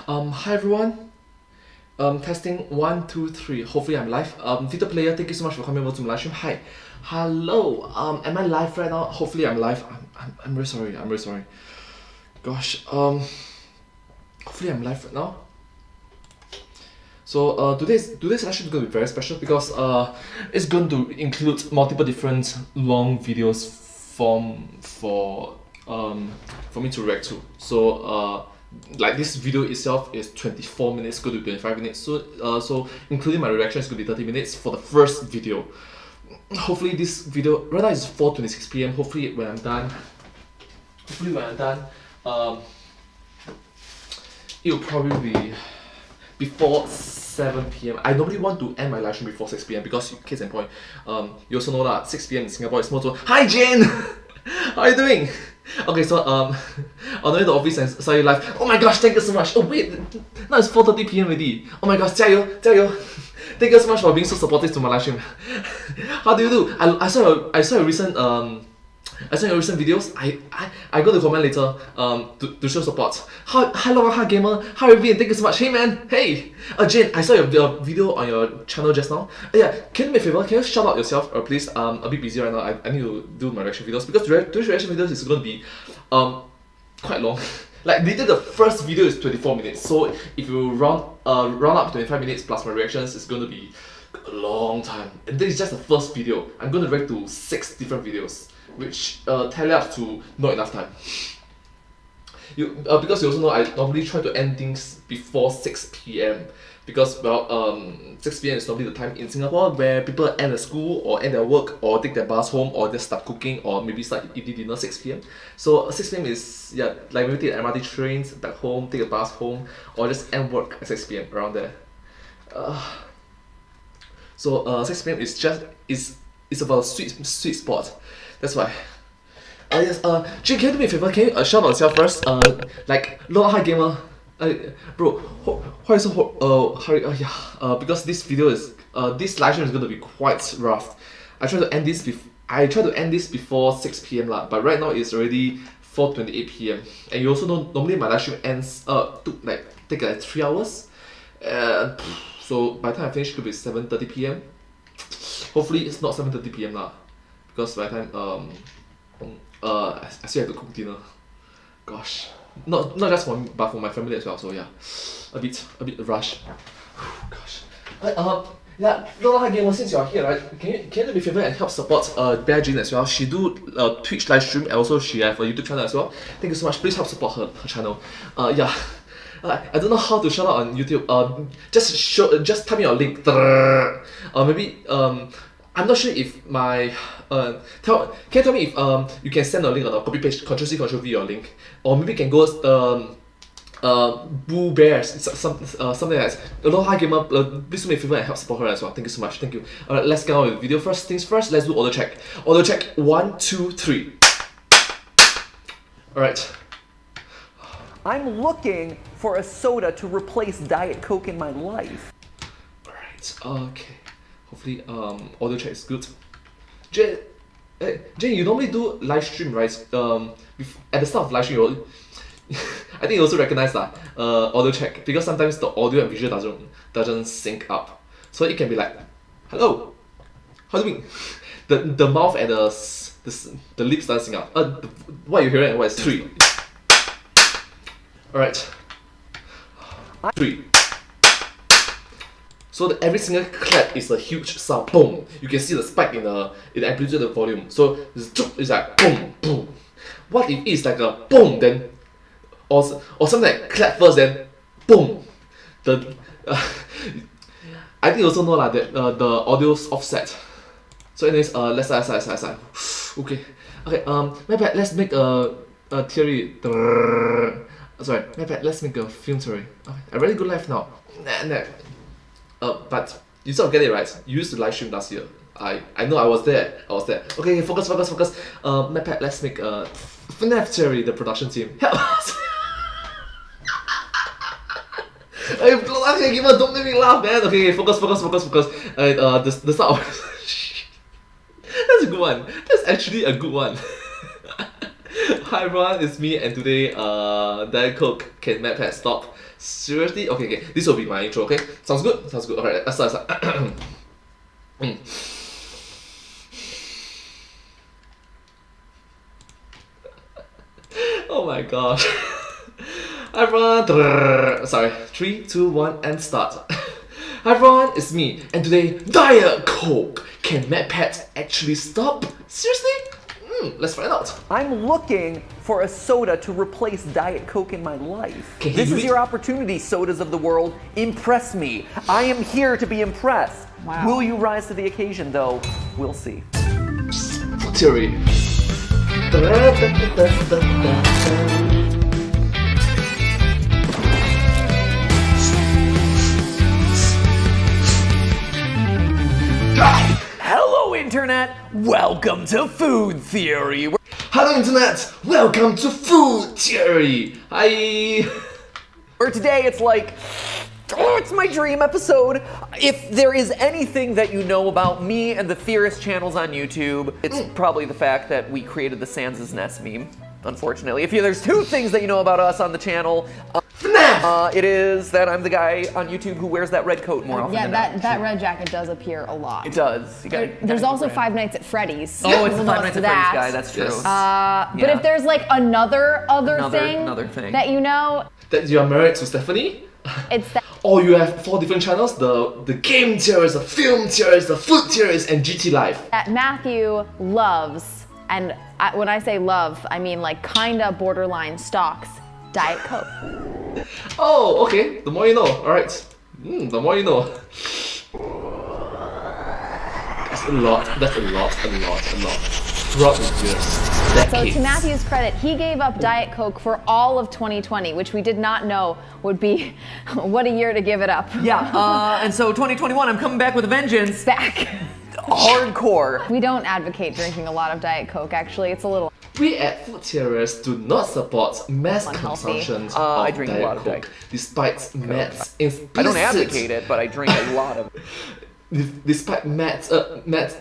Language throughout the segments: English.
Hi everyone. Testing 1, 2, 3. Hopefully I'm live. Vita player, thank you so much for coming over to my live stream. Hi. Hello. Am I live right now? Hopefully I'm live. I'm very sorry. I'm very sorry. Gosh. Hopefully I'm live right now. So today's actually going to be very special because it's going to include multiple different long videos for me to react to. So like this video itself is 24 minutes, go to 25 minutes. So including my reaction is going to be 30 minutes for the first video. Hopefully this video right now is 4:26 p.m. Hopefully when I'm done, it will probably be before 7 p.m. I normally want to end my live stream before 6 p.m. because case in point, you also know that 6 p.m. in Singapore is more to hi Jane! How are you doing? Okay, so on the way to the office and saw you live. Oh my gosh, thank you so much. Oh wait, now it's 4:30 p.m. already. Oh my gosh, 加油! Thank you so much for being so supportive to my live stream. How do you do? I saw your recent videos. I go to comment later to show support. Hello gamer, how have you been? Thank you so much. Hey man, hey. Jane, I saw your video on your channel just now. Yeah, can you do me a favor? Can you shout out yourself, please? A bit busy right now. I need to do my reaction videos because today's reaction videos is going to be quite long. Like literally the first video is 24 minutes. So if you round up 25 minutes plus my reactions, it's going to be a long time. And this is just the first video. I'm going to react to 6 different videos, which tally up to not enough time. Because you also know I normally try to end things before 6 p.m. because 6 p.m. is normally the time in Singapore where people end their school or end their work or take their bus home or just start cooking or maybe start eating dinner 6 p.m. So 6 p.m. is like maybe take the MRT trains back home, take a bus home, or just end work at 6 p.m. around there. So 6 p.m. is it's about a sweet spot. That's why. Yes, Jin, can you do me a favor? Can you shout out yourself first? Like, Lord Hi Gamer. Bro, why is so hurry? Because this video is this live stream is gonna be quite rough. I try to end this before 6 p.m. lah, but right now it's already 4:28 p.m. And you also know normally my live stream ends take like 3 hours. So by the time I finish, it could be 7:30 p.m. Hopefully it's not 7:30 p.m. lah, because by the time I still have to cook dinner. Gosh, not just for me, but for my family as well. So yeah, a bit rush. Gosh, yeah, Lola Gamer, since you're here, right? Can you do me a favor and help support Bear Jean as well? She do Twitch live stream and also she have a YouTube channel as well. Thank you so much. Please help support her channel. Yeah. I don't know how to shout out on YouTube. Just type in your link. Maybe I'm not sure if my can you tell me if you can send a link or not? Copy paste, Ctrl+C, Ctrl+V your link, or maybe you can go Boo Bears, something like that. Aloha Gamer, please do me a favor and help support her as well. Thank you so much. Thank you. Alright, let's get on with the video. First things first, let's do audio check. Audio check 1, 2, 3. Alright. I'm looking for a soda to replace Diet Coke in my life. Alright, okay. Hopefully audio check is good. Jane, you normally do live stream, right? At the start of live stream, I think you also recognize that audio check because sometimes the audio and visual doesn't sync up. So it can be like, hello, how do you mean? The mouth and the lips doesn't sync up. What you hearing and what is 3. Alright. 3. So every single clap is a huge sound. Boom. You can see the spike in the amplitude of the volume. So it's like boom, boom. What if it's like a boom then, or something like clap first then boom. I think you also know that the audio's offset. So anyways, let's start. Okay. Maybe let's make a theory. Sorry, let's make a film theory. Okay, I really go live now. But you sort of get it right. You used to live stream last year. I know I was there. Okay, focus. Let's make a FNAF theory, the production team. Help us! Hey, don't make me laugh, man. Okay, focus. The start of that's a good one. That's actually a good one. Hi everyone, it's me, and today Diet Coke can MadPad stop Seriously? Okay. This will be my intro, okay? Sounds good? Sounds good. Alright, let's start. Oh my gosh. Hi everyone. Sorry. 3, 2, 1, and start. Hi everyone, it's me. And today, Diet Coke. Can Mad Pats actually stop? Seriously? Let's find out. I'm looking for a soda to replace Diet Coke in my life. Can This you is your opportunity, sodas of the world. Impress me. I am here to be impressed. Wow. Will you rise to the occasion, though? We'll see. Theory. Hello, Internet. Welcome to Food Theory. Hello Internet, welcome to Food Theory. Hi. Or today it's like, oh, it's my dream episode. If there is anything that you know about me and the Theorist channels on YouTube, it's probably the fact that we created the Sans' Nest meme, unfortunately. If there's two things that you know about us on the channel, it is that I'm the guy on YouTube who wears that red coat more often Yeah, than that not. red jacket does appear a lot. It does. You gotta There's also brand. Five Nights at Freddy's. Oh, it's the We'll Five know Nights at that. Freddy's guy, that's true. Yes. But if there's like another Another thing. that you know, That you are married to Stephanie? it's that. Or you have 4 different channels, the game theorist, the film theorist, the food theorist, and GT Life. That Matthew loves, and when I say love, I mean like kinda borderline stalks Diet Coke. Oh, okay. The more you know. Alright. The more you know. That's a lot. Throughout the years. So Decades. to Matthew's credit, he gave up Diet Coke for all of 2020, which we did not know would be what a year to give it up. Yeah, and so 2021, I'm coming back with a vengeance. Back. Hardcore. We don't advocate drinking a lot of Diet Coke, actually. It's a little We at Food Theorists do not support mass Unhealthy. consumption I of drink a Diet lot of Coke, Diet despite Matt's implicit. I don't advocate it, but I drink a lot of it. Despite Matt's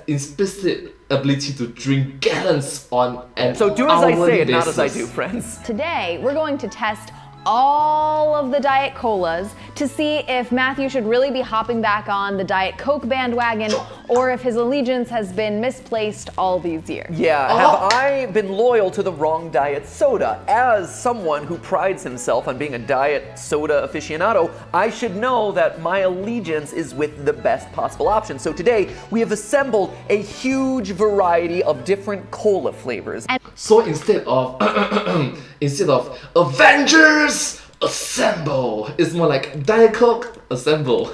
implicit ability to drink gallons on an So do as I hourly say and not as I basis. do, friends. Today, we're going to test all of the Diet Colas to see if Matthew should really be hopping back on the Diet Coke bandwagon or if his allegiance has been misplaced all these years. Yeah, have I been loyal to the wrong diet soda? As someone who prides himself on being a diet soda aficionado, I should know that my allegiance is with the best possible option. So today, we have assembled a huge variety of different cola flavors. So instead of Avengers Assemble, it's more like Diet Coke Assemble.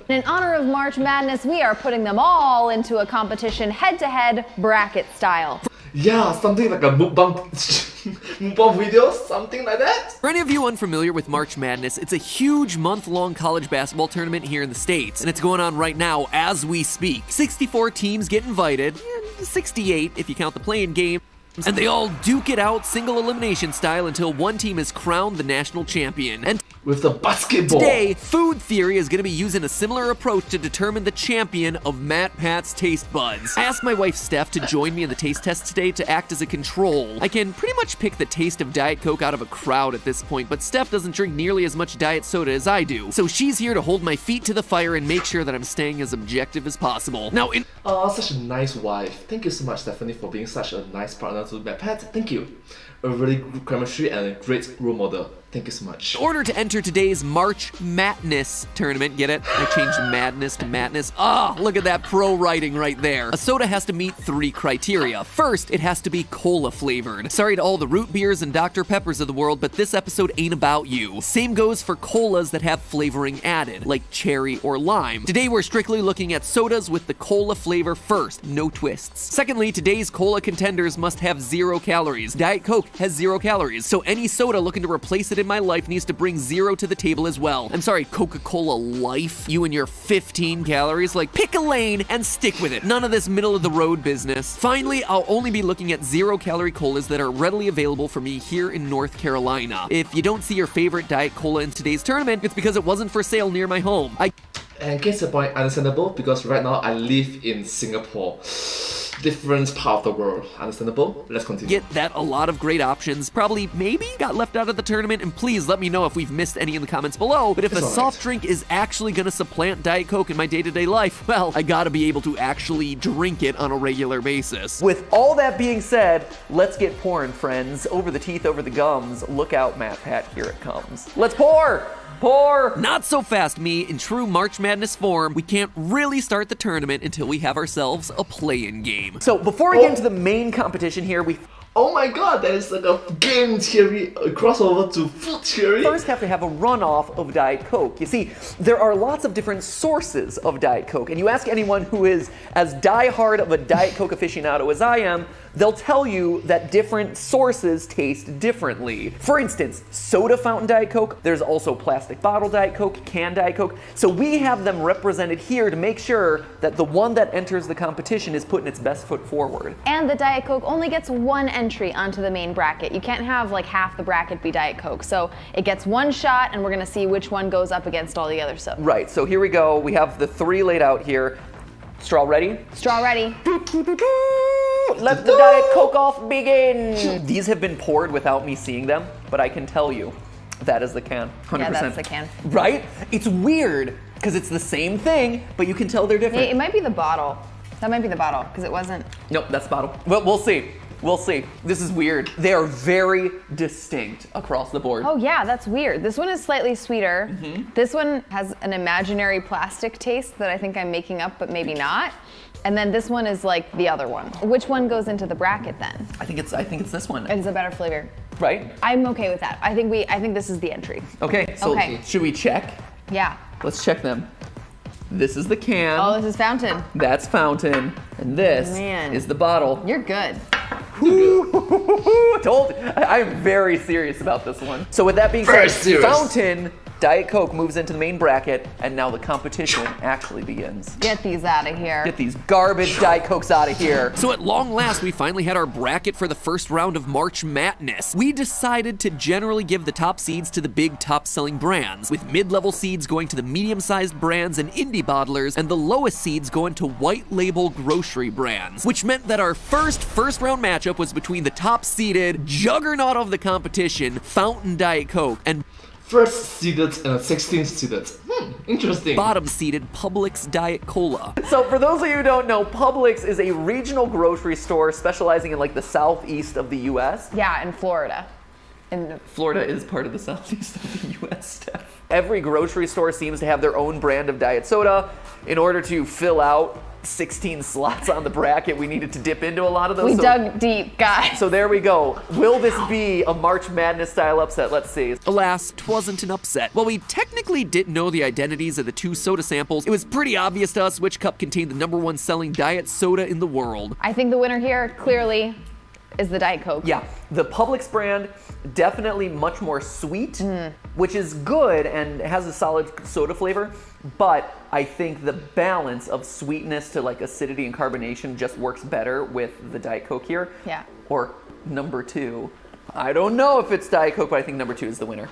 In honor of March Madness, we are putting them all into a competition head-to-head bracket style. Yeah, something like a mukbang video, something like that. For any of you unfamiliar with March Madness, it's a huge month-long college basketball tournament here in the States, and it's going on right now as we speak. 64 teams get invited, 68 if you count the play-in game, and they all duke it out single elimination style until one team is crowned the national champion. And With the basketball. today, Food Theory is going to be using a similar approach to determine the champion of Matt Pat's taste buds. I asked my wife Steph to join me in the taste test today to act as a control. I can pretty much pick the taste of Diet Coke out of a crowd at this point, but Steph doesn't drink nearly as much diet soda as I do, so she's here to hold my feet to the fire and make sure that I'm staying as objective as possible. Now, in Oh, such a nice wife. Thank you so much, Stephanie, for being such a nice partner to Matt Pat. Thank you. A really good chemistry and a great role model. Thank you so much. order to enter today's March Madness tournament, get it? I changed madness to madness. Ah, look at that pro writing right there. A soda has to meet 3 criteria. First, it has to be cola flavored. Sorry to all the root beers and Dr. Peppers of the world, but this episode ain't about you. Same goes for colas that have flavoring added, like cherry or lime. Today we're strictly looking at sodas with the cola flavor first, no twists. Secondly, today's cola contenders must have 0 calories. Diet Coke has 0 calories, so any soda looking to replace it in my life needs to bring 0 to the table as well. I'm sorry, Coca-Cola Life, you and your 15 calories, like pick a lane and stick with it. None of this middle of the road business. Finally, I'll only be looking at 0 calorie colas that are readily available for me here in North Carolina. If you don't see your favorite Diet Cola in today's tournament, it's because it wasn't for sale near my home. And case in point, understandable, because right now I live in Singapore. different part of the world. Understandable? Let's continue. Get that a lot of great options probably maybe got left out of the tournament, and please let me know if we've missed any in the comments below. But if It's a all right. soft drink is actually gonna supplant Diet Coke in my day-to-day life, well, I gotta be able to actually drink it on a regular basis. With all that being said, let's get pouring, friends. Over the teeth, over the gums. Look out, Matt Pat, here it comes. Let's pour! Pour! Not so fast, me. In true March Madness form, we can't really start the tournament until we have ourselves a play-in game. So before we get into the main competition here, we Oh my god, that is like a game theory, a crossover to food theory. first have to have a runoff of Diet Coke. You see, there are lots of different sources of Diet Coke, and you ask anyone who is as die-hard of a Diet Coke aficionado as I am, they'll tell you that different sources taste differently. For instance, soda fountain Diet Coke, there's also plastic bottle Diet Coke, canned Diet Coke, so we have them represented here to make sure that the one that enters the competition is putting its best foot forward. And the Diet Coke only gets one entry onto the main bracket. You can't have like half the bracket be Diet Coke. So it gets one shot, and we're gonna see which one goes up against all the other stuff. Right, so here we go. We have the three laid out here. Straw ready? Straw ready. Let the Diet Coke off begin. These have been poured without me seeing them, but I can tell you that is the can. 100%. Yeah, that's the can. Right? It's weird because it's the same thing, but you can tell they're different. It might be the bottle. That might be the bottle, because it wasn't. Nope, that's bottle. Well, we'll see. We'll see. This is weird. They are very distinct across the board. Oh yeah, that's weird. This one is slightly sweeter. This one has an imaginary plastic taste that I think I'm making up, but maybe not. And then this one is like the other one. Which one goes into the bracket then? I think it's this one. It's a better flavor. Right? I'm okay with that. I think this is the entry. Okay, so Okay. should we check? Yeah. Let's check them. This is the can. Oh, this is fountain. That's fountain. And this Man. is the bottle. You're good. Told you. I'm very serious about this one. So with that being Very said, serious. Fountain, Diet Coke moves into the main bracket, and now the competition actually begins. Get these out of here. Get these garbage Diet Cokes out of here. So at long last, we finally had our bracket for the first round of March Madness. We decided to generally give the top seeds to the big top-selling brands, with mid-level seeds going to the medium-sized brands and indie bottlers, and the lowest seeds going to white-label grocery brands, which meant that our first-round matchup was between the top-seeded juggernaut of the competition, Fountain Diet Coke, and First seeded and 16th seeded. Interesting. bottom-seeded Publix Diet Cola. So for those of you who don't know, Publix is a regional grocery store specializing in like the southeast of the US. Yeah, in Florida. In Florida is part of the southeast of the US, Steph. Every grocery store seems to have their own brand of diet soda. In order to fill out 16 slots on the bracket, we needed to dip into a lot of those. we dug deep, guys. So there we go. Will this be a March Madness style upset? Let's see. Alas, 'twasn't an upset. While we technically didn't know the identities of the two soda samples, it was pretty obvious to us which cup contained the #1 selling diet soda in the world. I think the winner here, clearly, is the Diet Coke. Yeah, the Publix brand, definitely much more sweet, which is good and has a solid soda flavor, but I think the balance of sweetness to like acidity and carbonation just works better with the Diet Coke here. Yeah. Or #2. I don't know if it's Diet Coke, but I think #2 is the winner.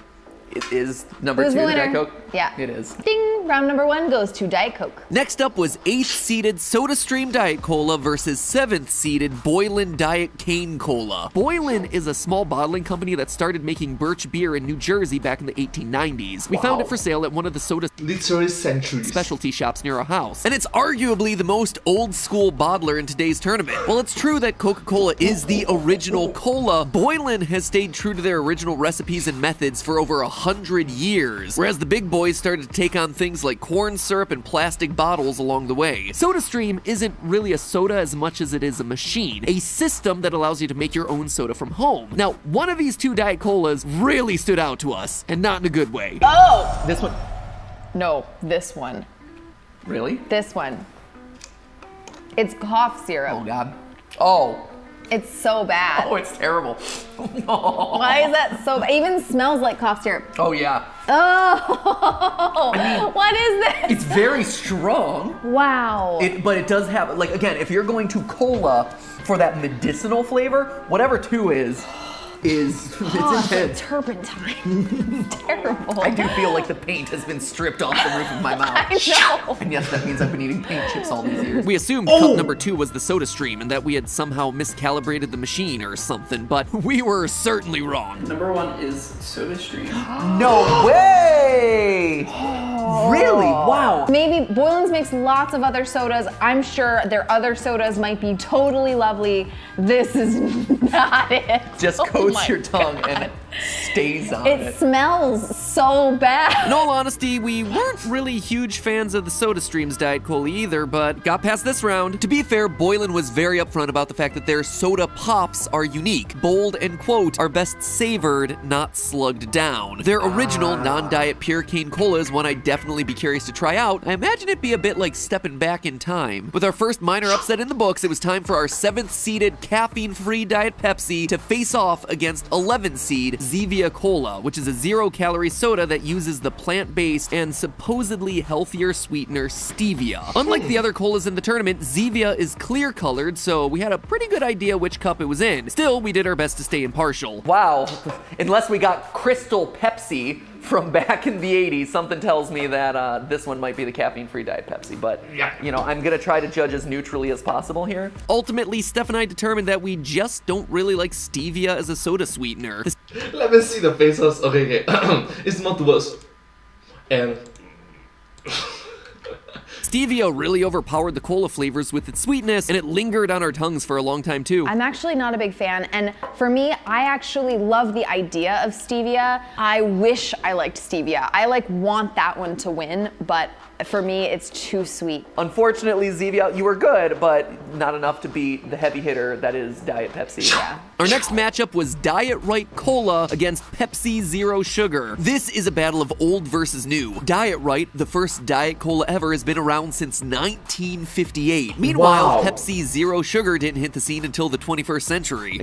It is number Who's 2 the the Diet winner? Coke? Yeah. It is. Ding! Round number 1 goes to Diet Coke. Next up was 8th-seeded SodaStream Diet Cola versus 7th-seeded Boylan Diet Cane Cola. Boylan is a small bottling company that started making birch beer in New Jersey back in the 1890s. We found Wow. it for sale at one of the soda Literally centuries. specialty shops near our house. And it's arguably the most old-school bottler in today's tournament. While it's true that Coca-Cola is the original cola, Boylan has stayed true to their original recipes and methods for over 100 years, whereas the big boys started to take on things like corn syrup and plastic bottles along the way. SodaStream isn't really a soda as much as it is a machine, a system that allows you to make your own soda from home. Now, one of these two Diet Colas really stood out to us, and not in a good way. Oh! This one, No, this one. really? This one. It's cough syrup. Oh God. Oh. It's so bad. Oh, it's terrible. Why is that so bad? It even smells like cough syrup. Oh yeah. Oh! What is this? It's very strong. Wow. But it does have, like, again, if you're going to cola for that medicinal flavor, whatever 2 is, is it's intense. Turpentine. It's terrible. I do feel like the paint has been stripped off the roof of my mouth. I know. And yes, that means I've been eating paint chips all these years. We assumed cup number 2 was the soda stream and that we had somehow miscalibrated the machine or something, but we were certainly wrong. Number 1 is SodaStream. No way! Really? Wow. Maybe Boylan's makes lots of other sodas. I'm sure their other sodas might be totally lovely. This is not it. Just Oh coats my your tongue and stays on It it. smells so bad. In all honesty, we weren't really huge fans of the SodaStream's Diet Cola either, but got past this round. To be fair, Boylan was very upfront about the fact that their soda pops are unique, bold, and quote, are best savored, not slugged down. Their original non-diet pure cane cola is one I'd definitely be curious to try out. I imagine it'd be a bit like stepping back in time. With our first minor upset in the books, it was time for our 7th-seeded caffeine-free Diet Pepsi to face off against 11th-seed Zevia Cola, which is a 0-calorie soda that uses the plant-based and supposedly healthier sweetener stevia. Unlike the other colas in the tournament, Zevia is clear-colored, so we had a pretty good idea which cup it was in. Still, we did our best to stay impartial. Wow. Unless we got Crystal Pepsi from back in the 80s, something tells me that this one might be the caffeine-free Diet Pepsi. But, you know, I'm gonna try to judge as neutrally as possible here. Ultimately, Steph and I determined that we just don't really like stevia as a soda sweetener. Let me see the faces. Okay. It's more towards. And. Stevia really overpowered the cola flavors with its sweetness, and it lingered on our tongues for a long time too. I'm actually not a big fan, and for me, I actually love the idea of stevia. I wish I liked stevia. I want that one to win, but for me, it's too sweet. Unfortunately, Zevia, you were good, but not enough to beat the heavy hitter that is Diet Pepsi. Yeah. Our next matchup was Diet Right Cola against Pepsi Zero Sugar. This is a battle of old versus new. Diet Right, the first Diet Cola ever, has been around since 1958. Meanwhile, Wow. Pepsi Zero Sugar didn't hit the scene until the 21st century.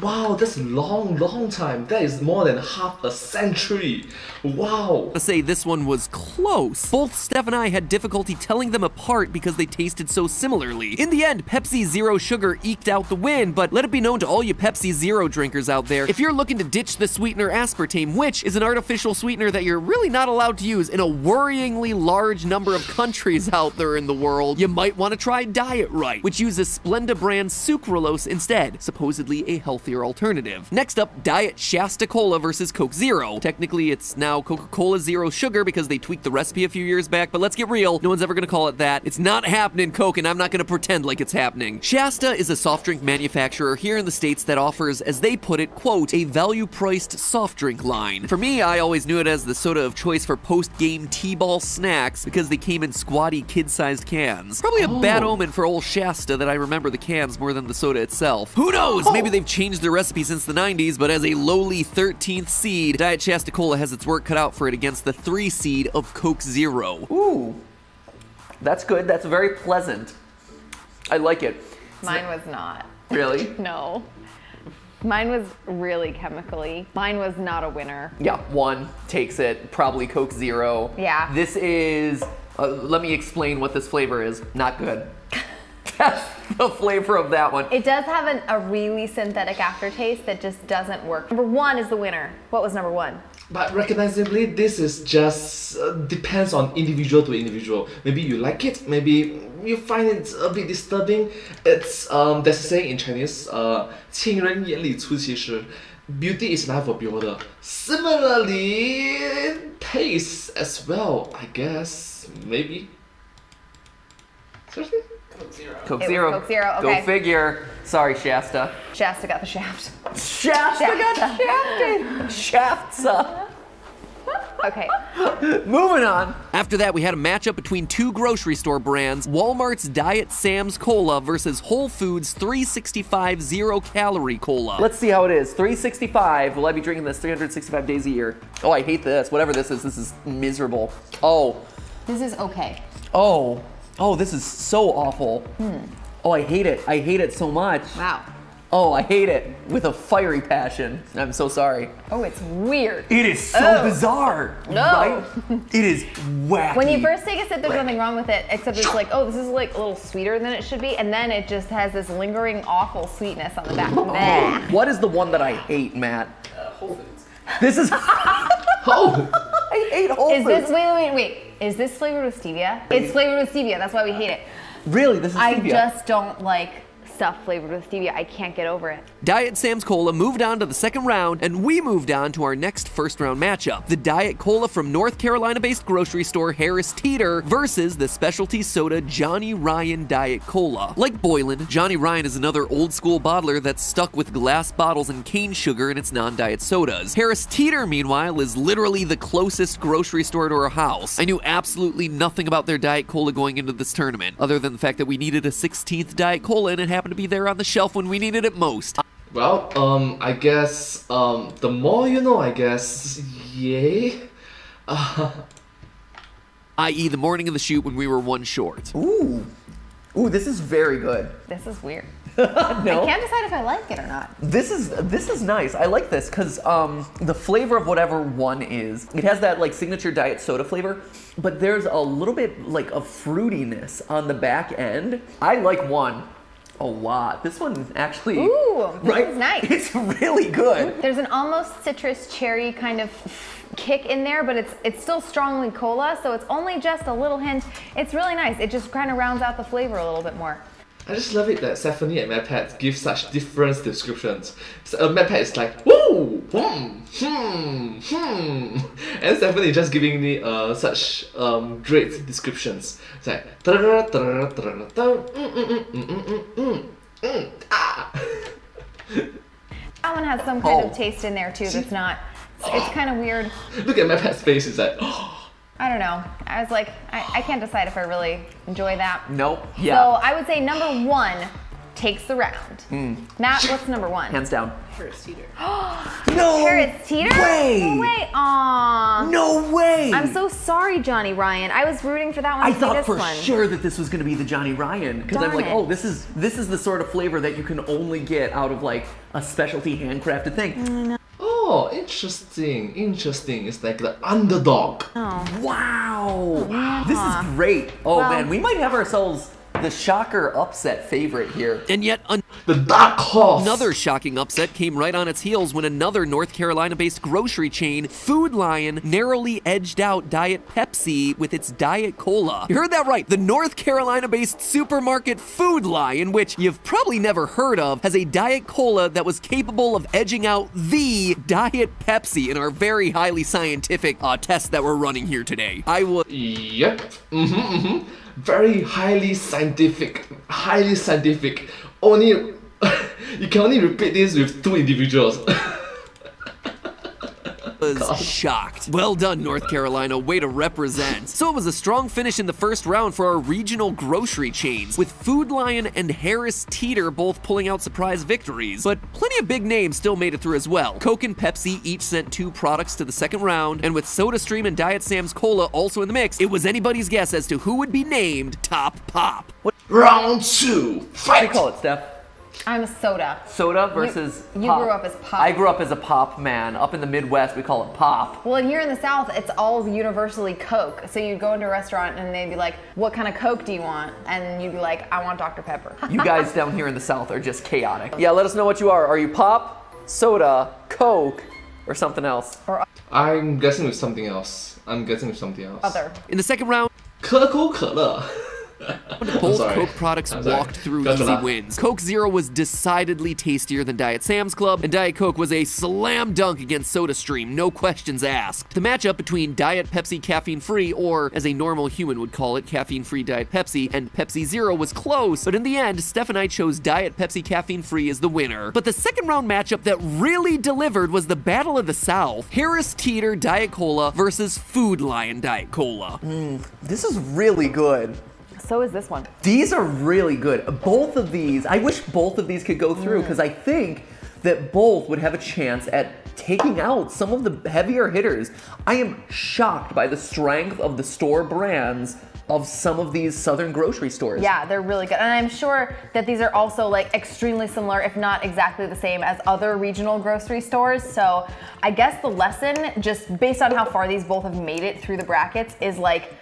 Wow, that's a long time. That is more than half a century. Wow. To say this one was close. Both Steph and I had difficulty telling them apart because they tasted so similarly. In the end, Pepsi Zero Sugar eked out the win, but let it be known to all you Pepsi Zero drinkers out there, if you're looking to ditch the sweetener aspartame, which is an artificial sweetener that you're really not allowed to use in a worryingly large number of countries out there in the world, you might want to try Diet Right, which uses Splenda brand sucralose instead, supposedly a healthier alternative. Next up, Diet Shasta Cola versus Coke Zero. Technically, it's now Coca-Cola Zero Sugar because they tweaked the recipe a few years back, but let's get real, no one's ever gonna call it that. It's not happening, Coke, and I'm not gonna pretend like it's happening. Shasta is a soft drink manufacturer here in the States that offers, as they put it, quote, a value-priced soft drink line. For me, I always knew it as the soda of choice for post-game T-ball snacks because they came in squatty, kid-sized cans. Probably a bad omen for old Shasta that I remember the cans more than the soda itself. Who knows? Maybe they've changed their recipe since the 90s, but as a lowly 13th seed, Diet Shasta Cola has its work cut out for it against the 3 seed of Coke Zero. Ooh, that's good. That's very pleasant. I like it. Mine was not. Really? No. Mine was really chemically. Mine was not a winner. Yeah, 1 takes it. Probably Coke Zero. Yeah. This is, let me explain what this flavor is. Not good. That's the flavor of that one. It does have a really synthetic aftertaste that just doesn't work. Number 1 is the winner. What was number 1? But recognizably, this is just depends on individual to individual. Maybe you like it, maybe you find it a bit disturbing. It's there's a saying in Chinese, 情人眼里出西施. Beauty is not for beholder. Similarly, taste as well, I guess. Maybe. Seriously? Coke It was Zero. Coke Zero, okay. Go figure. Sorry, Shasta. Shasta got the shaft. Shasta got shafted. Shafts. Okay. Moving on. After that, we had a matchup between 2 grocery store brands, Walmart's Diet Sam's Cola versus Whole Foods 365 0-calorie cola. Let's see how it is. 365. Will I be drinking this 365 days a year? Oh, I hate this. Whatever this is miserable. Oh. This is okay. Oh. Oh, this is so awful. Oh, I hate it. I hate it so much. Wow. Oh, I hate it with a fiery passion. I'm so sorry. Oh, it's weird. It is so bizarre, right? It is wacky. When you first take a sip, there's nothing wrong with it, except it's like, oh, this is like a little sweeter than it should be, and then it just has this lingering, awful sweetness on the back. Bleh. What is the one that I hate, Matt? Whole Foods. This is. Oh! I hate Whole Foods. Is this, wait. Is this flavored with stevia? It's flavored with stevia, that's why we hate it. Really? This is I stevia. just don't like stuff flavored with stevia. I can't get over it. Diet Sam's Cola moved on to the second round, and we moved on to our next first round matchup. The Diet Cola from North Carolina-based grocery store Harris Teeter versus the specialty soda Johnny Ryan Diet Cola. Like Boylan, Johnny Ryan is another old school bottler that's stuck with glass bottles and cane sugar in its non-diet sodas. Harris Teeter, meanwhile, is literally the closest grocery store to our house. I knew absolutely nothing about their Diet Cola going into this tournament, other than the fact that we needed a 16th Diet Cola and it happened to be there on the shelf when we needed it most. Well, I guess, the more you know, I guess, yay. I.e. the morning of the shoot when we were one short. Ooh, this is very good. This is weird. No, I can't decide if I like it or not. this is nice. I like this because the flavor of whatever one is, it has that like signature diet soda flavor, but there's a little bit like of fruitiness on the back end. I like one a lot. This one actually, Ooh, this right? is nice. It's really good. There's an almost citrus cherry kind of kick in there, but it's still strongly cola, so it's only just a little hint. It's really nice. It just kind of rounds out the flavor a little bit more. I just love it that Stephanie and MadPat give such different descriptions. So, MadPat is like, woo, and Stephanie is just giving me such great descriptions. It's like, That one has some kind of taste in there too that's not, it's kind of weird. Look at MadPat's face, it's like, I don't know. I was like, I can't decide if I really enjoy that. Nope. So Yeah. I would say number one takes the round. Matt, what's number one? Hands down. Harris Teeter. No Harris Teeter? way. No way. Aww. No way. I'm so sorry, Johnny Ryan. I was rooting for that one I to be thought this for one. sure that this was going to be the Johnny Ryan because I'm Darn like, it. oh, this is the sort of flavor that you can only get out of like a specialty handcrafted thing. oh, interesting. It's like the underdog. Wow, this is great. Oh Well- man, we might have ourselves the shocker upset favorite here. And yet The dark horse. another shocking upset came right on its heels when another North Carolina-based grocery chain, Food Lion, narrowly edged out Diet Pepsi with its Diet Cola. You heard that right. The North Carolina-based supermarket Food Lion, which you've probably never heard of, has a Diet Cola that was capable of edging out the Diet Pepsi in our very highly scientific test that we're running here today. I will... Yep. Very highly scientific. Only you can only repeat this with two individuals. was shocked. Well done, North Carolina. Way to represent. So it was a strong finish in the first round for our regional grocery chains, with Food Lion and Harris Teeter both pulling out surprise victories. But plenty of big names still made it through as well. Coke and Pepsi each sent 2 products to the second round, and with SodaStream and Diet Sam's Cola also in the mix, it was anybody's guess as to who would be named Top Pop. Round 2. What do Fight. you call it, Steph? I'm a soda. Soda versus You pop. grew up as pop. I grew up as a pop man. Up in the Midwest, we call it pop. Well, and here in the South, it's all universally Coke. So you'd go into a restaurant and they'd be like, what kind of Coke do you want? And you'd be like, I want Dr. Pepper. You guys down here in the South are just chaotic. Yeah, let us know what you are. Are you pop, soda, Coke, or something else? I'm guessing with something else. Other. In the second round, 可口可乐. both sorry. Coke products I'm sorry. walked through Gotcha. easy wins. Coke Zero was decidedly tastier than Diet Sam's Club, and Diet Coke was a slam dunk against SodaStream, no questions asked. The matchup between Diet Pepsi Caffeine Free, or as a normal human would call it, Caffeine Free Diet Pepsi, and Pepsi Zero was close, but in the end, Steph and I chose Diet Pepsi Caffeine Free as the winner. But the second round matchup that really delivered was the Battle of the South, Harris Teeter Diet Cola versus Food Lion Diet Cola. This is really good. So is this one. These are really good. Both of these, I wish both of these could go through because I think that both would have a chance at taking out some of the heavier hitters. I am shocked by the strength of the store brands of some of these southern grocery stores. Yeah, they're really good. And I'm sure that these are also like extremely similar, if not exactly the same as other regional grocery stores. So I guess the lesson, just based on how far these both have made it through the brackets, is like,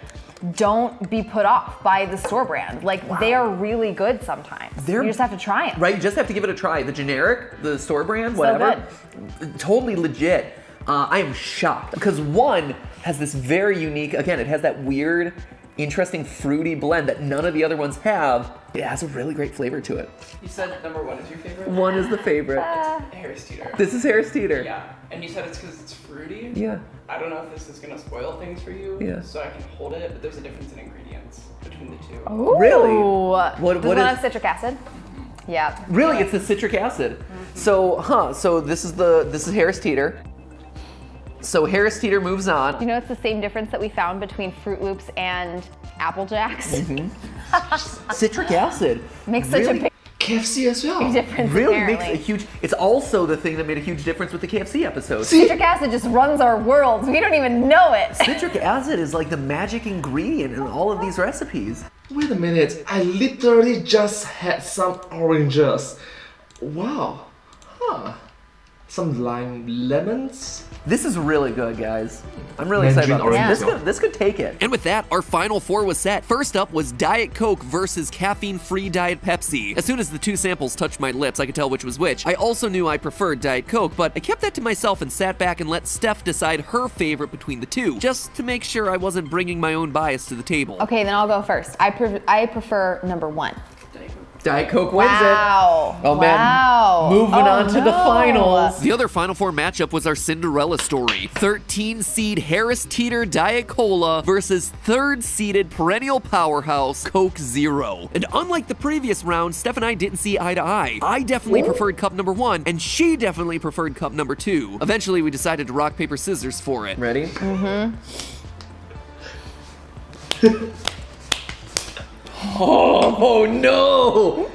don't be put off by the store brand. Like, they are really good sometimes. You just have to try them. Right, you just have to give it a try. The generic, the store brand, whatever, totally legit. I am shocked because one has this very unique, again, it has that weird, interesting fruity blend that none of the other ones have. It has a really great flavor to it. You said number 1 is your favorite? One is the favorite. Harris Teeter. This is Harris Teeter. Yeah, and you said it's because it's fruity? Yeah. I don't know if this is going to spoil things for you, Yeah. so I can hold it, but there's a difference in ingredients between the two. Ooh. Really? Does What one is- have citric acid? Yeah. Really, it's the citric acid. So this is Harris Teeter. So Harris Teeter moves on. You know, it's the same difference that we found between Fruit Loops and Apple Jacks. Citric acid Makes such a big KFC as well. difference. really apparently. makes a huge. It's also the thing that made a huge difference with the KFC episode. Citric acid just runs our worlds. We don't even know it. Citric acid is like the magic ingredient in all of these recipes. Wait a minute, I literally just had some oranges. Wow. Huh. Some lime lemons? This is really good, guys. I'm really excited about Mandarin this. orange. This could take it. And with that, our final 4 was set. First up was Diet Coke versus caffeine-free Diet Pepsi. As soon as the 2 samples touched my lips, I could tell which was which. I also knew I preferred Diet Coke, but I kept that to myself and sat back and let Steph decide her favorite between the 2, just to make sure I wasn't bringing my own bias to the table. Okay, then I'll go first. I prefer number 1. Diet Coke wins Wow. it. Oh man. Wow. Moving Oh, on to the no. finals. The other Final Four matchup was our Cinderella story. 13-seed Harris Teeter Diet Cola versus 3rd-seeded perennial powerhouse Coke Zero. And unlike the previous round, Steph and I didn't see eye to eye. I definitely preferred cup number 1, and she definitely preferred cup number 2. Eventually, we decided to rock, paper, scissors for it. Ready? Oh no!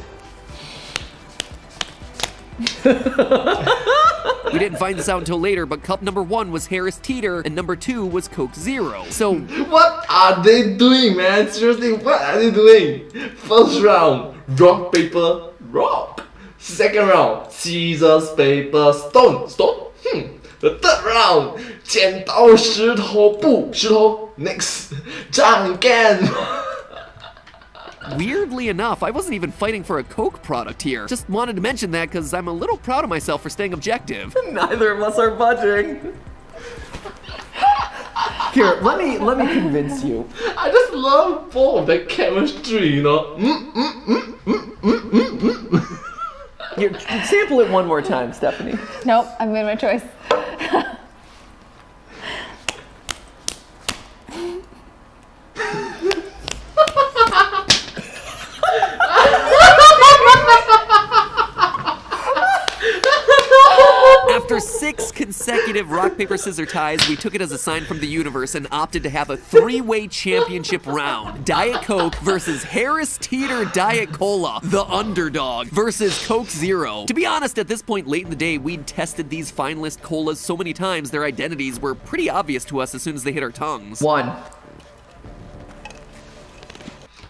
We didn't find this out until later, but cup number 1 was Harris Teeter, and number 2 was Coke Zero. So What are they doing, man? Seriously, what are they doing? First round, rock, paper, rock. Second round, scissors, paper, stone, stone. The third round, 剪刀石头布，石头 next， じゃんけん。 weirdly enough, I wasn't even fighting for a Coke product here. Just wanted to mention that because I'm a little proud of myself for staying objective. Neither of us are budging. Here, let me convince you. I just love both of their chemistry, you know. Here, sample it one more time, Stephanie. Nope, I've made my choice. After 6 consecutive rock, paper, scissors ties, we took it as a sign from the universe and opted to have a 3-way championship round. Diet Coke versus Harris Teeter Diet Cola, the underdog, versus Coke Zero. To be honest, at this point late in the day, we'd tested these finalist colas so many times, their identities were pretty obvious to us as soon as they hit our tongues. 1.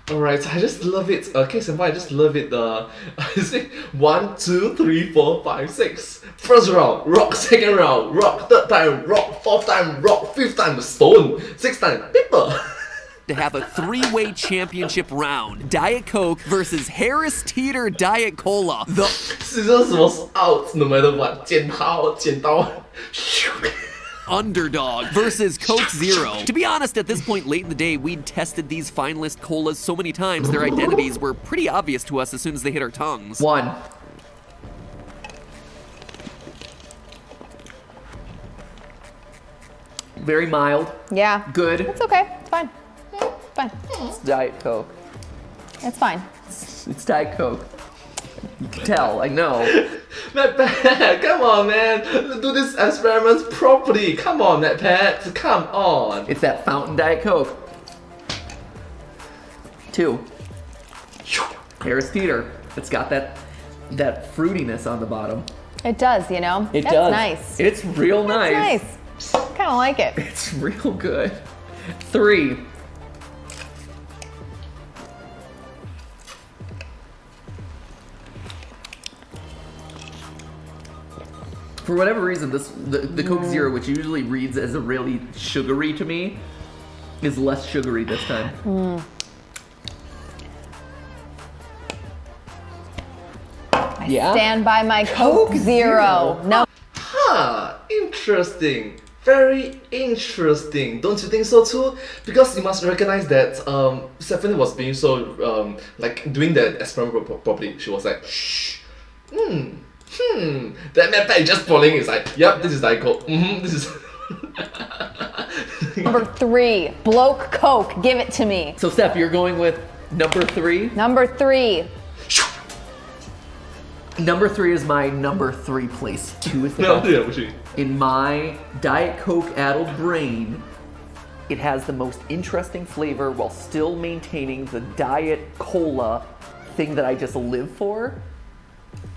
Alright, I just love it. Okay, senpai, I just love it. Is it 1, 2, 3, 4, 5, 6. First round, rock. Second round, rock. Third time, rock. Fourth time, rock. Fifth time, stone. Sixth time, paper. To have a 3-way championship round. Diet Coke versus Harris Teeter Diet Cola, the Scissors was out no matter what. 剪刀，剪刀。underdog versus Coke Zero. To be honest, at this point late in the day, we'd tested these finalist colas so many times, their identities were pretty obvious to us as soon as they hit our tongues. 1. Very mild. Yeah. Good. It's okay. It's fine. It's fine. It's Diet Coke. It's fine. It's Diet Coke. You can tell, I know. Matt, come on, man. Do this experiments properly. Come on, Matt. Come on. It's that fountain Diet Coke. 2. Harris Teeter. It's got that fruitiness on the bottom. It does, you know? It That's does. nice. It's real nice. Nice. Kind of like it. It's real good. 3. For whatever reason, the Coke Zero, which usually reads as a really sugary to me, is less sugary this time. I stand by my Coke Zero. No. Huh, interesting. Very interesting. Don't you think so too? Because you must recognize that Stephanie was being so like doing that experiment properly. She was like, shh. That map is just falling. It's like, yep, this is Diet Coke. This is. Number 3, bloke Coke. Give it to me. So Steph, you're going with number 3? Number 3. Number 3 is my number 3 place. 2 is the No, best. yeah, which In my Diet Coke-addled brain, it has the most interesting flavor while still maintaining the Diet Cola thing that I just live for.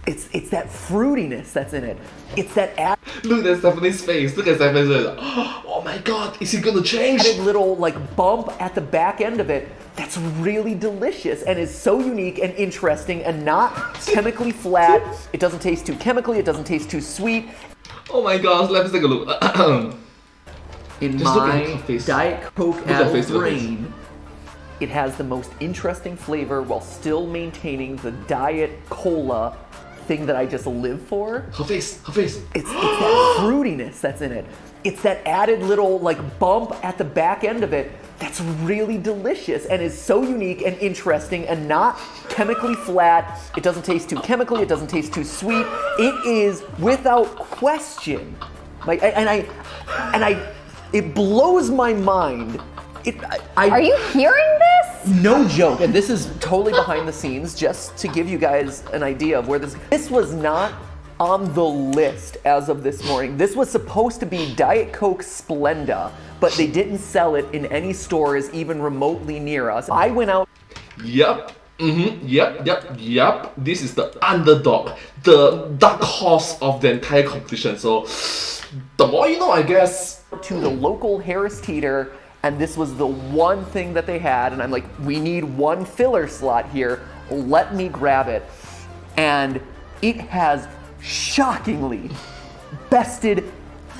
It's that fruitiness that's in it. It's that Look at Stephanie's face. Look at Stephanie's face. Oh my god, is he gonna change? added little like bump at the back end of it that's really delicious and is so unique and interesting and not chemically flat. It doesn't taste too chemically, it doesn't taste too sweet. Oh my gosh, let's take a look. In Just look at my her face. Diet Coke Look at her face, addled look at her face. brain, it has the most interesting flavor while still maintaining the Diet Cola thing that I just live for. Her face, her face. It's that fruitiness that's in it. It's that added little like bump at the back end of it that's really delicious and is so unique and interesting and not chemically flat. It doesn't taste too chemically, it doesn't taste too sweet. It is without question. Like it blows my mind. Are you hearing this? No joke, and this is totally behind the scenes, just to give you guys an idea of where this was not on the list as of this morning. This was supposed to be Diet Coke Splenda, but they didn't sell it in any stores even remotely near us. I went out. Yep. Yep. This is the underdog, the dark horse of the entire competition. So, the more you know, I guess. To the local Harris Teeter, and this was the one thing that they had, and I'm like, we need one filler slot here. Let me grab it. And it has shockingly bested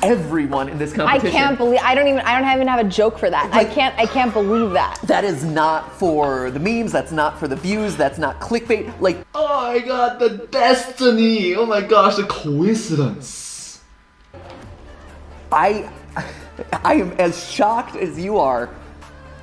everyone in this competition. I can't believe I don't even have a joke for that. Like- I can't believe that. That is not for the memes, that's not for the views, that's not clickbait. Like, Oh my god, the destiny! Oh my gosh, the coincidence! I am as shocked as you are.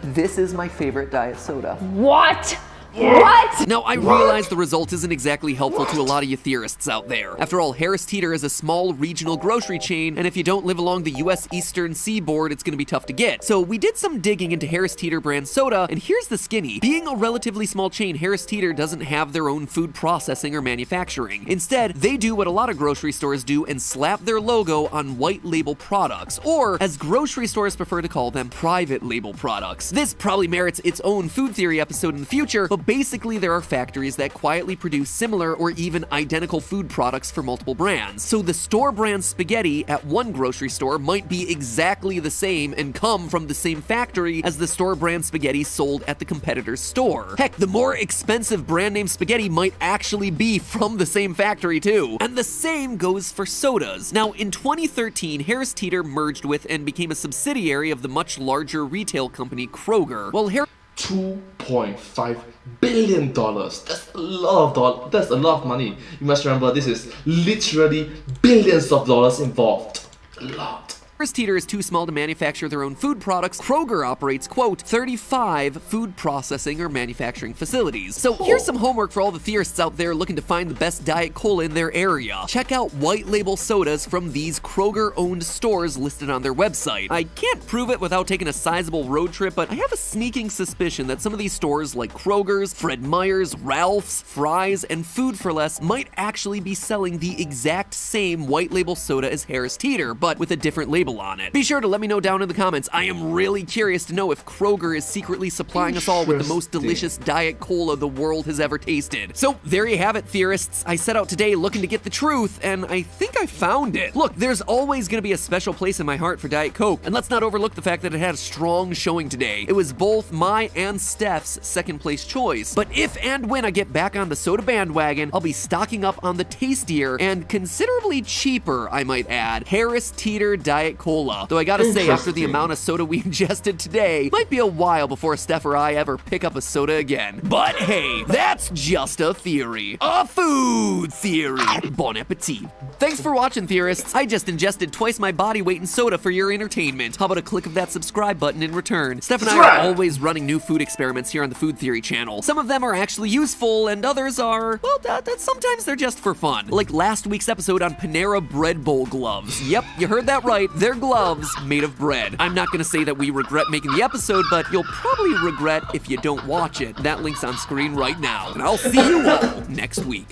This is my favorite diet soda. What? What? Now, I realize the result isn't exactly helpful to a lot of you theorists out there. After all, Harris Teeter is a small regional grocery chain, and if you don't live along the US Eastern Seaboard, it's gonna be tough to get. So we did some digging into Harris Teeter brand soda, and here's the skinny. Being a relatively small chain, Harris Teeter doesn't have their own food processing or manufacturing. Instead, they do what a lot of grocery stores do and slap their logo on white label products, or as grocery stores prefer to call them, private label products. This probably merits its own food theory episode in the future, but basically there are factories that quietly produce similar or even identical food products for multiple brands. So the store brand spaghetti at one grocery store might be exactly the same and come from the same factory as the store brand spaghetti sold at the competitor's store. Heck, the more expensive brand name spaghetti might actually be from the same factory too. And the same goes for sodas. Now, in 2013, Harris Teeter merged with and became a subsidiary of the much larger retail company Kroger. Well, $2.5 billion. That's a lot of dollars. That's a lot of money. You must remember, this is literally billions of dollars involved. A lot. Harris Teeter is too small to manufacture their own food products. Kroger operates, quote, 35 food processing or manufacturing facilities. So here's some homework for all the theorists out there looking to find the best Diet Cola in their area. Check out white label sodas from these Kroger-owned stores listed on their website. I can't prove it without taking a sizable road trip, but I have a sneaking suspicion that some of these stores like Kroger's, Fred Meyer's, Ralph's, Fry's, and Food for Less might actually be selling the exact same white label soda as Harris Teeter, but with a different label label on it. Be sure to let me know down in the comments. I am really curious to know if Kroger is secretly supplying us all with the most delicious Diet Cola the world has ever tasted. So there you have it, theorists. I set out today looking to get the truth, and I think I found it. Look, there's always gonna be a special place in my heart for Diet Coke, and let's not overlook the fact that it had a strong showing today. It was both my and Steph's second place choice. But if and when I get back on the soda bandwagon, I'll be stocking up on the tastier and considerably cheaper, I might add, Harris Teeter Diet Cola. Though I gotta say, after the amount of soda we ingested today, might be a while before Steph or I ever pick up a soda again. But hey, that's just a theory. A food theory. Bon appetit. Thanks for watching, theorists. I just ingested twice my body weight in soda for your entertainment. How about a click of that subscribe button in return? Steph and I are always running new food experiments here on the Food Theory channel. Some of them are actually useful, and others are, well, sometimes they're just for fun. Like last week's episode on Panera Bread Bowl gloves. Yep, you heard that right. They're gloves made of bread. I'm not gonna say that we regret making the episode, but you'll probably regret if you don't watch it. That link's on screen right now, and I'll see you all next week.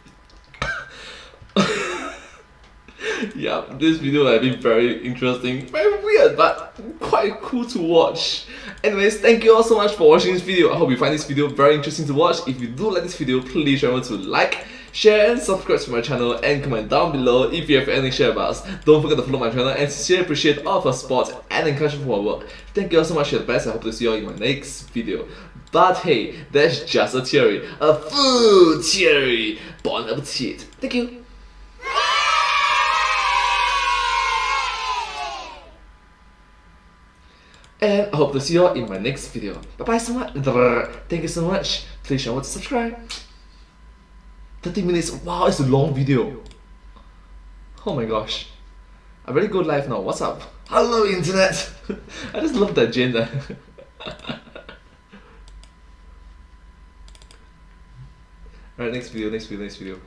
Yeah, this video has been very interesting, very weird, but quite cool to watch. Anyways, thank you all so much for watching this video. I hope you find this video very interesting to watch. If you do like this video, please remember to like, share and subscribe to my channel, and comment down below if you have anything to share about us. Don't forget to follow my channel, and sincerely appreciate all of our support and encouragement for our work. Thank you all so much, you're the best. I hope to see you all in my next video. But hey, that's just a theory, a food theory. Bon appetit. Thank you. And I hope to see you all in my next video. Bye bye so much. Thank you so much. Please remember to subscribe. 30 minutes. Wow, it's a long video. Oh my gosh. I really go live now. What's up? Hello, internet. I just love that Jane there. Alright, next video.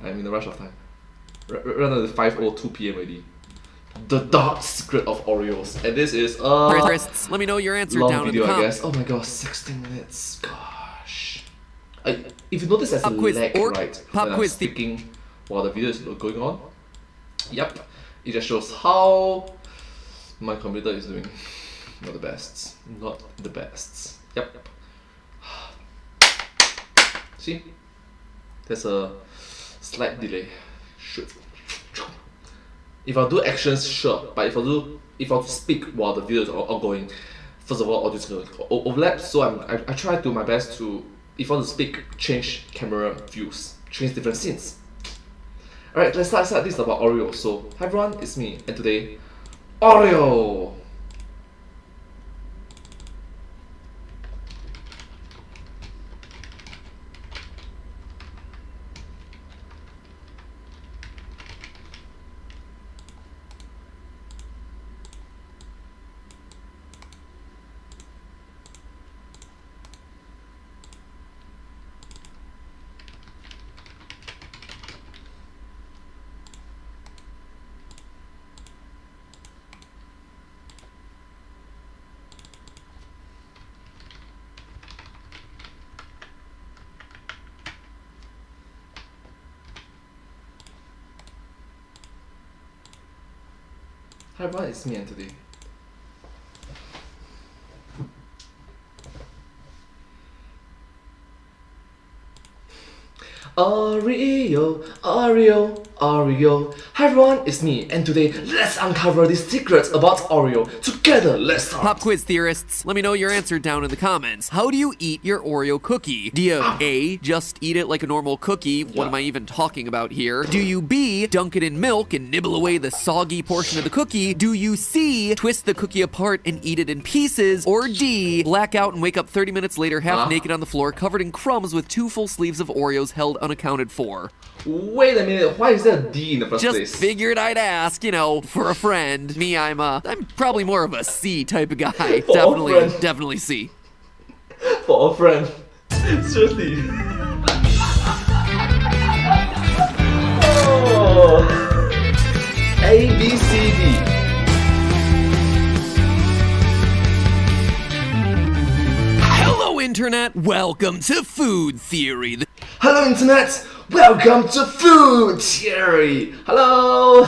I'm in a rush of time. Right now it's 5:02 PM already. The Dark Secret of Oreos, and this is Theorists, let me know your answer long down video, in the I comments. guess. Oh my gosh, 16 minutes. Gosh. If you notice, there's a Pop quiz lag, or right? pop when quiz I'm speaking while the video is going on. Yep. It just shows how my computer is doing. Not the best. Not the best. Yep. See? There's a slight delay. Shoot. If I do actions, sure, but if I speak while the video is ongoing, first of all, audio is going to overlap. So I try to my best to, if I want to speak, change camera views, change different scenes. Alright, let's start. This is about Oreo. So, hi everyone, it's me, and today, Oreo. Hi everyone, it's me and today. Oreo, Oreo, Oreo. Hi everyone, it's me, and today let's uncover the secrets about Oreo. Together, let's start. Pop quiz theorists, let me know your answer down in the comments. How do you eat your Oreo cookie? Do you A, just eat it like a normal cookie? What am I even talking about here? Do you B, dunk it in milk and nibble away the soggy portion of the cookie? Do you C, twist the cookie apart and eat it in pieces? Or D, black out and wake up 30 minutes later half naked on the floor covered in crumbs with 2 full sleeves of Oreos held unaccounted for? Wait a minute, why is there a D in the first Just place? figured I'd ask, you know, for a friend. Me, I'm probably more of a C type of guy. For a friend. Definitely C. For a friend. Seriously. Oh. A, B, C, D. Hello, Internet. Welcome to Food Theory. Hello internet, welcome to Food Theory. Hello.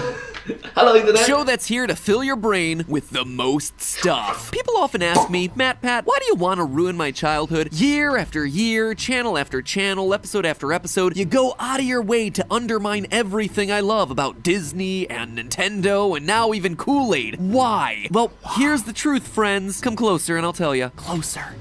Hello, Internet. Show that's here to fill your brain with the most stuff. People often ask me, Pat, why do you want to ruin my childhood? Year after year, channel after channel, episode after episode, you go out of your way to undermine everything I love about Disney and Nintendo and now even Kool-Aid. Why? Well, here's the truth, friends. Come closer and I'll tell you. Closer.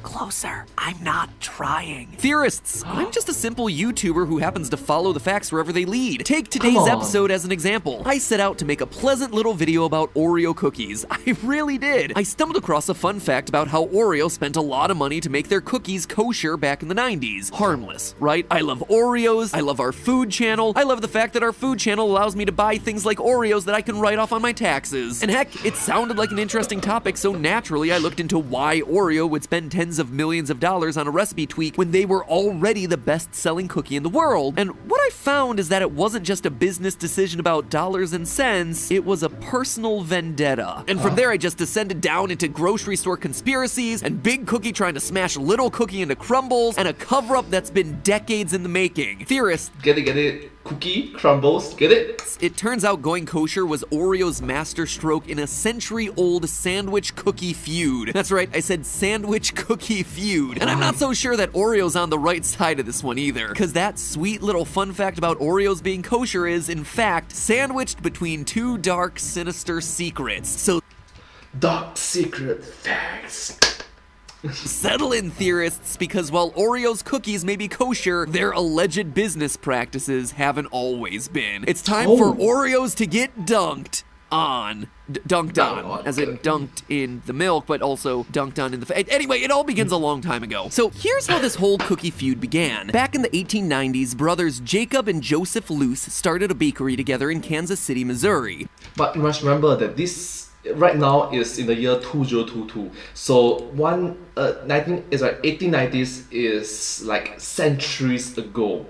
I'm not trying. Theorists, I'm just a simple YouTuber who happens to follow the facts wherever they lead. Take today's on. episode as an example. I set out to make a pleasant little video about Oreo cookies. I really did. I stumbled across a fun fact about how Oreo spent a lot of money to make their cookies kosher back in the 90s. Harmless, right? I love Oreos. I love our food channel. I love the fact that our food channel allows me to buy things like Oreos that I can write off on my taxes. And heck, it sounded like an interesting topic, so naturally I looked into why Oreo would spend tens of millions of dollars on a recipe tweak when they were already the best-selling cookie in the world. And what I found is that it wasn't just a business decision about dollars and cents, it was a personal vendetta. And from there I just descended down into grocery store conspiracies and Big Cookie trying to smash Little Cookie into crumbles and a cover-up that's been decades in the making. Theorists, Get it? Cookie, crumbles, get it? it turns out going kosher was Oreo's masterstroke in a century-old sandwich cookie feud. That's right, I said sandwich cookie feud. And I'm not so sure that Oreo's on the right side of this one either, because that sweet little fun fact about Oreos being kosher is, in fact, sandwiched between two dark, sinister secrets. So Dark secret facts. settle in, theorists, because while Oreo's cookies may be kosher, their alleged business practices haven't always been. It's time for Oreos to get dunked on. Dunked on, as in dunked in the milk, but also dunked on in the anyway, it all begins a long time ago. So here's how this whole cookie feud began. Back in the 1890s, brothers Jacob and Joseph Luce started a bakery together in Kansas City, Missouri. But you must remember that this right now is in the year 2022. So 1890s is like centuries ago.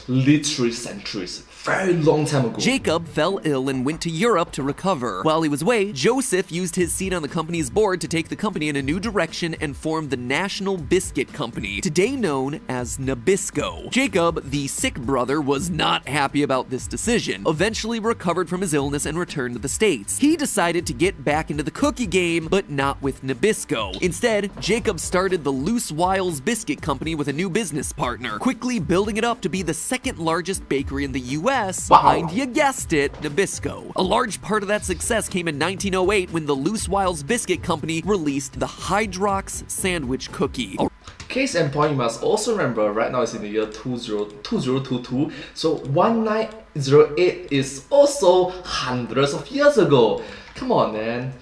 Literally centuries. Very long time ago. Jacob fell ill and went to Europe to recover. While he was away, Joseph used his seat on the company's board to take the company in a new direction and form the National Biscuit Company, today known as Nabisco. Jacob, the sick brother, was not happy about this decision, eventually recovered from his illness and returned to the States. He decided to get back into the cookie game, but not with Nabisco. Instead, Jacob started the Loose Wiles Biscuit Company with a new business partner, quickly building it up to be the second largest bakery in the US behind, you guessed it, Nabisco. A large part of that success came in 1908 when the Loose Wiles Biscuit Company released the Hydrox sandwich cookie. Case in point, you must also remember right now it's in the year 2022. So 1908 is also hundreds of years ago. Come on, man.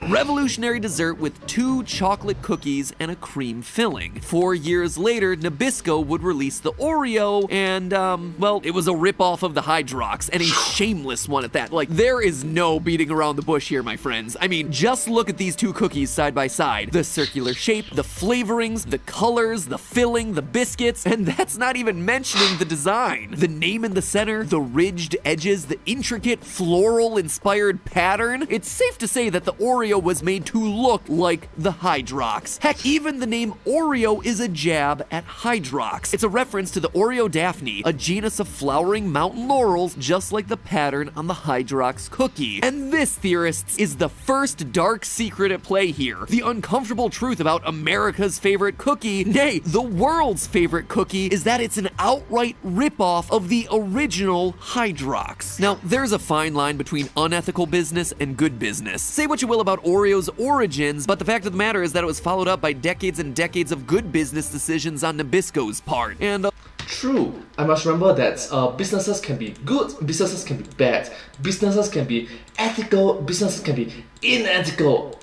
Revolutionary dessert with 2 chocolate cookies and a cream filling. 4 years later, Nabisco would release the Oreo, and, well, it was a ripoff of the Hydrox, and a shameless one at that. Like, there is no beating around the bush here, my friends. I mean, just look at these 2 cookies side by side. The circular shape, the flavorings, the colors, the filling, the biscuits, and that's not even mentioning the design. The name in the center, the ridged edges, the intricate floral-inspired pattern. It's safe to say that the Oreo was made to look like the Hydrox. Heck, even the name Oreo is a jab at Hydrox. It's a reference to the Oreodaphne, a genus of flowering mountain laurels, just like the pattern on the Hydrox cookie. And this, theorists, is the first dark secret at play here. The uncomfortable truth about America's favorite cookie, nay, the world's favorite cookie, is that it's an outright ripoff of the original Hydrox. Now, there's a fine line between unethical business and good business. Say what you will about Oreo's origins, but the fact of the matter is that it was followed up by decades and decades of good business decisions on Nabisco's part. And True. I must remember that businesses can be good, businesses can be bad, businesses can be ethical, businesses can be unethical.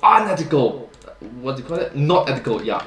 What do you call it? Not ethical. Yeah.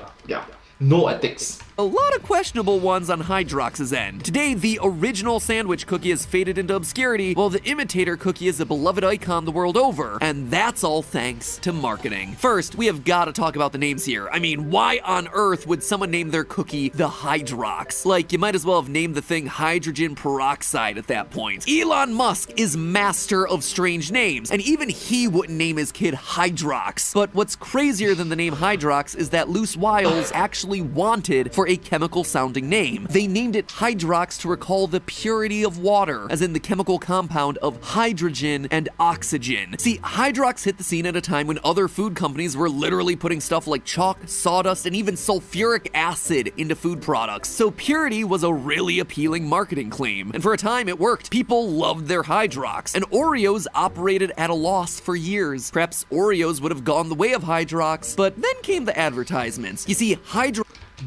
No ethics. a lot of questionable ones on Hydrox's end. Today, the original sandwich cookie has faded into obscurity, while the imitator cookie is a beloved icon the world over, and that's all thanks to marketing. First, we have got to talk about the names here. I mean, why on earth would someone name their cookie the Hydrox? Like, you might as well have named the thing hydrogen peroxide at that point. Elon Musk is master of strange names, and even he wouldn't name his kid Hydrox. But what's crazier than the name Hydrox is that Loose Wiles actually wanted for for a chemical-sounding name. They named it Hydrox to recall the purity of water, as in the chemical compound of hydrogen and oxygen. See, Hydrox hit the scene at a time when other food companies were literally putting stuff like chalk, sawdust, and even sulfuric acid into food products. So purity was a really appealing marketing claim, and for a time it worked. People loved their Hydrox, and Oreos operated at a loss for years. Perhaps Oreos would have gone the way of Hydrox, but then came the advertisements. You see,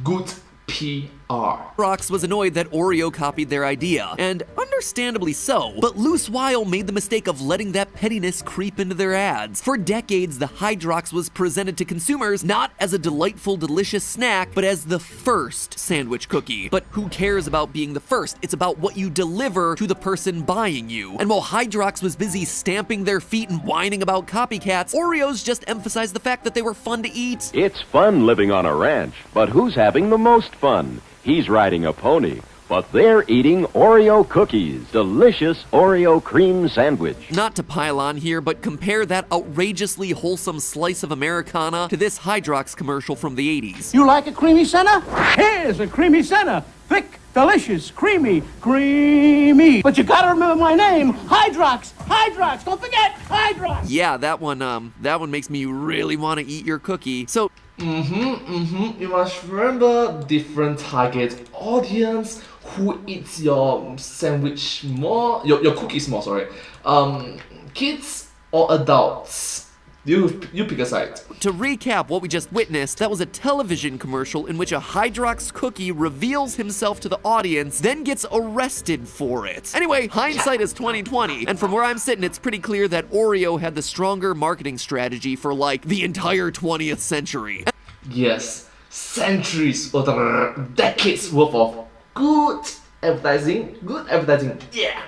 Good PR. Hydrox was annoyed that Oreo copied their idea, and understandably so, but Loose Weil made the mistake of letting that pettiness creep into their ads. For decades, the Hydrox was presented to consumers not as a delightful, delicious snack, but as the first sandwich cookie. But who cares about being the first? It's about what you deliver to the person buying you. And while Hydrox was busy stamping their feet and whining about copycats, Oreos just emphasized the fact that they were fun to eat. It's fun living on a ranch, but who's having the most fun? He's riding a pony, but they're eating Oreo cookies. Delicious Oreo cream sandwich. Not to pile on here, but compare that outrageously wholesome slice of Americana to this Hydrox commercial from the 80s. You like a creamy center? Here's a creamy center. Thick, delicious, creamy. But you gotta remember my name, Hydrox. Hydrox, don't forget, Hydrox. Yeah, that one makes me really want to eat your cookie. So, You must remember different target audience who eats your sandwich more, your cookies more, sorry. Kids or adults? You pick a side. to recap what we just witnessed, that was a television commercial in which a Hydrox cookie reveals himself to the audience, then gets arrested for it. Anyway, hindsight is 2020, and from where I'm sitting, it's pretty clear that Oreo had the stronger marketing strategy for, like, the entire 20th century. Yes, centuries or decades worth of good advertising, yeah.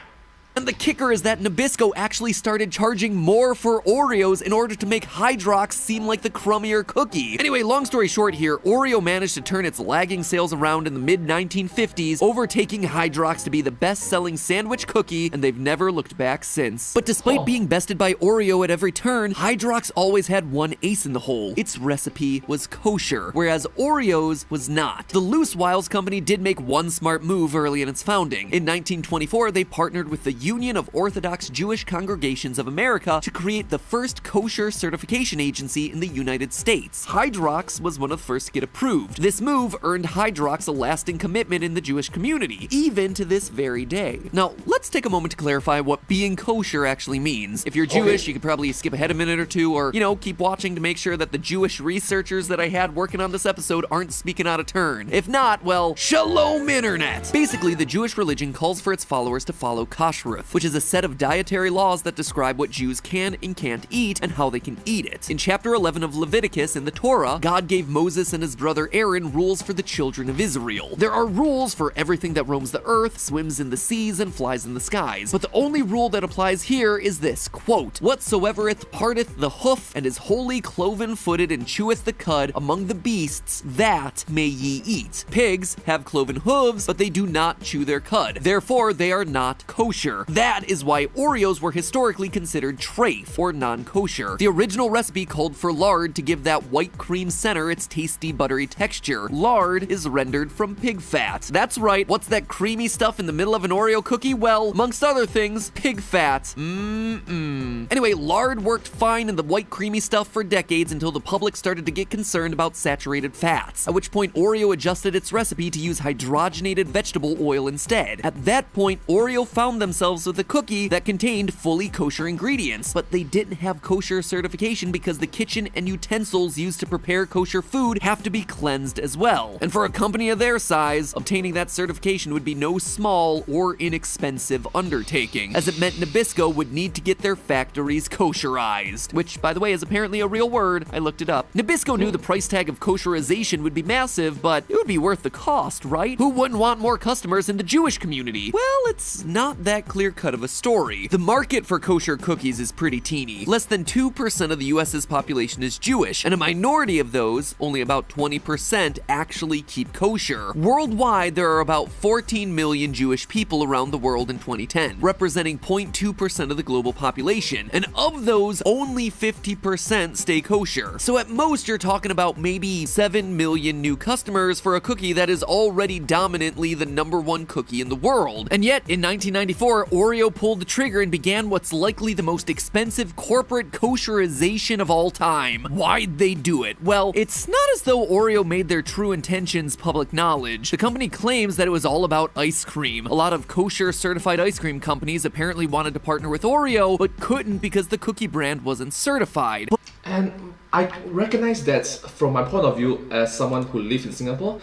And the kicker is that Nabisco actually started charging more for Oreos in order to make Hydrox seem like the crummier cookie. Anyway, long story short here, Oreo managed to turn its lagging sales around in the mid-1950s, overtaking Hydrox to be the best-selling sandwich cookie, and they've never looked back since. But despite being bested by Oreo at every turn, Hydrox always had one ace in the hole. Its recipe was kosher, whereas Oreo's was not. The Loose Wiles company did make one smart move early in its founding. In 1924, they partnered with the Union of Orthodox Jewish Congregations of America to create the first kosher certification agency in the United States. Hydrox was one of the first to get approved. This move earned Hydrox a lasting commitment in the Jewish community, even to this very day. Now, let's take a moment to clarify what being kosher actually means. If you're Jewish, you could probably skip ahead a minute or two, or, keep watching to make sure that the Jewish researchers that I had working on this episode aren't speaking out of turn. If not, well, shalom internet! Basically, the Jewish religion calls for its followers to follow kashrut, which is a set of dietary laws that describe what Jews can and can't eat and how they can eat it. In chapter 11 of Leviticus in the Torah, God gave Moses and his brother Aaron rules for the children of Israel. There are rules for everything that roams the earth, swims in the seas, and flies in the skies. But the only rule that applies here is this, quote, "Whatsoever it parteth the hoof and is wholly cloven-footed and cheweth the cud among the beasts, that may ye eat. Pigs have cloven hooves, but they do not chew their cud. Therefore, they are not kosher." That is why Oreos were historically considered treif, or non-kosher. The original recipe called for lard to give that white cream center its tasty, buttery texture. Lard is rendered from pig fat. That's right, what's that creamy stuff in the middle of an Oreo cookie? Well, amongst other things, pig fat. Anyway, lard worked fine in the white creamy stuff for decades until the public started to get concerned about saturated fats, at which point Oreo adjusted its recipe to use hydrogenated vegetable oil instead. At that point, Oreo found themselves with a cookie that contained fully kosher ingredients, but they didn't have kosher certification because the kitchen and utensils used to prepare kosher food have to be cleansed as well. And for a company of their size, obtaining that certification would be no small or inexpensive undertaking, as it meant Nabisco would need to get their factories kosherized, which, by the way, is apparently a real word. I looked it up. Nabisco knew the price tag of kosherization would be massive, but it would be worth the cost, right? Who wouldn't want more customers in the Jewish community? Well, it's not that clear clear cut of a story. The market for kosher cookies is pretty teeny. Less than 2% of the US's population is Jewish, and a minority of those, only about 20%, actually keep kosher. Worldwide, there are about 14 million Jewish people around the world in 2010, representing 0.2% of the global population, and of those, only 50% stay kosher. So at most, you're talking about maybe 7 million new customers for a cookie that is already dominantly the #1 cookie in the world. And yet, in 1994, Oreo pulled the trigger and began what's likely the most expensive corporate kosherization of all time. Why'd they do it? Well, it's not as though Oreo made their true intentions public knowledge. The company claims that it was all about ice cream. A lot of kosher certified ice cream companies apparently wanted to partner with Oreo, but couldn't because the cookie brand wasn't certified. And I recognize that from my point of view as someone who lives in Singapore.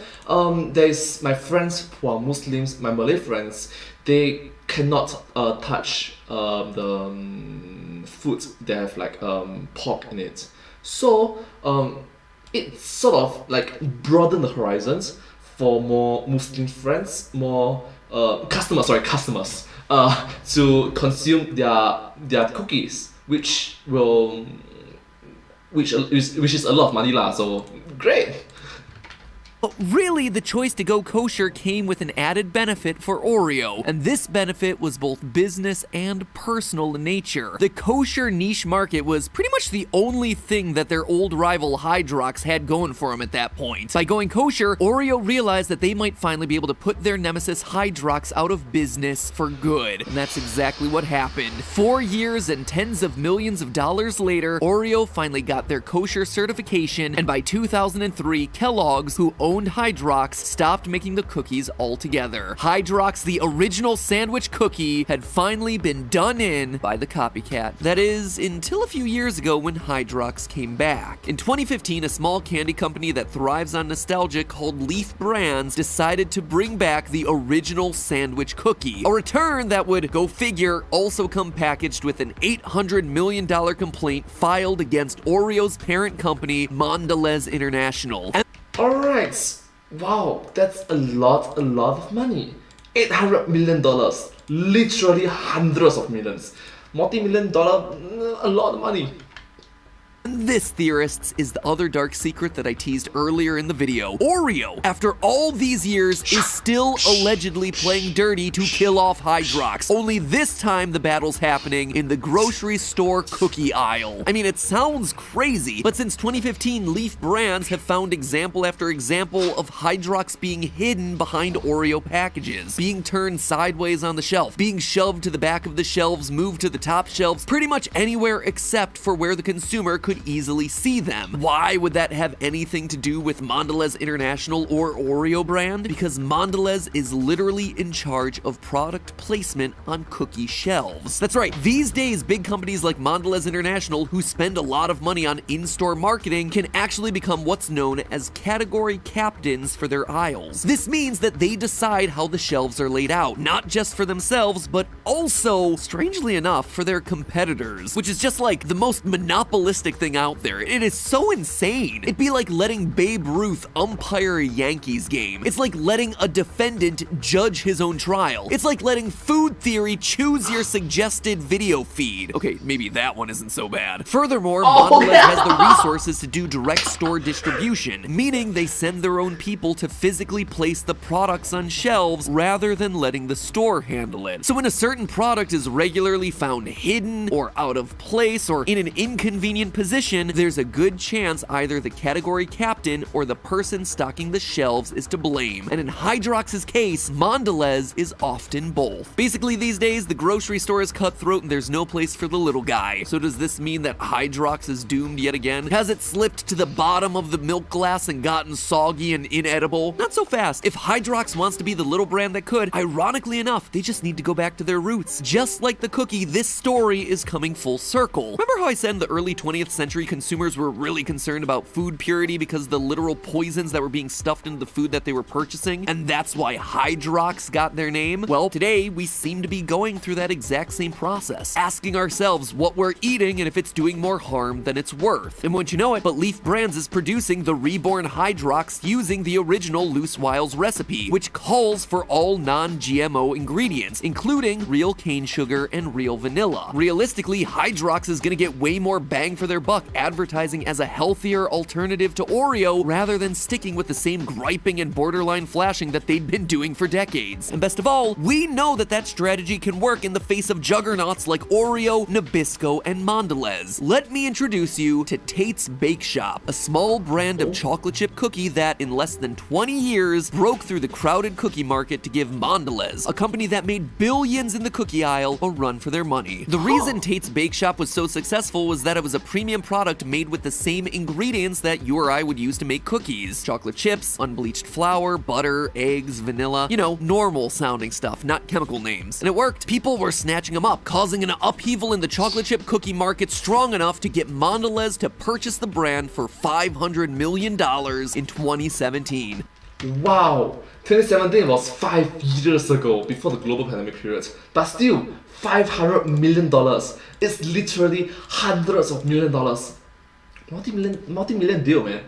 There's my friends who are Muslims, my Malay friends, they cannot touch the foods that have like pork in it. So it sort of like broadened the horizons for more Muslim friends, more customers to consume their cookies, which is a lot of money lah. So great. But really, the choice to go kosher came with an added benefit for Oreo, and this benefit was both business and personal in nature. The kosher niche market was pretty much the only thing that their old rival Hydrox had going for them at that point. By going kosher, Oreo realized that they might finally be able to put their nemesis Hydrox out of business for good, and that's exactly what happened. 4 years and tens of millions of dollars later, Oreo finally got their kosher certification, and by 2003, Kellogg's, who owned Hydrox, stopped making the cookies altogether. Hydrox, the original sandwich cookie, had finally been done in by the copycat. That is, until a few years ago when Hydrox came back. In 2015, a small candy company that thrives on nostalgia called Leaf Brands decided to bring back the original sandwich cookie. A return that would, go figure, also come packaged with an $800 million complaint filed against Oreo's parent company, Mondelez International. Alright, wow, that's a lot of money. $800 million, literally hundreds of millions. Multi-million-dollar, a lot of money. This, theorists, is the other dark secret that I teased earlier in the video. Oreo, after all these years, is still allegedly playing dirty to kill off Hydrox. Only this time the battle's happening in the grocery store cookie aisle. I mean, it sounds crazy, but since 2015, Leaf Brands have found example after example of Hydrox being hidden behind Oreo packages, being turned sideways on the shelf, being shoved to the back of the shelves, moved to the top shelves, pretty much anywhere except for where the consumer could easily see them. Why would that have anything to do with Mondelez International or Oreo brand? Because Mondelez is literally in charge of product placement on cookie shelves. That's right, these days big companies like Mondelez International, who spend a lot of money on in-store marketing, can actually become what's known as category captains for their aisles. This means that they decide how the shelves are laid out, not just for themselves, but also, strangely enough, for their competitors, which is just like the most monopolistic thing out there. It is so insane. It'd be like letting Babe Ruth umpire a Yankees game. It's like letting a defendant judge his own trial. It's like letting food theory choose your suggested video feed. Okay, maybe that one isn't so bad. Furthermore, Mondelez has the resources to do direct store distribution, meaning they send their own people to physically place the products on shelves rather than letting the store handle it. So when a certain product is regularly found hidden or out of place or in an inconvenient position, there's a good chance either the category captain or the person stocking the shelves is to blame. And in Hydrox's case, Mondelez is often both. Basically, these days, the grocery store is cutthroat and there's no place for the little guy. So does this mean that Hydrox is doomed yet again? Has it slipped to the bottom of the milk glass and gotten soggy and inedible? Not so fast. If Hydrox wants to be the little brand that could, ironically enough, they just need to go back to their roots. Just like the cookie, this story is coming full circle. Remember how I said in the early 20th century consumers were really concerned about food purity because of the literal poisons that were being stuffed into the food that they were purchasing, and that's why Hydrox got their name? Well, today we seem to be going through that exact same process, asking ourselves what we're eating and if it's doing more harm than it's worth. And wouldn't you know it, but Leaf Brands is producing the reborn Hydrox using the original Loose Wiles recipe, which calls for all non-GMO ingredients, including real cane sugar and real vanilla. Realistically, Hydrox is gonna get way more bang for their buck advertising as a healthier alternative to Oreo rather than sticking with the same griping and borderline flashing that they'd been doing for decades. And best of all, we know that that strategy can work in the face of juggernauts like Oreo, Nabisco, and Mondelez. Let me introduce you to Tate's Bake Shop, a small brand of chocolate chip cookie that, in less than 20 years, broke through the crowded cookie market to give Mondelez, a company that made billions in the cookie aisle, a run for their money. The reason Tate's Bake Shop was so successful was that it was a premium product made with the same ingredients that you or I would use to make cookies. Chocolate chips, unbleached flour, butter, eggs, vanilla, you know, normal sounding stuff, not chemical names. And it worked. People were snatching them up, causing an upheaval in the chocolate chip cookie market strong enough to get Mondelez to purchase the brand for $500 million in 2017. Wow, 2017 was 5 years ago, before the global pandemic period. But still, $500 million. It's literally hundreds of million dollars. Multi-million deal, man.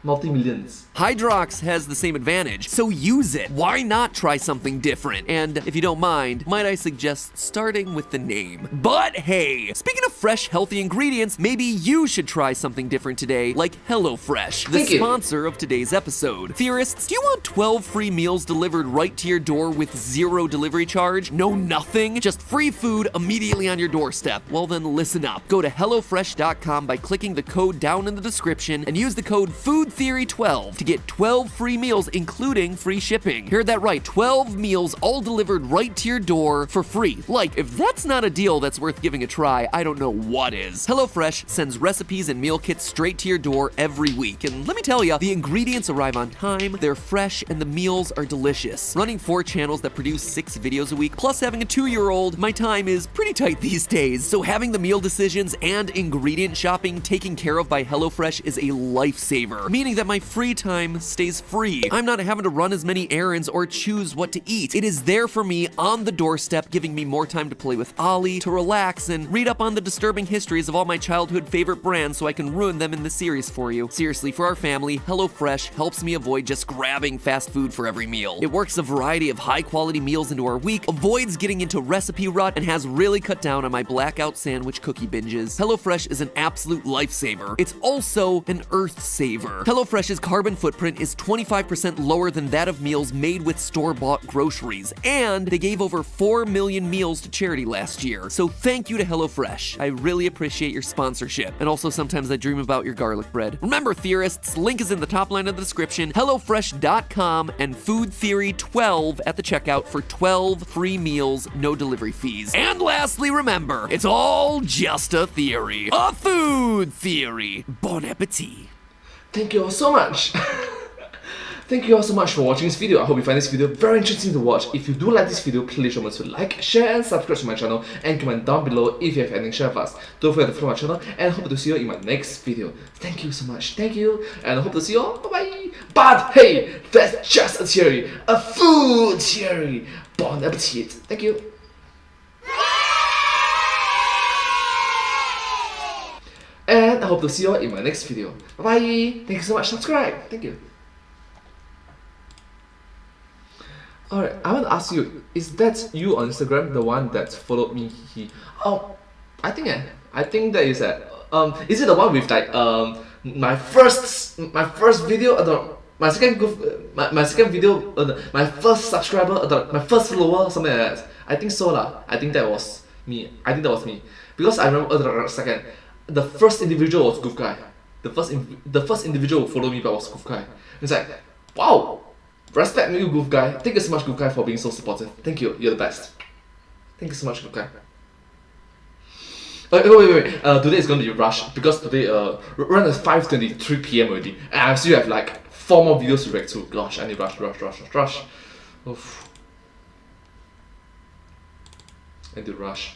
Multi-millions. Hydrox has the same advantage, so use it. Why not try something different? And if you don't mind, might I suggest starting with the name? But hey, speaking of fresh, healthy ingredients, maybe you should try something different today, like HelloFresh, the sponsor of today's episode. Theorists, do you want 12 free meals delivered right to your door with zero delivery charge? No nothing? Just free food immediately on your doorstep? Well then listen up. Go to HelloFresh.com by clicking the code down in the description and use the code FOODTheory12 to get 12 free meals, including free shipping. Heard that right, 12 meals all delivered right to your door for free. Like, if that's not a deal that's worth giving a try, I don't know what is. HelloFresh sends recipes and meal kits straight to your door every week. And let me tell you, the ingredients arrive on time, they're fresh, and the meals are delicious. Running 4 channels that produce 6 videos a week, plus having a 2-year-old, my time is pretty tight these days. So having the meal decisions and ingredient shopping taken care of by HelloFresh is a lifesaver, meaning that my free time stays free. I'm not having to run as many errands or choose what to eat. It is there for me on the doorstep, giving me more time to play with Ollie, to relax, and read up on the disturbing histories of all my childhood favorite brands so I can ruin them in the series for you. Seriously, for our family, HelloFresh helps me avoid just grabbing fast food for every meal. It works a variety of high-quality meals into our week, avoids getting into recipe rut, and has really cut down on my blackout sandwich cookie binges. HelloFresh is an absolute lifesaver. It's also an earth saver. HelloFresh's carbon footprint is 25% lower than that of meals made with store-bought groceries, and they gave over 4 million meals to charity last year. So thank you to HelloFresh. I really appreciate your sponsorship. And also sometimes I dream about your garlic bread. Remember, theorists, link is in the top line of the description, HelloFresh.com, and Food Theory 12 at the checkout for 12 free meals, no delivery fees. And lastly, remember, it's all just a theory. A food theory. Bon appetit. Thank you all so much. Thank you all so much for watching this video. I hope you find this video very interesting to watch. If you do like this video, please remember to like, share, and subscribe to my channel, and comment down below if you have anything to share with us. Don't forget to follow my channel, and I hope to see you in my next video. Thank you so much. Thank you, and I hope to see you all. Bye bye. But hey, that's just a theory, a food theory. Bon appetit. Thank you. And I hope to see you all in my next video. Bye bye. Thank you so much. Subscribe. Thank you. Alright, I want to ask you, is that you on Instagram, the one that followed me? I think that is is it the one with like my first video, my second video, my first subscriber, my first follower, something like that. I think so lah. I think that was me. Because I remember second, the first individual was Goof Guy. The first individual who followed me back was Goof Guy. It's like, wow. Respect you, Goof Guy. Thank you so much, Goof Guy, for being so supportive. Thank you. You're the best. Thank you so much, Goof Guy. Wait. Today is going to be rushed because today we're at 5:23 PM already, and I still have like 4 more videos to react to. Gosh, I need rush. Oof. I need to rush.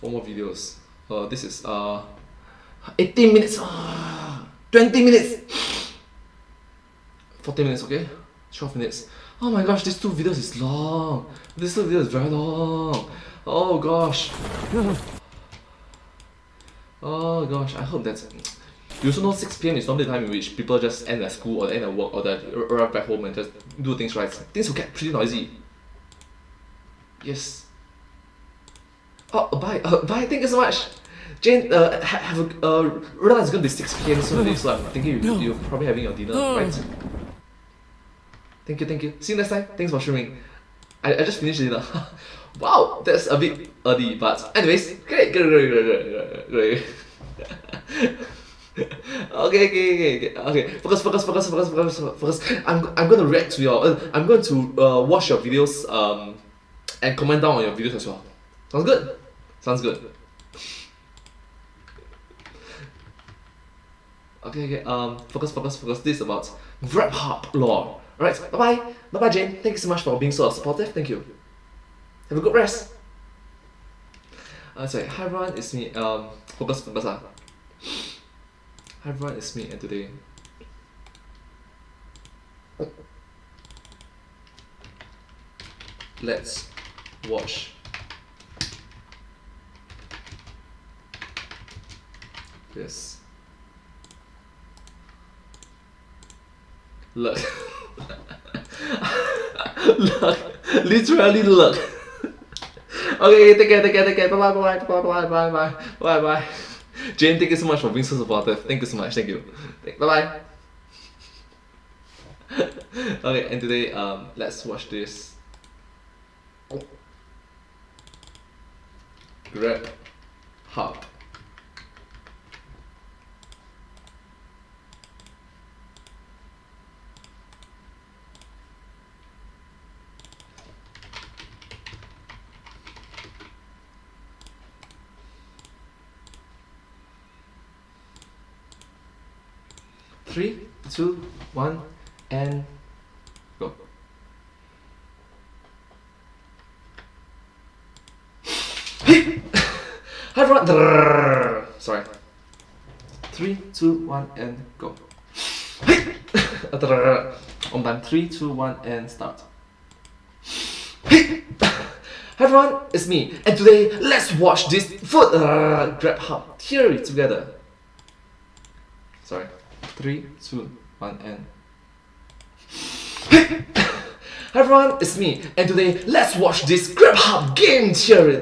4 more videos. This is 18 minutes. 20 minutes. 40 minutes, okay? 12 minutes. Oh my gosh, these 2 videos is long. This 2 videos is very long. Oh gosh. Oh gosh, I hope that's... You also know 6 PM is normally the time in which people just end their school or end their work or they arrive back home and just do things right. Things will get pretty noisy. Yes. Oh, bye. Bye. Thank you so much. Jane, Rodan is going to be 6 p.m. soon, so I'm thinking you're probably having your dinner, right? Thank you. See you next time. Thanks for streaming. I just finished dinner. Wow, that's a bit early, but anyways, great. Okay. Focus. I'm gonna react to your. I'm going to watch your videos and comment down on your videos as well. Sounds good. Okay. Focus. This is about Grubhub lore. Alright, bye, Jane. Thank you so much for being so supportive. Thank you. Have a good rest. Sorry. Hi everyone, it's me. Focus. Hi everyone, it's me, and today. Let's watch this. Look. Literally look. Okay, take care. Bye. Jane, thank you so much for being so supportive. Thank you so much. Thank you. Bye. Okay, and today let's watch this. Grubhub. Three, two, one, and go. Hey! Hi everyone! Sorry. 3, 2, 1, and go. Hey! On time. 3, 2, 1, and start. Hey! Hi everyone, it's me, and today let's watch this food Grubhub theory together. Sorry. 3, 2, 1, and hey! Hi everyone, it's me, and today let's watch this Grubhub game theory.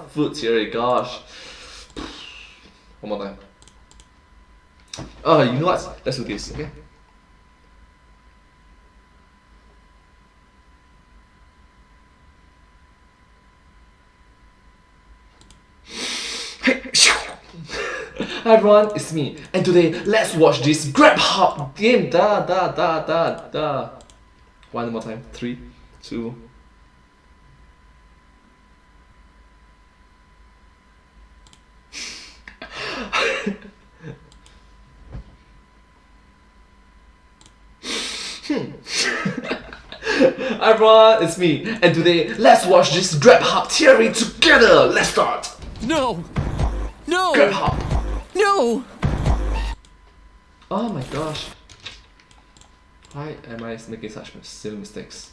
Food theory, gosh. One more time. You know what? Let's do this, okay? Hi everyone, it's me, and today let's watch this Grubhub game. One more time. 3, 2. Hi everyone, it's me, and today let's watch this Grubhub theory together. Let's start. No! Grubhub. No! Oh my gosh. Why am I making such silly mistakes?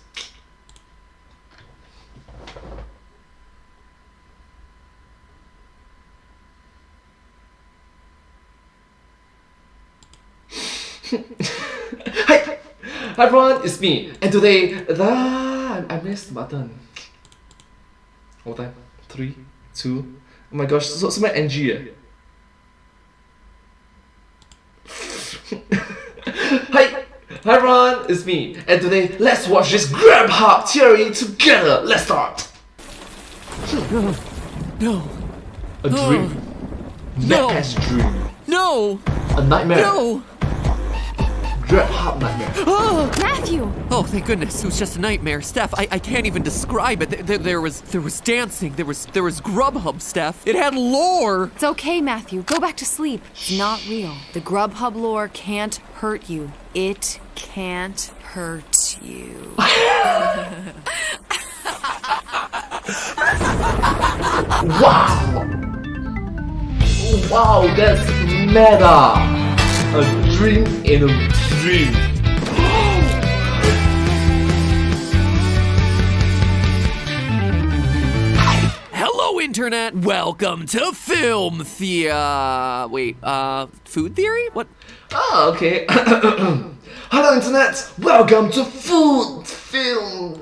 Hi everyone, it's me, and today I missed the button. One more time. 3, 2. Oh my gosh, so many NG. Hi everyone, it's me, and today let's watch this Grubhub theory together. Let's start. No! A dream. No. Nightmare's dream. No! A nightmare. No! Grubhub nightmare. Matthew! Oh, thank goodness, it was just a nightmare. Steph, I can't even describe it. There was dancing, there was Grubhub, Steph. It had lore! It's okay, Matthew. Go back to sleep. It's not real. The Grubhub lore can't hurt you. It can't hurt you. Wow, that's meta. A dream in a dream. Hello, Internet! Welcome to Film Food Theory? What? Oh, okay. Hello, Internet. Welcome to Food Film.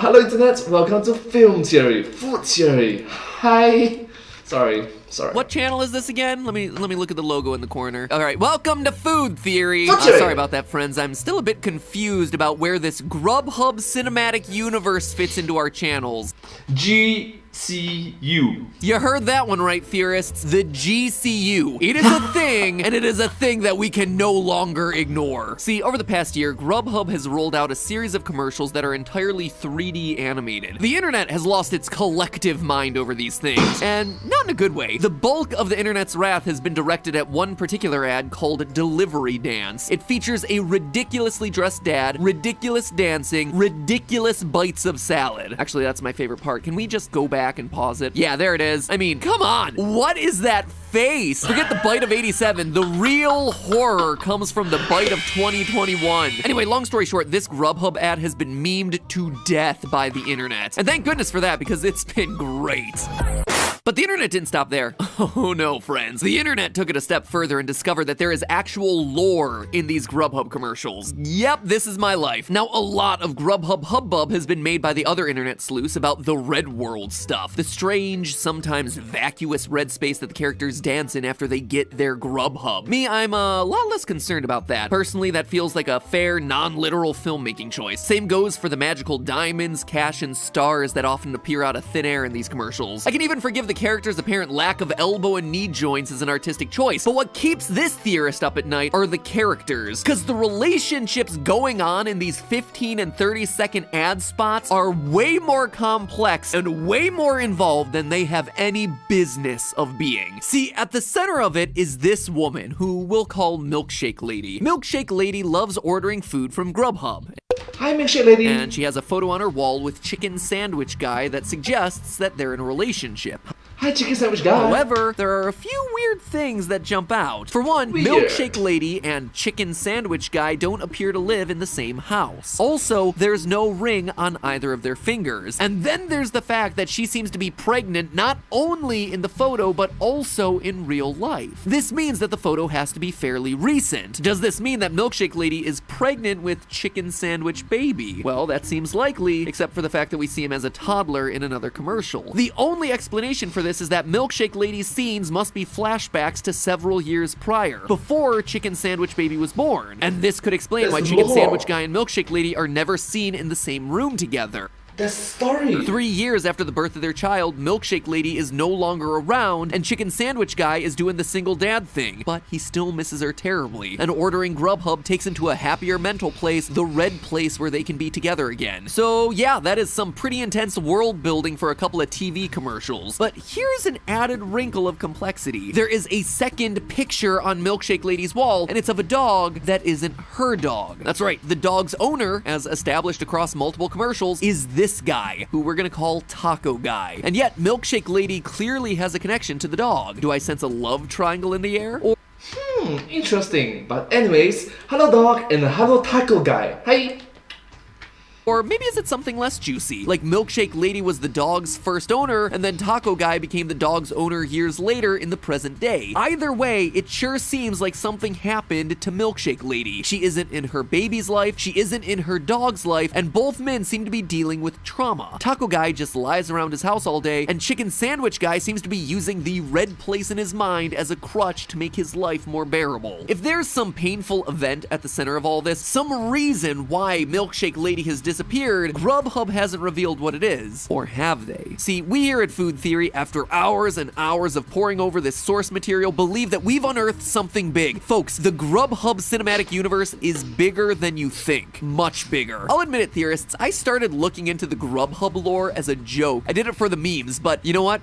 Hello internet, welcome to Film Theory, Food Theory. Hi. Sorry. What channel is this again? Let me look at the logo in the corner. All right, welcome to Food Theory. Food Theory. Sorry about that, friends. I'm still a bit confused about where this Grubhub cinematic universe fits into our channels. GCU. You heard that one right, theorists. The GCU. It is a thing, and it is a thing that we can no longer ignore. See, over the past year, Grubhub has rolled out a series of commercials that are entirely 3D animated. The internet has lost its collective mind over these things, and not in a good way. The bulk of the internet's wrath has been directed at one particular ad called Delivery Dance. It features a ridiculously dressed dad, ridiculous dancing, ridiculous bites of salad. Actually, that's my favorite part. Can we just go back and pause it? Yeah, there it is. I mean, come on. What is that face? Forget the bite of 87. The real horror comes from the bite of 2021. Anyway, long story short, this Grubhub ad has been memed to death by the internet. And thank goodness for that, because it's been great. But the internet didn't stop there. Oh no, friends. The internet took it a step further and discovered that there is actual lore in these Grubhub commercials. Yep, this is my life. Now, a lot of Grubhub hubbub has been made by the other internet sleuths about the red world stuff. The strange, sometimes vacuous red space that the characters dance in after they get their Grubhub. Me, I'm a lot less concerned about that. Personally, that feels like a fair, non-literal filmmaking choice. Same goes for the magical diamonds, cash, and stars that often appear out of thin air in these commercials. I can even forgive the character's apparent lack of elbow and knee joints as an artistic choice, but what keeps this theorist up at night are the characters, because the relationships going on in these 15 and 30-second ad spots are way more complex and way more involved than they have any business of being. See, at the center of it is this woman, who we'll call Milkshake Lady. Milkshake Lady loves ordering food from Grubhub. Hi, Milkshake Lady. And she has a photo on her wall with Chicken Sandwich Guy that suggests that they're in a relationship. Hi, Chicken Sandwich Guy. However, there are a few weird things that jump out. For one, Weird. Milkshake Lady and Chicken Sandwich Guy don't appear to live in the same house. Also, there's no ring on either of their fingers. And then there's the fact that she seems to be pregnant not only in the photo, but also in real life. This means that the photo has to be fairly recent. Does this mean that Milkshake Lady is pregnant with Chicken Sandwich Baby? Well, that seems likely, except for the fact that we see him as a toddler in another commercial. The only explanation for this is that Milkshake Lady's scenes must be flashbacks to several years prior, before Chicken Sandwich Baby was born. And this could explain why Chicken Sandwich Guy and Milkshake Lady are never seen in the same room together. The story. 3 years after the birth of their child, Milkshake Lady is no longer around, and Chicken Sandwich Guy is doing the single dad thing, but he still misses her terribly. And ordering Grubhub takes him to a happier mental place, the red place where they can be together again. So yeah, that is some pretty intense world building for a couple of TV commercials. But here's an added wrinkle of complexity. There is a second picture on Milkshake Lady's wall, and it's of a dog that isn't her dog. That's right, the dog's owner, as established across multiple commercials, is this guy, who we're gonna call Taco Guy. And yet, Milkshake Lady clearly has a connection to the dog. Do I sense a love triangle in the air? Or Interesting. But anyways, hello dog and hello Taco Guy. Hi. Or maybe is it something less juicy? Like Milkshake Lady was the dog's first owner, and then Taco Guy became the dog's owner years later in the present day. Either way, it sure seems like something happened to Milkshake Lady. She isn't in her baby's life, she isn't in her dog's life, and both men seem to be dealing with trauma. Taco Guy just lies around his house all day, and Chicken Sandwich Guy seems to be using the red place in his mind as a crutch to make his life more bearable. If there's some painful event at the center of all this, some reason why Milkshake Lady has disappeared, Grubhub hasn't revealed what it is. Or have they? See, we here at Food Theory, after hours and hours of poring over this source material, believe that we've unearthed something big. Folks, the Grubhub cinematic universe is bigger than you think. Much bigger. I'll admit it, theorists, I started looking into the Grubhub lore as a joke. I did it for the memes, but you know what?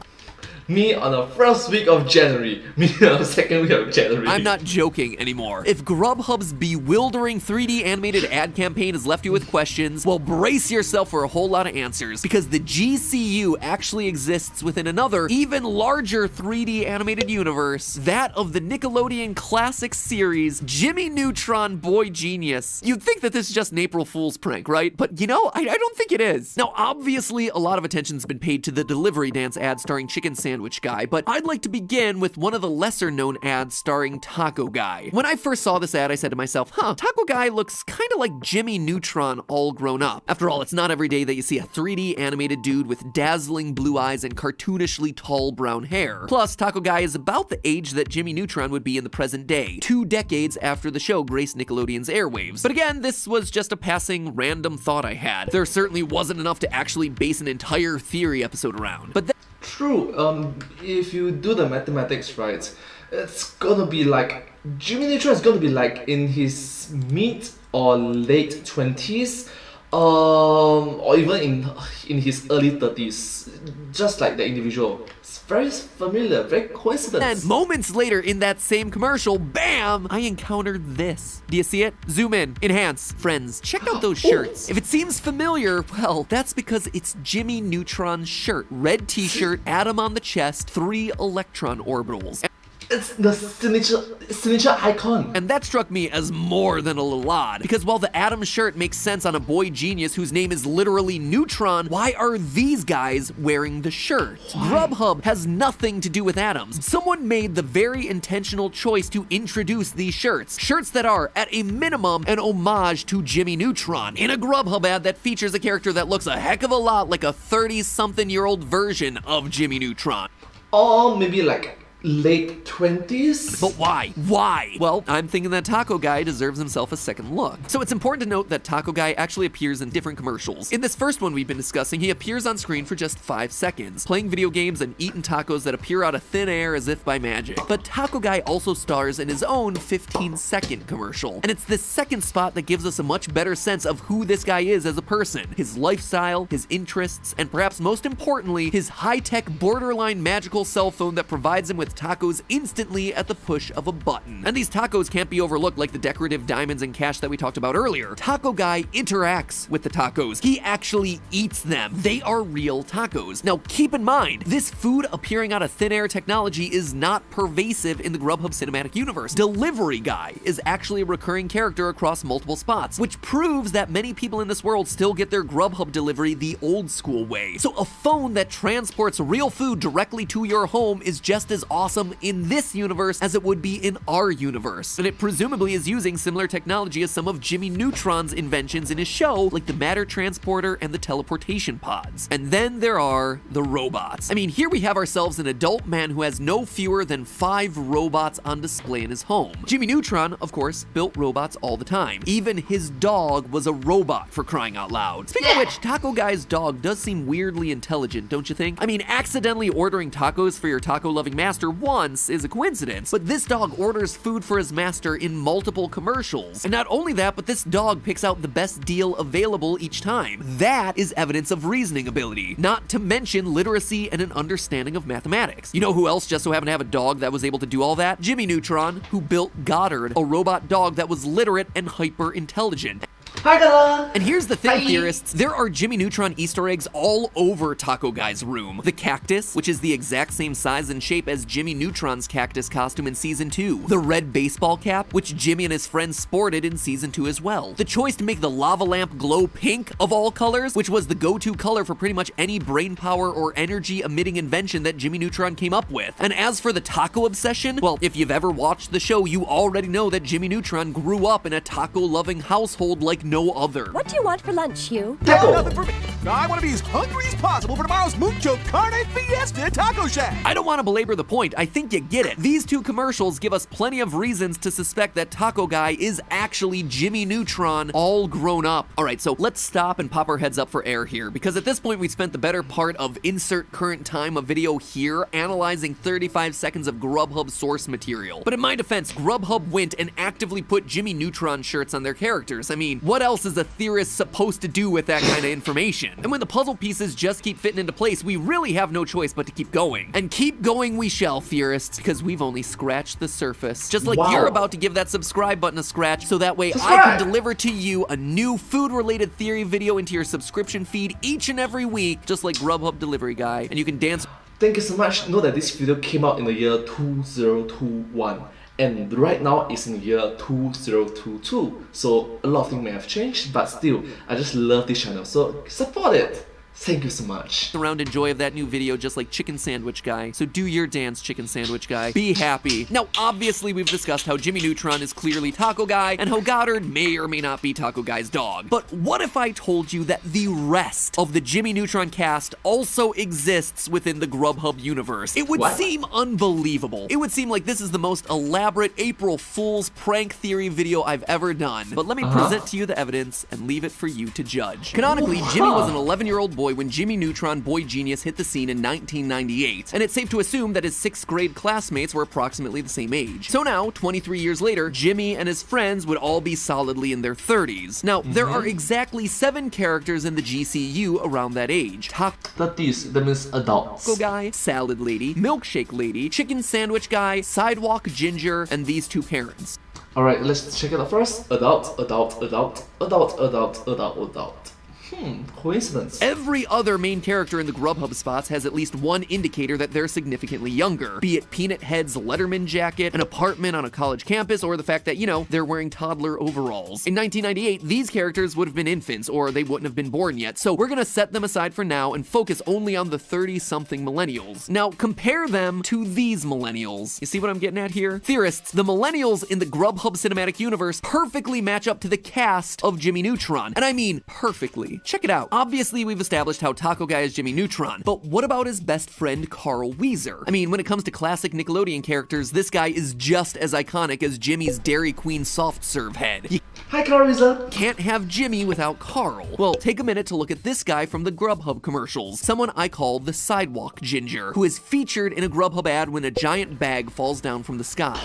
Me on the first week of January. Me on the second week of January. I'm not joking anymore. If Grubhub's bewildering 3D animated ad campaign has left you with questions, well, brace yourself for a whole lot of answers, because the GCU actually exists within another, even larger 3D animated universe, that of the Nickelodeon classic series, Jimmy Neutron Boy Genius. You'd think that this is just an April Fool's prank, right? But you know, I don't think it is. Now, obviously, a lot of attention's been paid to the Delivery Dance ad starring Chicken Sandwich sandwich guy, but I'd like to begin with one of the lesser known ads starring Taco Guy. When I first saw this ad, I said to myself, Taco Guy looks kind of like Jimmy Neutron all grown up. After all, it's not every day that you see a 3D animated dude with dazzling blue eyes and cartoonishly tall brown hair. Plus, Taco Guy is about the age that Jimmy Neutron would be in the present day, 2 decades after the show graced Nickelodeon's airwaves. But again, this was just a passing random thought I had. There certainly wasn't enough to actually base an entire theory episode around. But True, if you do the mathematics right, it's gonna be like, Jimmy Neutron is gonna be like in his mid or late 20s, or even in his early 30s, just like the individual. It's very familiar, very coincidence. And moments later in that same commercial, bam, I encountered this. Do you see it? Zoom in, enhance. Friends, check out those shirts. If it seems familiar, well, that's because it's Jimmy Neutron's shirt. Red t-shirt, atom on the chest, 3 electron orbitals. It's the signature icon. And that struck me as more than a little odd, because while the Atom shirt makes sense on a boy genius whose name is literally Neutron, why are these guys wearing the shirt? Grubhub has nothing to do with atoms. Someone made the very intentional choice to introduce these shirts. Shirts that are, at a minimum, an homage to Jimmy Neutron, in a Grubhub ad that features a character that looks a heck of a lot like a 30-something-year-old version of Jimmy Neutron. Or maybe like late 20s? But why? Why? Well, I'm thinking that Taco Guy deserves himself a second look. So it's important to note that Taco Guy actually appears in different commercials. In this first one we've been discussing, he appears on screen for just 5 seconds, playing video games and eating tacos that appear out of thin air as if by magic. But Taco Guy also stars in his own 15-second commercial. And it's this second spot that gives us a much better sense of who this guy is as a person, his lifestyle, his interests, and perhaps most importantly, his high-tech, borderline magical cell phone that provides him with tacos instantly at the push of a button. And these tacos can't be overlooked like the decorative diamonds and cash that we talked about earlier. Taco Guy interacts with the tacos. He actually eats them. They are real tacos. Now keep in mind, this food appearing out of thin air technology is not pervasive in the Grubhub cinematic universe. Delivery Guy is actually a recurring character across multiple spots, which proves that many people in this world still get their Grubhub delivery the old school way. So a phone that transports real food directly to your home is just as awesome in this universe as it would be in our universe. And it presumably is using similar technology as some of Jimmy Neutron's inventions in his show, like the matter transporter and the teleportation pods. And then there are the robots. I mean, here we have ourselves an adult man who has no fewer than 5 robots on display in his home. Jimmy Neutron, of course, built robots all the time. Even his dog was a robot, for crying out loud. Speaking of which, Taco Guy's dog does seem weirdly intelligent, don't you think? I mean, accidentally ordering tacos for your taco-loving master once is a coincidence, but this dog orders food for his master in multiple commercials. And not only that, but this dog picks out the best deal available each time. That is evidence of reasoning ability, not to mention literacy and an understanding of mathematics. You know who else just so happened to have a dog that was able to do all that? Jimmy Neutron, who built Goddard, a robot dog that was literate and hyper intelligent. Hi, Gala! And here's the thing, theorists. There are Jimmy Neutron Easter eggs all over Taco Guy's room. The cactus, which is the exact same size and shape as Jimmy Neutron's cactus costume in Season 2. The red baseball cap, which Jimmy and his friends sported in Season 2 as well. The choice to make the lava lamp glow pink of all colors, which was the go-to color for pretty much any brainpower or energy-emitting invention that Jimmy Neutron came up with. And as for the taco obsession, well, if you've ever watched the show, you already know that Jimmy Neutron grew up in a taco-loving household like no other. What do you want for lunch, Hugh? Taco! Nothing for me. I want to be as hungry as possible for tomorrow's Mucho Carne Fiesta Taco Shack. I don't want to belabor the point. I think you get it. These 2 commercials give us plenty of reasons to suspect that Taco Guy is actually Jimmy Neutron all grown up. All right, so let's stop and pop our heads up for air here, because at this point we spent the better part of insert current time of video here analyzing 35 seconds of Grubhub source material. But in my defense, Grubhub went and actively put Jimmy Neutron shirts on their characters. I mean, what else is a theorist supposed to do with that kind of information? And when the puzzle pieces just keep fitting into place, we really have no choice but to keep going. And keep going we shall, theorists, because we've only scratched the surface. Just like you're about to give that subscribe button a scratch, so that way I can deliver to you a new food-related theory video into your subscription feed each and every week, just like Grubhub Delivery Guy, and you can dance. Thank you so much. Know that this video came out in the year 2021. And right now it's in the year 2022, so a lot of things may have changed, but still, I just love this channel, so support it! Thank you so much. Around and joy of that new video just like Chicken Sandwich Guy. So do your dance, Chicken Sandwich Guy. Be happy. Now, obviously, we've discussed how Jimmy Neutron is clearly Taco Guy and how Goddard may or may not be Taco Guy's dog. But what if I told you that the rest of the Jimmy Neutron cast also exists within the Grubhub universe? It would seem unbelievable. It would seem like this is the most elaborate April Fool's prank theory video I've ever done. But let me present to you the evidence and leave it for you to judge. Canonically, Jimmy was an 11-year-old boy when Jimmy Neutron Boy Genius hit the scene in 1998, and it's safe to assume that his 6th grade classmates were approximately the same age. So now, 23 years later, Jimmy and his friends would all be solidly in their 30s. Now, there are exactly 7 characters in the GCU around that age. That means adults. Taco Guy, Salad Lady, Milkshake Lady, Chicken Sandwich Guy, Sidewalk Ginger, and these 2 parents. Alright, let's check it out first. Adult. Coincidence. Every other main character in the Grubhub spots has at least one indicator that they're significantly younger, be it Peanut Head's Letterman jacket, an apartment on a college campus, or the fact that, you know, they're wearing toddler overalls. In 1998, these characters would have been infants, or they wouldn't have been born yet, so we're gonna set them aside for now and focus only on the 30-something millennials. Now, compare them to these millennials. You see what I'm getting at here? Theorists, the millennials in the Grubhub cinematic universe perfectly match up to the cast of Jimmy Neutron, and I mean perfectly. Check it out. Obviously, we've established how Taco Guy is Jimmy Neutron, but what about his best friend, Carl Weezer? I mean, when it comes to classic Nickelodeon characters, this guy is just as iconic as Jimmy's Dairy Queen soft serve head. Hi, Carl Weezer. Can't have Jimmy without Carl. Well, take a minute to look at this guy from the Grubhub commercials, someone I call the Sidewalk Ginger, who is featured in a Grubhub ad when a giant bag falls down from the sky.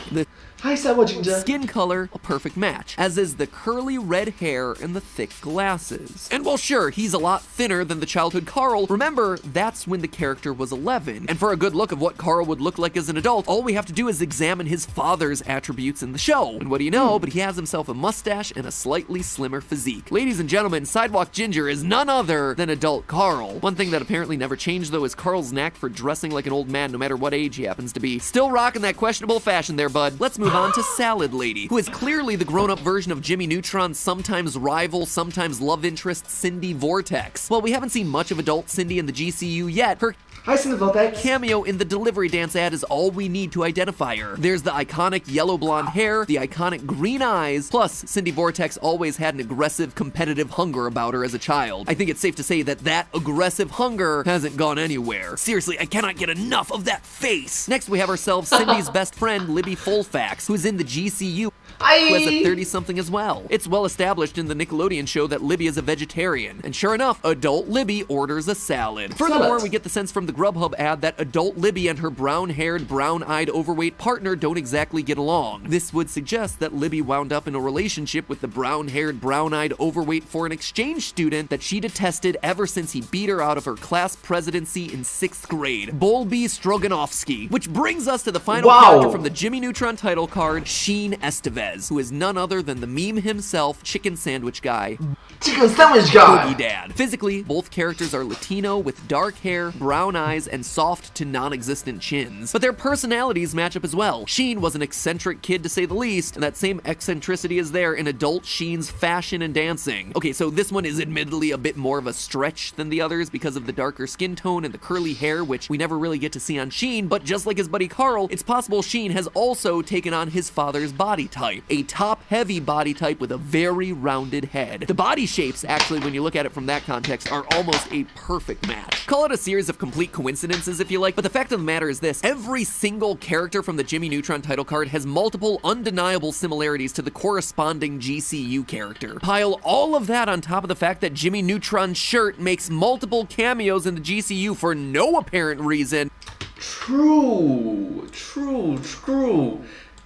Hi, Sidewalk Ginger. Skin color, a perfect match, as is the curly red hair and the thick glasses. And while sure, he's a lot thinner than the childhood Carl, remember, that's when the character was 11. And for a good look of what Carl would look like as an adult, all we have to do is examine his father's attributes in the show. And what do you know, but he has himself a mustache and a slightly slimmer physique. Ladies and gentlemen, Sidewalk Ginger is none other than adult Carl. One thing that apparently never changed though is Carl's knack for dressing like an old man no matter what age he happens to be. Still rocking that questionable fashion there, bud. Let's move on to Salad Lady, who is clearly the grown-up version of Jimmy Neutron's sometimes rival, sometimes love interest, Cindy Vortex. While we haven't seen much of adult Cindy in the GCU yet, her Hi, Cindy Vortex. cameo in the delivery dance ad is all we need to identify her. There's the iconic yellow blonde hair, the iconic green eyes, plus Cindy Vortex always had an aggressive, competitive hunger about her as a child. I think it's safe to say that that aggressive hunger hasn't gone anywhere. Seriously, I cannot get enough of that face. Next, we have ourselves Cindy's best friend, Libby Fullfax, who's in the GCU. Who has a 30-something as well. It's well established in the Nickelodeon show that Libby is a vegetarian. And sure enough, adult Libby orders a salad. Furthermore, we get the sense from the Grubhub ad that adult Libby and her brown-haired, brown-eyed, overweight partner don't exactly get along. This would suggest that Libby wound up in a relationship with the brown-haired, brown-eyed, overweight foreign exchange student that she detested ever since he beat her out of her class presidency in 6th grade, Bolby Stroganovsky. Which brings us to the final character from the Jimmy Neutron title card, Sheen Estevez, who is none other than the meme himself, Chicken Sandwich Guy. Chicken Sandwich Guy! Boogie Dad. Physically, both characters are Latino with dark hair, brown eyes, and soft to non-existent chins. But their personalities match up as well. Sheen was an eccentric kid to say the least, and that same eccentricity is there in adult Sheen's fashion and dancing. Okay, so this one is admittedly a bit more of a stretch than the others because of the darker skin tone and the curly hair, which we never really get to see on Sheen, but just like his buddy Carl, it's possible Sheen has also taken on his father's body type. A top-heavy body type with a very rounded head. The body shapes, actually, when you look at it from that context, are almost a perfect match. Call it a series of complete coincidences if you like, but the fact of the matter is this: every single character from the Jimmy Neutron title card has multiple undeniable similarities to the corresponding GCU character. Pile all of that on top of the fact that Jimmy Neutron's shirt makes multiple cameos in the GCU for no apparent reason. True.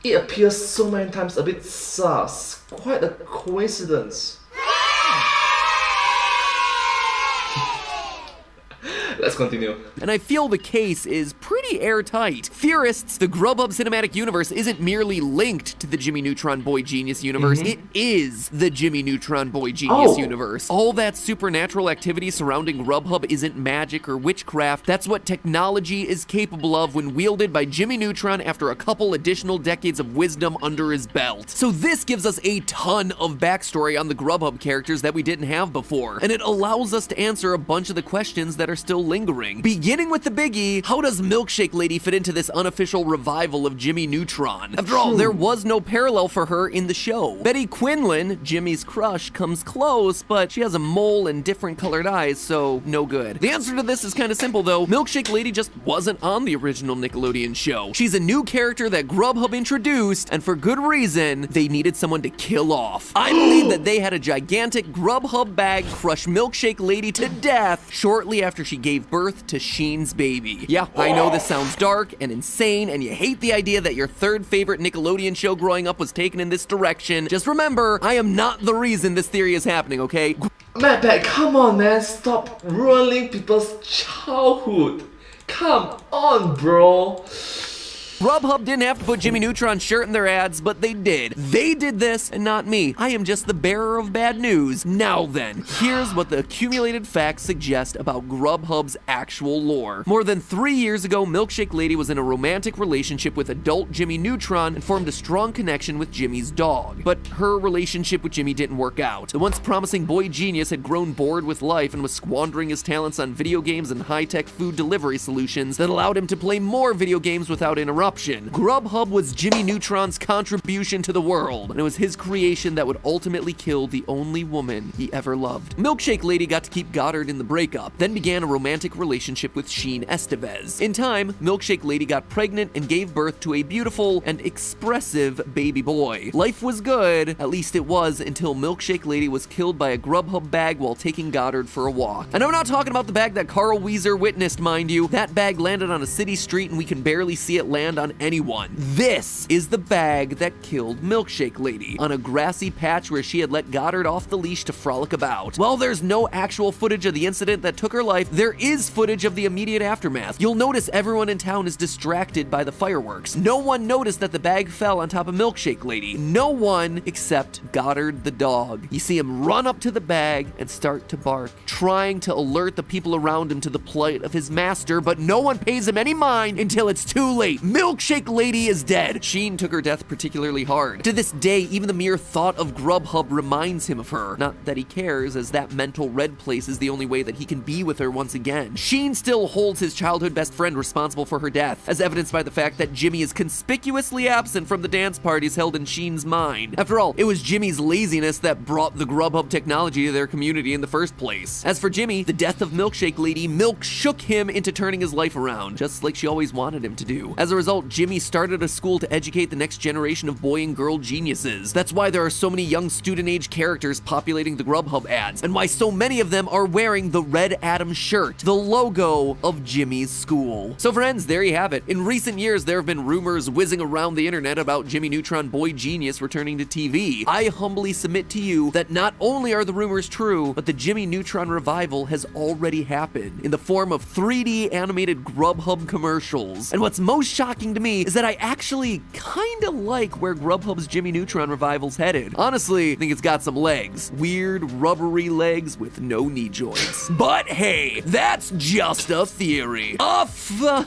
It appears so many times, a bit sus. Quite a coincidence. let's continue. And I feel the case is pretty airtight. Theorists, the Grubhub cinematic universe isn't merely linked to the Jimmy Neutron Boy Genius universe, it is the Jimmy Neutron Boy Genius universe. All that supernatural activity surrounding Grubhub isn't magic or witchcraft, that's what technology is capable of when wielded by Jimmy Neutron after a couple additional decades of wisdom under his belt. So this gives us a ton of backstory on the Grubhub characters that we didn't have before, and it allows us to answer a bunch of the questions that are still lingering. Beginning with the biggie, how does Milkshake Lady fit into this unofficial revival of Jimmy Neutron? After all, there was no parallel for her in the show. Betty Quinlan, Jimmy's crush, comes close, but she has a mole and different colored eyes, so no good. The answer to this is kind of simple though. Milkshake Lady just wasn't on the original Nickelodeon show. She's a new character that Grubhub introduced, and for good reason, they needed someone to kill off. I believe that they had a gigantic Grubhub bag crush Milkshake Lady to death shortly after she gave birth to Sheen's baby. Yeah, I know this sounds dark and insane, and you hate the idea that your third favorite Nickelodeon show growing up was taken in this direction. Just remember, I am not the reason this theory is happening, okay? Matt, come on, man. Stop ruining people's childhood. Come on, bro. Grubhub didn't have to put Jimmy Neutron's shirt in their ads, but they did. They did this, and not me. I am just the bearer of bad news. Now then, here's what the accumulated facts suggest about Grubhub's actual lore. More than 3 years ago, Milkshake Lady was in a romantic relationship with adult Jimmy Neutron and formed a strong connection with Jimmy's dog. But her relationship with Jimmy didn't work out. The once promising boy genius had grown bored with life and was squandering his talents on video games and high-tech food delivery solutions that allowed him to play more video games without interruption. Grubhub was Jimmy Neutron's contribution to the world, and it was his creation that would ultimately kill the only woman he ever loved. Milkshake Lady got to keep Goddard in the breakup, then began a romantic relationship with Sheen Estevez. In time, Milkshake Lady got pregnant and gave birth to a beautiful and expressive baby boy. Life was good, at least it was, until Milkshake Lady was killed by a Grubhub bag while taking Goddard for a walk. And I'm not talking about the bag that Carl Weezer witnessed, mind you. That bag landed on a city street and we can barely see it land on anyone. This is the bag that killed Milkshake Lady, on a grassy patch where she had let Goddard off the leash to frolic about. While there's no actual footage of the incident that took her life, there is footage of the immediate aftermath. You'll notice everyone in town is distracted by the fireworks. No one noticed that the bag fell on top of Milkshake Lady. No one except Goddard the dog. You see him run up to the bag and start to bark, trying to alert the people around him to the plight of his master, but no one pays him any mind until it's too late. Milkshake Lady is dead. Sheen took her death particularly hard. To this day, even the mere thought of Grubhub reminds him of her. Not that he cares, as that mental red place is the only way that he can be with her once again. Sheen still holds his childhood best friend responsible for her death, as evidenced by the fact that Jimmy is conspicuously absent from the dance parties held in Sheen's mind. After all, it was Jimmy's laziness that brought the Grubhub technology to their community in the first place. As for Jimmy, the death of Milkshake Lady shook him into turning his life around, just like she always wanted him to do. As a result, Jimmy started a school to educate the next generation of boy and girl geniuses. That's why there are so many young student-age characters populating the Grubhub ads, and why so many of them are wearing the Red Atom shirt, the logo of Jimmy's school. So friends, there you have it. In recent years, there have been rumors whizzing around the internet about Jimmy Neutron Boy Genius returning to TV. I humbly submit to you that not only are the rumors true, but the Jimmy Neutron revival has already happened in the form of 3D animated Grubhub commercials. And what's most shocking to me is that I actually kinda like where Grubhub's Jimmy Neutron revival's headed. Honestly, I think it's got some legs. Weird, rubbery legs with no knee joints. But hey, that's just a theory. A food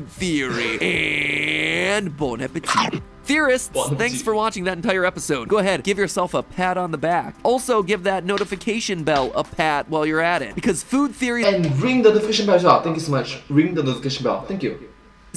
theory. And bon appetit. Theorists, thanks for watching that entire episode. Go ahead, give yourself a pat on the back. Also, give that notification bell a pat while you're at it, because food theory and ring the notification bell as well. Thank you so much. Ring the notification bell. Thank you.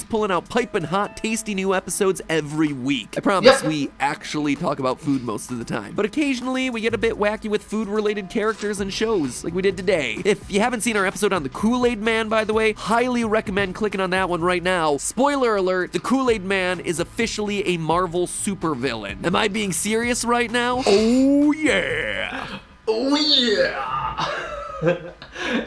is pulling out piping hot, tasty new episodes every week. I promise we actually talk about food most of the time, but occasionally we get a bit wacky with food-related characters and shows, like we did today. If you haven't seen our episode on the Kool-Aid Man, by the way, highly recommend clicking on that one right now. Spoiler alert, the Kool-Aid Man is officially a Marvel supervillain. Am I being serious right now? Oh yeah! Oh yeah!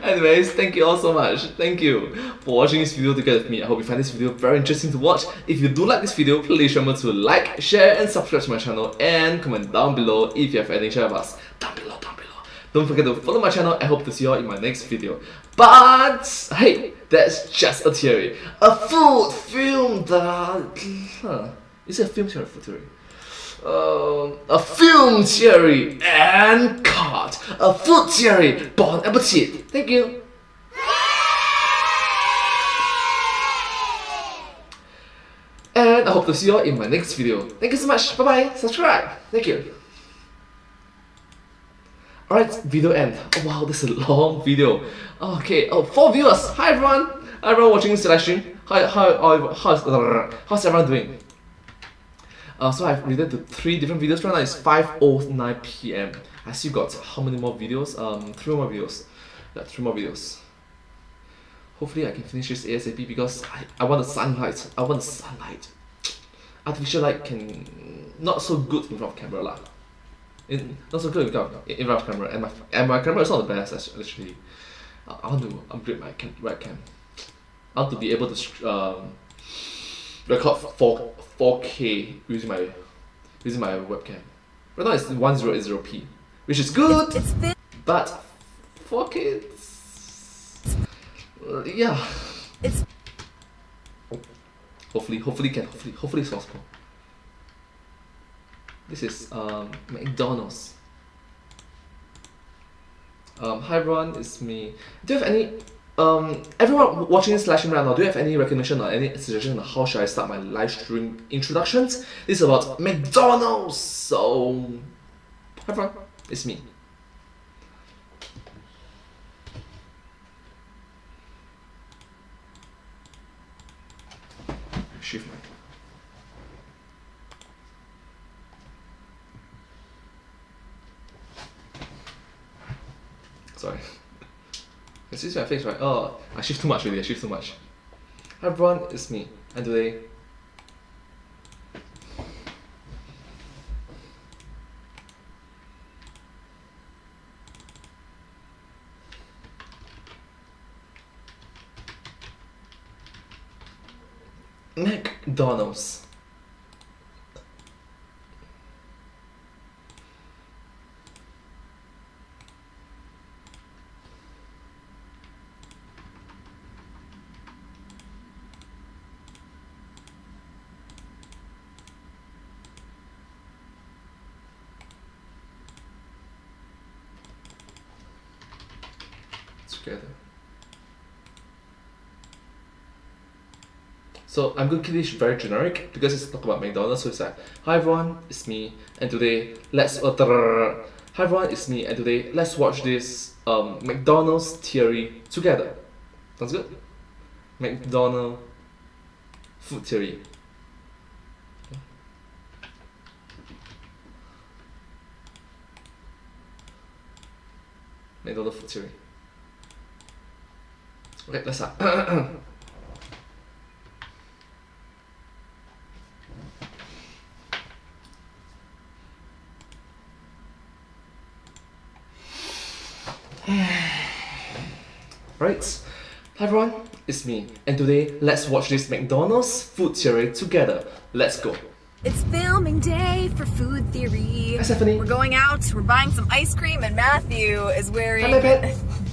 Anyways, thank you all so much. Thank you for watching this video together with me. I hope you find this video very interesting to watch. If you do like this video, please remember to like, share and subscribe to my channel, and comment down below if you have anything to share with us. Down below. Don't forget to follow my channel. I hope to see you all in my next video. But hey, that's just a theory. A food film that is it a film theory or food theory? A film theory and cut. A food theory. Bon appetit. Thank you. And I hope to see you all in my next video. Thank you so much. Bye bye. Subscribe. Thank you. Alright, video end. Oh wow, this is a long video. Okay, 4 viewers. Hi everyone. Hi everyone watching this live stream. How's everyone doing? So I've related to 3 different videos right now. It's 5:09 PM. I still got how many more videos? 3 more videos. Yeah, 3 more videos. Hopefully I can finish this ASAP because I want the sunlight. I want the sunlight. Artificial light can not so good in front of camera lah. Not so good in front of camera, and my camera is not the best actually. I want to upgrade my webcam. I want to be able to record 4K using my webcam. Right now it's 1080p, which is good, but 4K. Yeah. Hopefully it's possible. This is McDonald's. Hi everyone, it's me. Do you have any everyone watching this live stream right now, do you have any recognition or any suggestion on how should I start my live stream introductions? This is about McDonald's. So hi everyone, it's me. Shift mic. Sorry. You see my face, right? Oh, I shift too much really, I shift too much. Hi everyone, it's me. And today McDonald's. Together. So I'm going to keep this very generic because it's talk about McDonald's. So it's like, hi everyone, it's me, and today let's hi everyone, it's me, and today let's watch this McDonald's theory together. Sounds good? McDonald's food theory. McDonald's food theory. Okay, let's start. Right, hi everyone, it's me, and today let's watch this McDonald's food theory together. Let's go. It's filming day for Food Theory. Hi Stephanie. We're going out, we're buying some ice cream, and Matthew is wearing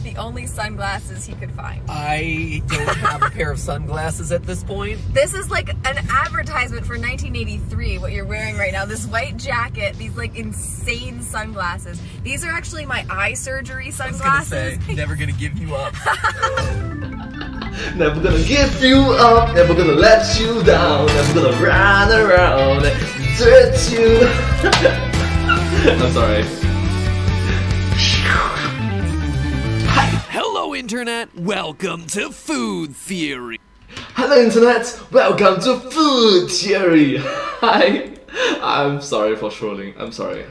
the only sunglasses he could find. I don't have a pair of sunglasses at this point. This is like an advertisement for 1983, what you're wearing right now. This white jacket, these like insane sunglasses. These are actually my eye surgery sunglasses. I was gonna say, never gonna give you up. Never gonna give you up, never gonna let you down, never gonna run around and dirt you. I'm sorry. Hello, Internet. Welcome to Food Theory. Hello Internet, welcome to Food Theory. Hi. I'm sorry for trolling. I'm sorry.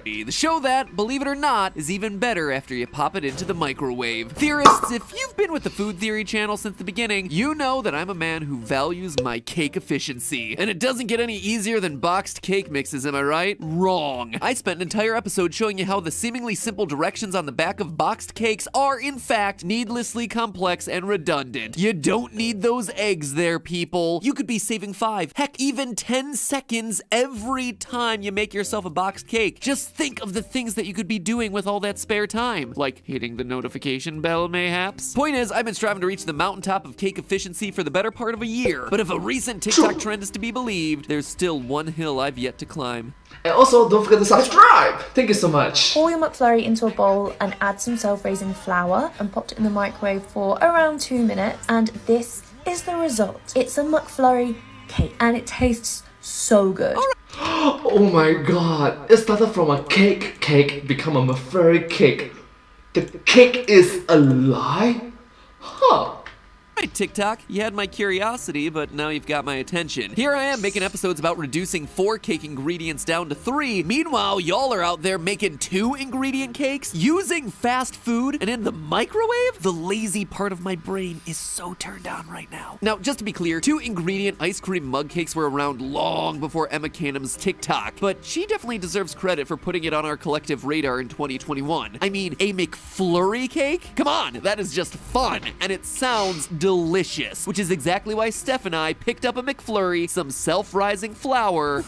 The show that, believe it or not, is even better after you pop it into the microwave. Theorists, if you've been with the Food Theory channel since the beginning, you know that I'm a man who values my cake efficiency. And it doesn't get any easier than boxed cake mixes, am I right? Wrong. I spent an entire episode showing you how the seemingly simple directions on the back of boxed cakes are, in fact, needlessly complex and redundant. You don't need those eggs there, people. You could be saving 5, heck, even 10 seconds every time you make yourself a boxed cake, just think of the things that you could be doing with all that spare time. Like hitting the notification bell, mayhaps? Point is, I've been striving to reach the mountaintop of cake efficiency for the better part of a year. But if a recent TikTok trend is to be believed, there's still one hill I've yet to climb. And also, don't forget to subscribe! Thank you so much! Pour your McFlurry into a bowl and add some self-raising flour and pop it in the microwave for around 2 minutes, and this is the result. It's a McFlurry cake and it tastes so good. Oh my god, it started from a cake become a McFlurry cake. The cake is alive? Huh. Right, TikTok, you had my curiosity, but now you've got my attention. Here I am making episodes about reducing 4 cake ingredients down to 3. Meanwhile, y'all are out there making 2 ingredient cakes, using fast food, and in the microwave? The lazy part of my brain is so turned on right now. Now, just to be clear, 2 ingredient ice cream mug cakes were around long before Emma Canham's TikTok, but she definitely deserves credit for putting it on our collective radar in 2021. I mean, a McFlurry cake? Come on, that is just fun, and it sounds delicious, which is exactly why Steph and I picked up a McFlurry, some self-rising flour,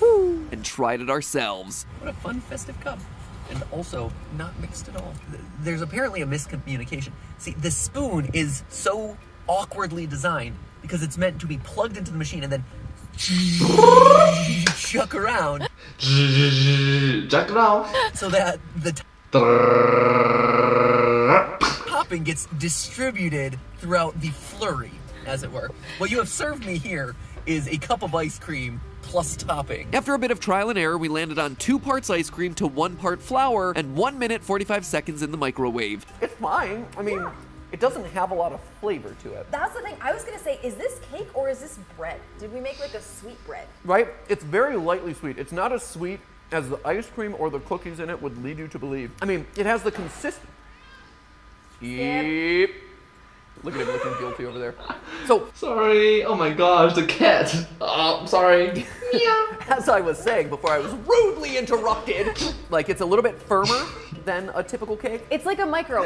and tried it ourselves. What a fun festive cup. And also not mixed at all. There's apparently a miscommunication. See, the spoon is so awkwardly designed because it's meant to be plugged into the machine and then chuck around. Chuck around. So that the topping gets distributed throughout the flurry, as it were. What you have served me here is a cup of ice cream plus topping. After a bit of trial and error, we landed on 2 parts ice cream to 1 part flour and 1 minute 45 seconds in the microwave. It's fine. I mean, it doesn't have a lot of flavor to it. That's the thing. I was gonna say, is this cake or is this bread? Did we make like a sweet bread? Right? It's very lightly sweet. It's not as sweet as the ice cream or the cookies in it would lead you to believe. I mean, it has the consistency. Yep. Look at him looking guilty over there. So, sorry, oh my gosh, the cat. I'm sorry. As I was saying before I was rudely interrupted, like it's a little bit firmer than a typical cake. It's like a micro.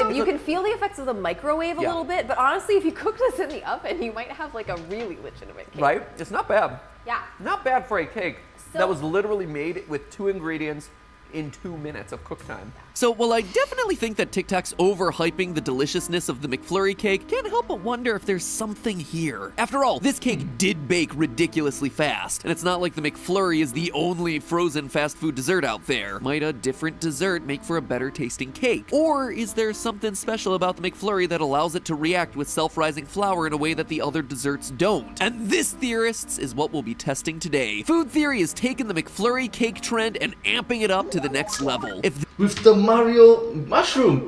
You can feel the effects of the microwave a little bit, but honestly, if you cook this in the oven, you might have like a really legitimate cake. Right? It's not bad. Yeah. Not bad for a cake So, that was literally made with 2 ingredients in 2 minutes of cook time. So while I definitely think that TikTok's overhyping the deliciousness of the McFlurry cake, can't help but wonder if there's something here. After all, this cake did bake ridiculously fast, and it's not like the McFlurry is the only frozen fast food dessert out there. Might a different dessert make for a better tasting cake? Or is there something special about the McFlurry that allows it to react with self-rising flour in a way that the other desserts don't? And this, theorists, is what we'll be testing today. Food theory has taken the McFlurry cake trend and amping it up to the next level. With the Mario mushroom.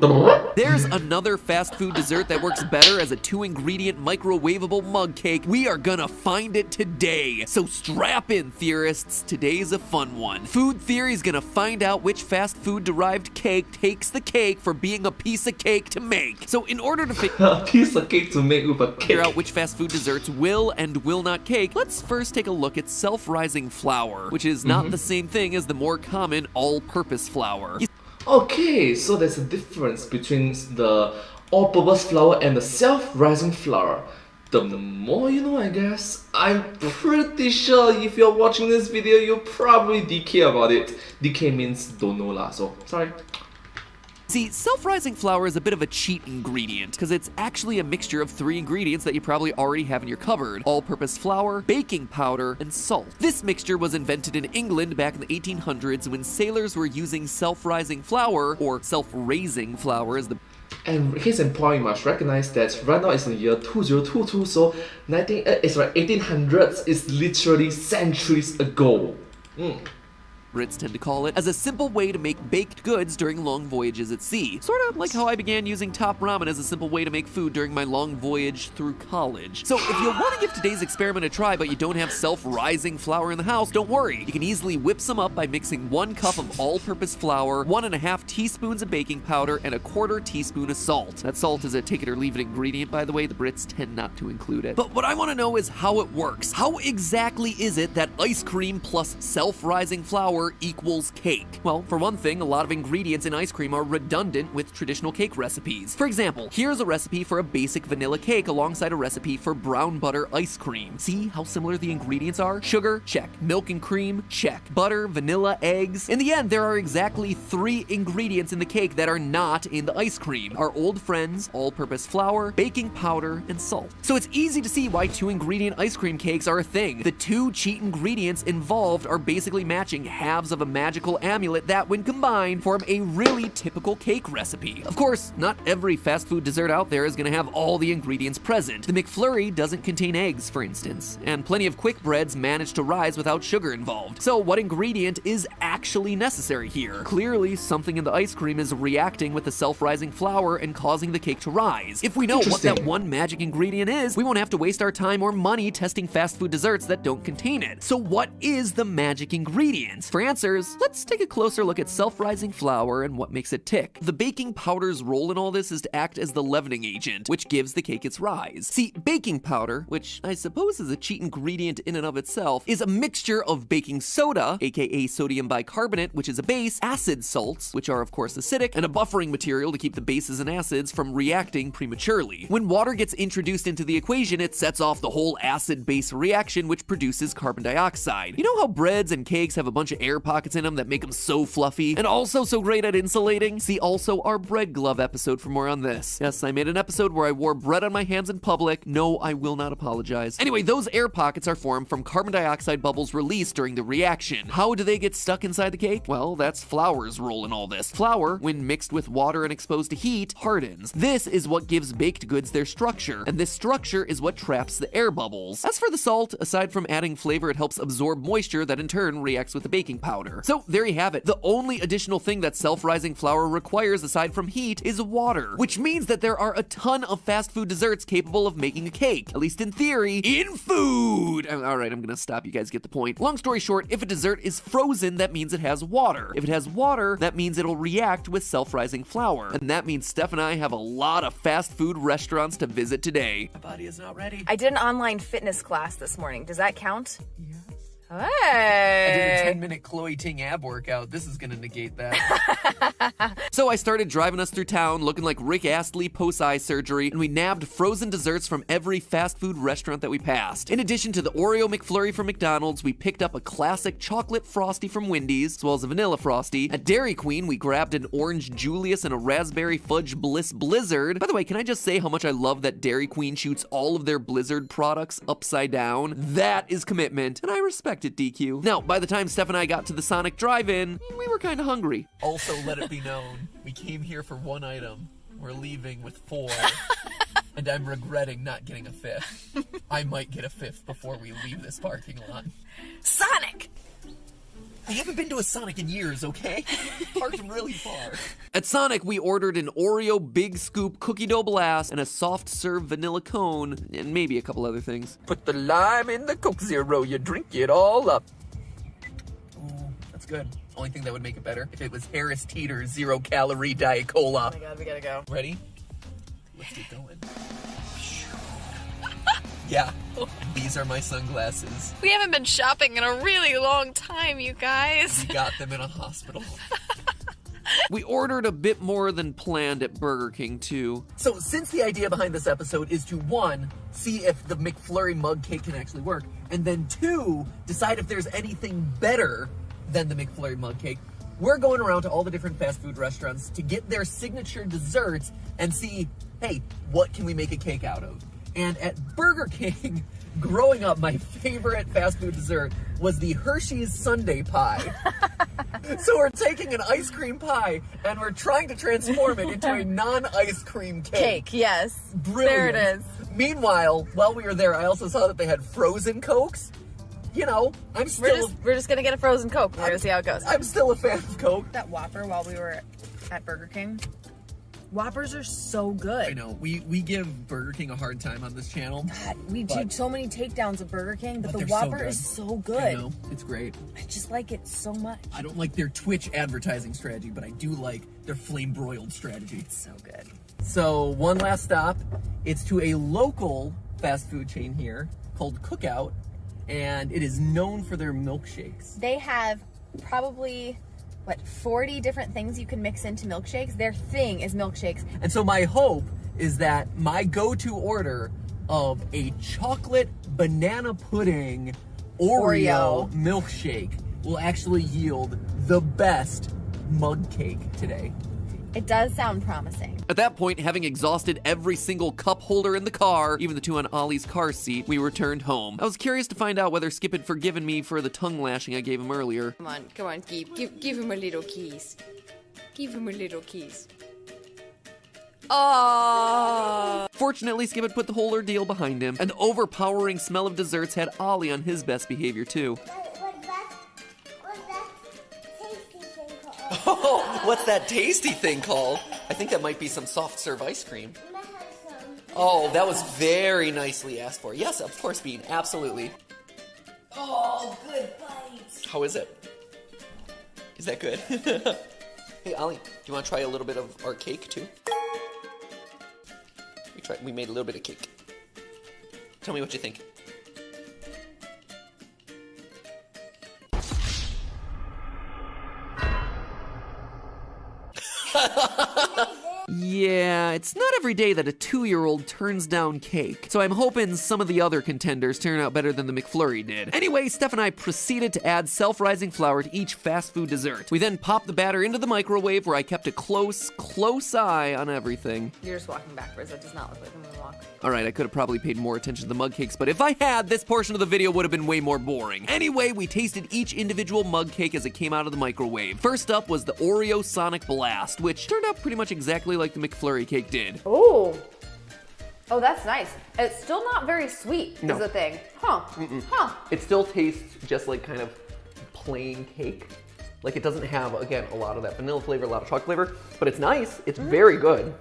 There's another fast food dessert that works better as a 2-ingredient microwavable mug cake. We are gonna find it today. So strap in, theorists. Today's a fun one. Food Theory's gonna find out which fast food derived cake takes the cake for being a piece of cake to make. So in order to a piece of cake to make with a cake. Figure out which fast food desserts will and will not cake, let's first take a look at self-rising flour, which is not the same thing as the more common all-purpose flour. Okay, so there's a difference between the all-purpose flour and the self-rising flour. The more you know, I guess. I'm pretty sure if you're watching this video, you probably DK about it. DK means don't know lah, so sorry. See, self-rising flour is a bit of a cheat ingredient, because it's actually a mixture of 3 ingredients that you probably already have in your cupboard: all-purpose flour, baking powder, and salt. This mixture was invented in England back in the 1800s when sailors were using self-rising flour, or self-raising flour as the... And case in point, you must recognize that right now it's the year 2022, so 1800s is literally centuries ago. Brits tend to call it, as a simple way to make baked goods during long voyages at sea. Sort of like how I began using top ramen as a simple way to make food during my long voyage through college. So if you want to give today's experiment a try but you don't have self-rising flour in the house, don't worry. You can easily whip some up by mixing 1 cup of all-purpose flour, 1.5 teaspoons of baking powder, and 1/4 teaspoon of salt. That salt is a take it or leave it ingredient, by the way. The Brits tend not to include it. But what I want to know is how it works. How exactly is it that ice cream plus self-rising flour flour equals cake? Well, for one thing, a lot of ingredients in ice cream are redundant with traditional cake recipes. For example, here's a recipe for a basic vanilla cake alongside a recipe for brown butter ice cream. See how similar the ingredients are? Sugar, check. Milk and cream, check. Butter, vanilla, eggs. In the end, there are exactly 3 ingredients in the cake that are not in the ice cream. Our old friends, all-purpose flour, baking powder, and salt. So it's easy to see why 2-ingredient ice cream cakes are a thing. The 2 cheat ingredients involved are basically matching halves of a magical amulet that, when combined, form a really typical cake recipe. Of course, not every fast food dessert out there is gonna have all the ingredients present. The McFlurry doesn't contain eggs, for instance, and plenty of quick breads manage to rise without sugar involved. So what ingredient is actually necessary here? Clearly, something in the ice cream is reacting with the self-rising flour and causing the cake to rise. If we know what that one magic ingredient is, we won't have to waste our time or money testing fast food desserts that don't contain it. So what is the magic ingredient? For answers, let's take a closer look at self-rising flour and what makes it tick. The baking powder's role in all this is to act as the leavening agent, which gives the cake its rise. See, baking powder, which I suppose is a cheat ingredient in and of itself, is a mixture of baking soda, aka sodium bicarbonate, which is a base, acid salts, which are of course acidic, and a buffering material to keep the bases and acids from reacting prematurely. When water gets introduced into the equation, it sets off the whole acid-base reaction, which produces carbon dioxide. You know how breads and cakes have a bunch of air pockets in them that make them so fluffy, and also so great at insulating? See also our bread glove episode for more on this. Yes, I made an episode where I wore bread on my hands in public. No, I will not apologize. Anyway, those air pockets are formed from carbon dioxide bubbles released during the reaction. How do they get stuck inside the cake? Well, that's flour's role in all this. Flour, when mixed with water and exposed to heat, hardens. This is what gives baked goods their structure, and this structure is what traps the air bubbles. As for the salt, aside from adding flavor, it helps absorb moisture that in turn reacts with the baking powder. So there you have it. The only additional thing that self-rising flour requires aside from heat is water, which means that there are a ton of fast food desserts capable of making a cake, at least in theory, in food. All right, I'm gonna stop. You guys get the point. Long story short, if a dessert is frozen, that means it has water. If it has water, that means it'll react with self-rising flour. And that means Steph and I have a lot of fast food restaurants to visit today. My body is not ready. I did an online fitness class this morning. Does that count? Yeah. Hey! I did a 10-minute Chloe Ting ab workout. This is gonna negate that. So I started driving us through town looking like Rick Astley post-eye surgery, and we nabbed frozen desserts from every fast food restaurant that we passed. In addition to the Oreo McFlurry from McDonald's, we picked up a classic chocolate Frosty from Wendy's, as well as a vanilla Frosty. At Dairy Queen, we grabbed an orange Julius and a raspberry fudge Bliss Blizzard. By the way, can I just say how much I love that Dairy Queen shoots all of their Blizzard products upside down? That is commitment, and I respect it, DQ. Now, by the time Steph and I got to the Sonic Drive-In, we were kind of hungry. Also, let it be known, we came here for 1 item. We're leaving with 4. And I'm regretting not getting a 5th. I might get a 5th before we leave this parking lot. Sonic! I haven't been to a Sonic in years, okay? Parked really far. At Sonic, we ordered an Oreo Big Scoop Cookie Dough Blast and a soft serve vanilla cone, and maybe a couple other things. Put the lime in the Coke Zero, you drink it all up. Ooh, that's good. Only thing that would make it better if it was Harris Teeter's 0-calorie Diet Cola. Oh my god, we gotta go. Ready? Let's get going. Yeah, these are my sunglasses. We haven't been shopping in a really long time, you guys. We got them in a hospital. We ordered a bit more than planned at Burger King, too. So, since the idea behind this episode is to, 1, see if the McFlurry mug cake can actually work, and then 2, decide if there's anything better than the McFlurry mug cake, we're going around to all the different fast food restaurants to get their signature desserts and see, hey, what can we make a cake out of? And at Burger King, growing up, my favorite fast food dessert was the Hershey's Sundae Pie. So we're taking an ice cream pie and we're trying to transform it into a non-ice cream cake. Cake, yes. Brilliant. There it is. Meanwhile, while we were there, I also saw that they had frozen Cokes. You know, I'm still... We're just gonna get a frozen Coke. We're gonna see how it goes. I'm still a fan of Coke. That Whopper while we were at Burger King. Whoppers are so good. I know. We give Burger King a hard time on this channel. We do so many takedowns of Burger King, but the they're Whopper so good. is so good. I know. It's great. I just like it so much. I don't like their Twitch advertising strategy, but I do like their flame broiled strategy. It's so good. So one last stop. It's to a local fast food chain here called Cookout, and it is known for their milkshakes. They have probably, what, 40 different things you can mix into milkshakes. Their thing is milkshakes. And so my hope is that my go-to order of a chocolate banana pudding Oreo milkshake will actually yield the best mug cake today. It does sound promising. At that point, having exhausted every single cup holder in the car, even the two on Ollie's car seat, we returned home. I was curious to find out whether Skip had forgiven me for the tongue lashing I gave him earlier. Come on, give him a little kiss. Give him a little kiss. Oh. Fortunately, Skip had put the whole ordeal behind him, and the overpowering smell of desserts had Ollie on his best behavior too. Oh, what's that tasty thing called? I think that might be some soft serve ice cream. Oh, that was very nicely asked for. Yes, of course, Bean, absolutely. Oh, good bites. How is it? Is that good? Hey, Ollie, do you want to try a little bit of our cake too? We made a little bit of cake. Tell me what you think. Yeah, it's not every day that a 2-year-old turns down cake, so I'm hoping some of the other contenders turn out better than the McFlurry did. Anyway, Steph and I proceeded to add self-rising flour to each fast food dessert. We then popped the batter into the microwave where I kept a close eye on everything. You're just walking backwards. That does not look like a moonwalk. Alright, I could have probably paid more attention to the mug cakes, but if I had, this portion of the video would have been way more boring. Anyway, we tasted each individual mug cake as it came out of the microwave. First up was the Oreo Sonic Blast, which turned out pretty much exactly like the McFlurry cake did. Oh, that's nice. It's still not very sweet, No. is the thing. Huh. Huh. It still tastes just like kind of plain cake. Like it doesn't have, again, a lot of that vanilla flavor, a lot of chocolate flavor, but it's nice. It's very good.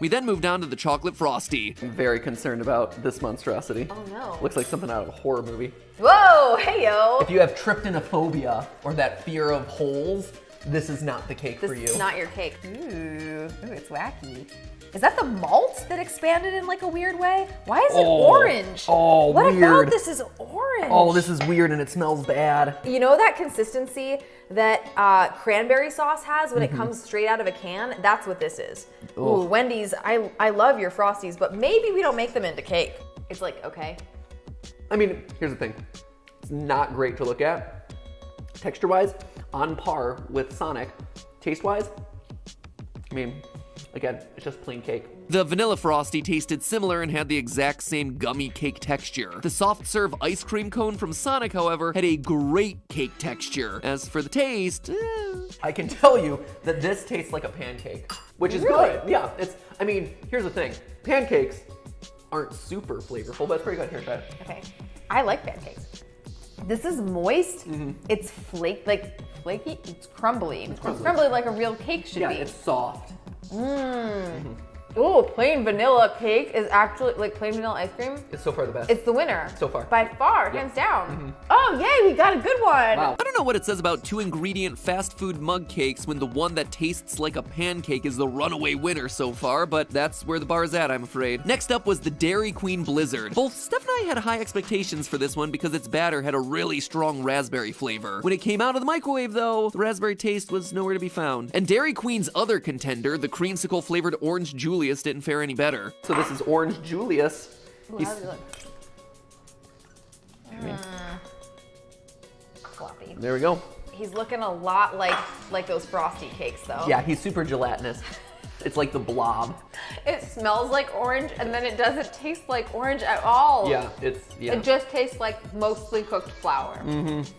We then moved on to the chocolate frosty. I'm very concerned about this monstrosity. Oh no. Looks like something out of a horror movie. Whoa, hey yo. If you have tryptophobia or that fear of holes, this is not the cake for you. This is not your cake. Ooh, it's wacky. Is that the malt that expanded in like a weird way? Why is it orange? Oh, what weird. about this is orange? Oh, this is weird and it smells bad. You know that consistency that cranberry sauce has when it comes straight out of a can? That's what this is. Ooh, Wendy's, I love your Frosties, but maybe we don't make them into cake. It's like, okay. I mean, here's the thing. It's not great to look at. Texture-wise, on par with Sonic. Taste-wise, I mean, again, it's just plain cake. The vanilla frosty tasted similar and had the exact same gummy cake texture. The soft serve ice cream cone from Sonic, however, had a great cake texture. As for the taste, I can tell you that this tastes like a pancake, which is good. Yeah, I mean, here's the thing. Pancakes aren't super flavorful, but it's pretty good. Here, try it. Okay. I like pancakes. This is moist. It's flaky. It's crumbly. It's crumbly like a real cake should be. Yeah, it's soft. Ooh, plain vanilla cake is actually, like plain vanilla ice cream. It's so far the best. It's the winner. So far. By far, hands down. Oh, yay, we got a good one. Wow. I don't know what it says about 2-ingredient fast food mug cakes when the one that tastes like a pancake is the runaway winner so far, but that's where the bar's at, I'm afraid. Next up was the Dairy Queen Blizzard. Both Steph and I had high expectations for this one because its batter had a really strong raspberry flavor. When it came out of the microwave, though, the raspberry taste was nowhere to be found. And Dairy Queen's other contender, the creamsicle flavored Orange Julius, didn't fare any better. So this is Orange Julius. Ooh, how's it look? Floppy. There we go. He's looking a lot like those Frosty cakes, though. Yeah, he's super gelatinous. It's like the blob. It smells like orange, and then it doesn't taste like orange at all. Yeah, It just tastes like mostly cooked flour.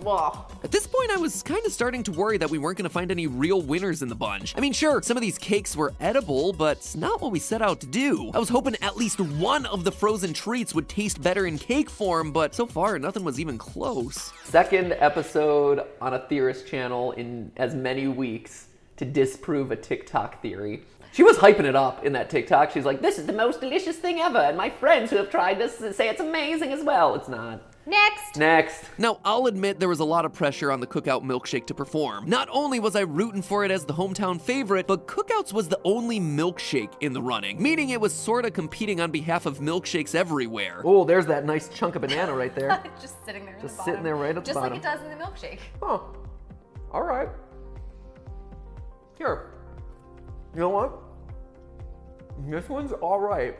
Whoa. At this point, I was kind of starting to worry that we weren't going to find any real winners in the bunch. I mean, sure, some of these cakes were edible, but it's not what we set out to do. I was hoping at least one of the frozen treats would taste better in cake form, but so far, nothing was even close. Second episode on a theorist channel in as many weeks to disprove a TikTok theory. She was hyping it up in that TikTok. She's like, this is the most delicious thing ever, and my friends who have tried this say it's amazing as well. It's not. Next. Now, I'll admit there was a lot of pressure on the Cookout milkshake to perform. Not only was I rooting for it as the hometown favorite, but Cookouts was the only milkshake in the running, meaning it was sort of competing on behalf of milkshakes everywhere. Oh, there's that nice chunk of banana right there. Just sitting there Just sitting there right at the Just bottom. like it does in the milkshake. Oh. All right. Here. You know what? This one's all right.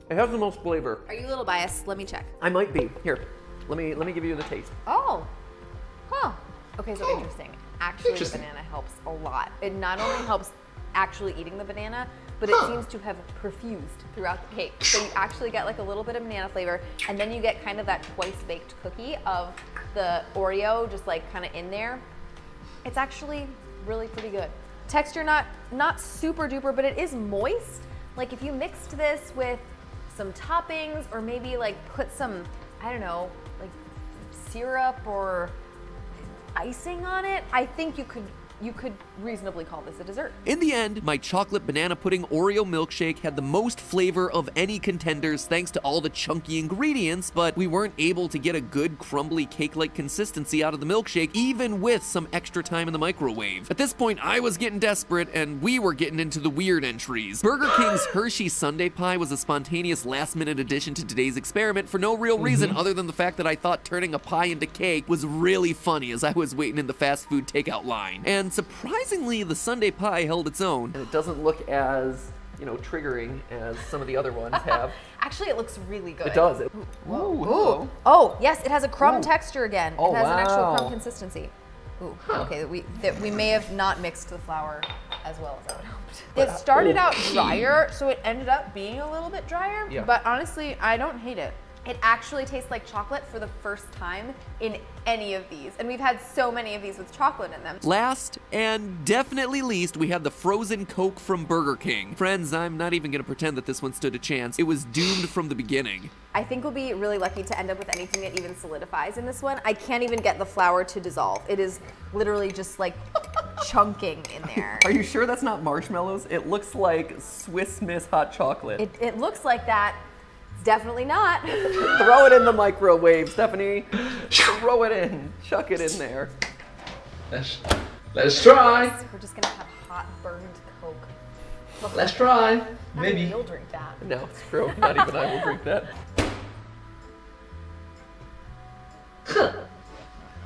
It has the most flavor. Are you a little biased? Let me check. I might be. Here, let me give you the taste. Oh. Huh. Okay, so interesting. Actually, the banana helps a lot. It not only helps actually eating the banana, but it seems to have perfused throughout the cake. So you actually get like a little bit of banana flavor, and then you get kind of that twice baked cookie of the Oreo just like kind of in there. It's actually really pretty good. Texture not super duper, but it is moist. Like if you mixed this with some toppings or maybe like put some, I don't know, like syrup or icing on it, I think you could reasonably call this a dessert. In the end, my chocolate banana pudding Oreo milkshake had the most flavor of any contenders thanks to all the chunky ingredients, but we weren't able to get a good crumbly cake-like consistency out of the milkshake even with some extra time in the microwave. At this point, I was getting desperate and we were getting into the weird entries. Burger King's Hershey Sundae Pie was a spontaneous last-minute addition to today's experiment for no real reason other than the fact that I thought turning a pie into cake was really funny as I was waiting in the fast food takeout line. And surprisingly, the Sundae pie held its own. And it doesn't look as, triggering as some of the other ones have. Actually, it looks really good. It does. Ooh. Ooh. Oh, yes, it has a crumb texture again. Oh, it has an actual wow. crumb consistency. Ooh, okay, we may have not mixed the flour as well as I would hoped. It started out drier, so it ended up being a little bit drier, Yeah. but honestly, I don't hate it. It actually tastes like chocolate for the first time in any of these. And we've had so many of these with chocolate in them. Last, and definitely least, we had the frozen Coke from Burger King. Friends, I'm not even gonna pretend that this one stood a chance. It was doomed from the beginning. I think we'll be really lucky to end up with anything that even solidifies in this one. I can't even get the flour to dissolve. It is literally just like chunking in there. Are you sure that's not marshmallows? It looks like Swiss Miss hot chocolate. It looks like that. It's definitely not. Throw it in the microwave, Stephanie. Throw it in. Chuck it in there. Let's try. We're just gonna have hot burned Coke. Let's try. Not Maybe. even you'll drink that. No, it's true. Not even I will drink that.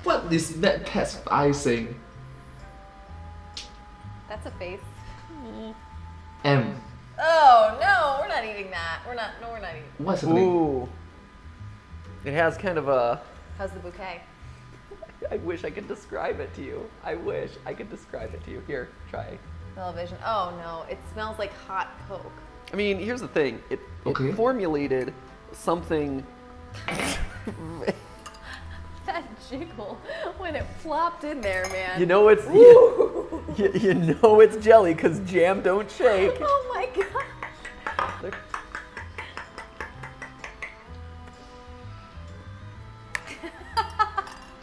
What is that pest icing? That's a face. M. Oh no, we're not eating that. We're not eating. What's happening? Ooh. It has kind of a... How's the bouquet? I wish I could describe it to you. I wish I could describe it to you. Here, try. Television. Oh no, it smells like hot Coke. I mean, here's the thing. It formulated something... That jiggle when it plopped in there, man. You know it's... You know it's jelly because jam don't shake. Oh my god.